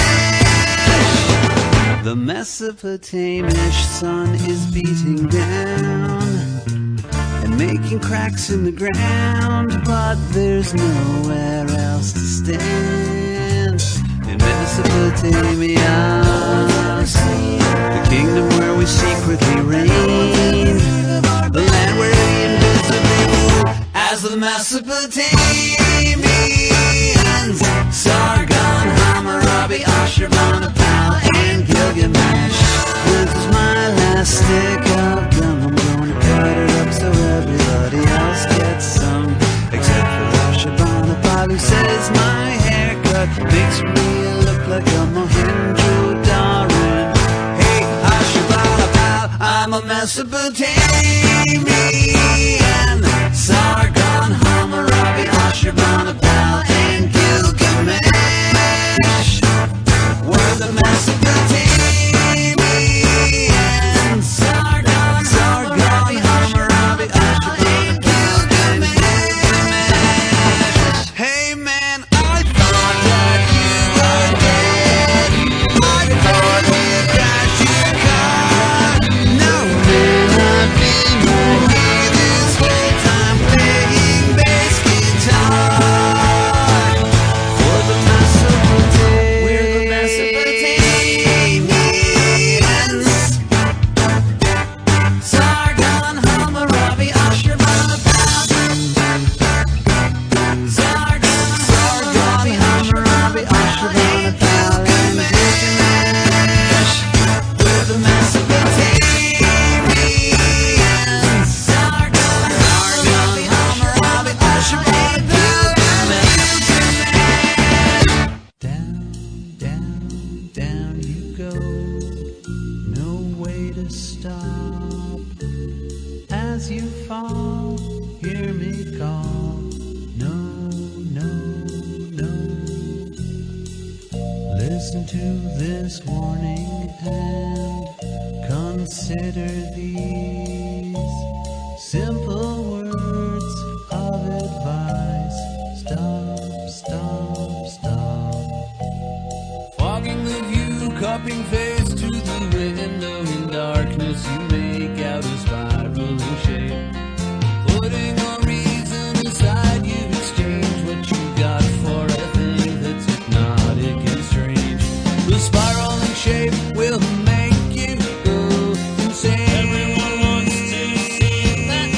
The Mesopotamish sun is beating down and making cracks in the ground, but there's nowhere else to stand in Mesopotamia, the kingdom where we secretly reign, the land where we invisibly rule as the Mesopotamians, Sargon, Hammurabi, Ashurbanipal, and Gilgamesh. This is my last stick of gum. I'm gonna cut it up so everybody else gets some, except for Ashurbanipal, who says my haircut makes me look like a Mohenjo-Daran. Hey, Ashurbanipal, I'm a Mesopotamian, Sargon, Hammurabi, Ashurbanipal, and Gilgamesh. We're the Mesopotamians, Sargon, Hammurabi, Ashurbanipal, and Gilgamesh. Hey man, I thought that you were dead. I thought you got your car. No man, I've been right here this whole time playing bass guitar for the Mesopotamians. We're the Mesopotamians, Sargon, Hammurabi, Ashurbanipal, Sargon, Hammurabi, Ashurbanipal, and Gilgamesh. We're the Mesopotamians, Sargon, Hammurabi, Ashurbanipal, Gilgamesh. Down you go, no way to stop. As you fall, hear me call. No. Listen to this warning and consider these simple words of advice. Stop. Fogging the view, cupping face to the window. In darkness you make out a spiraling shape. Putting a reason aside, you exchange what you got for a thing that's hypnotic and strange. The spiraling shape will make you go insane. Everyone wants to see that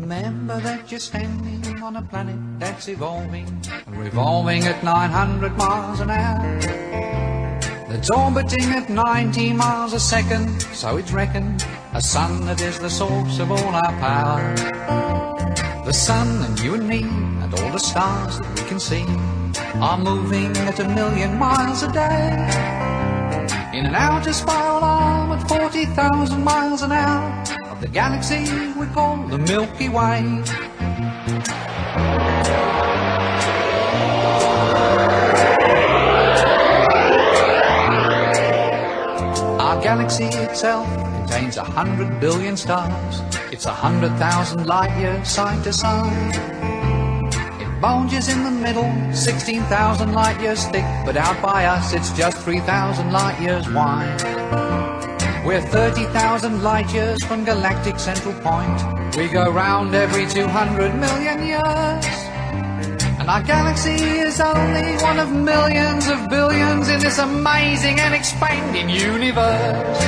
Remember that you're standing on a planet that's evolving and revolving at 900 miles an hour. That's orbiting at 90 miles a second, so it's reckoned a sun that is the source of all our power. The sun and you and me and all the stars that we can see are moving at 1,000,000 miles a day in an outer spiral arm at 40,000 miles an hour of the galaxy we call the Milky Way. Our galaxy itself contains 100 billion stars. It's 100,000 light years side to side. It bulges in the middle, 16,000 light years thick, but out by us it's just 3,000 light years wide. We're 30,000 light years from galactic central point. We go round every 200 million years. And our galaxy is only one of millions of billions in this amazing and expanding universe.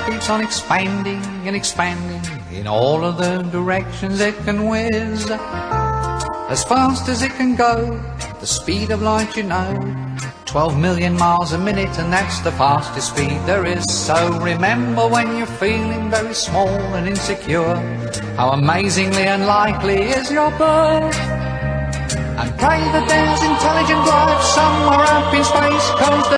Keeps on expanding and expanding in all of the directions it can whiz, as fast as it can go, the speed of light, you know, 12 million miles a minute, and that's the fastest speed there is. So remember when you're feeling very small and insecure, how amazingly unlikely is your birth, and pray that there's intelligent life somewhere up in space, 'cause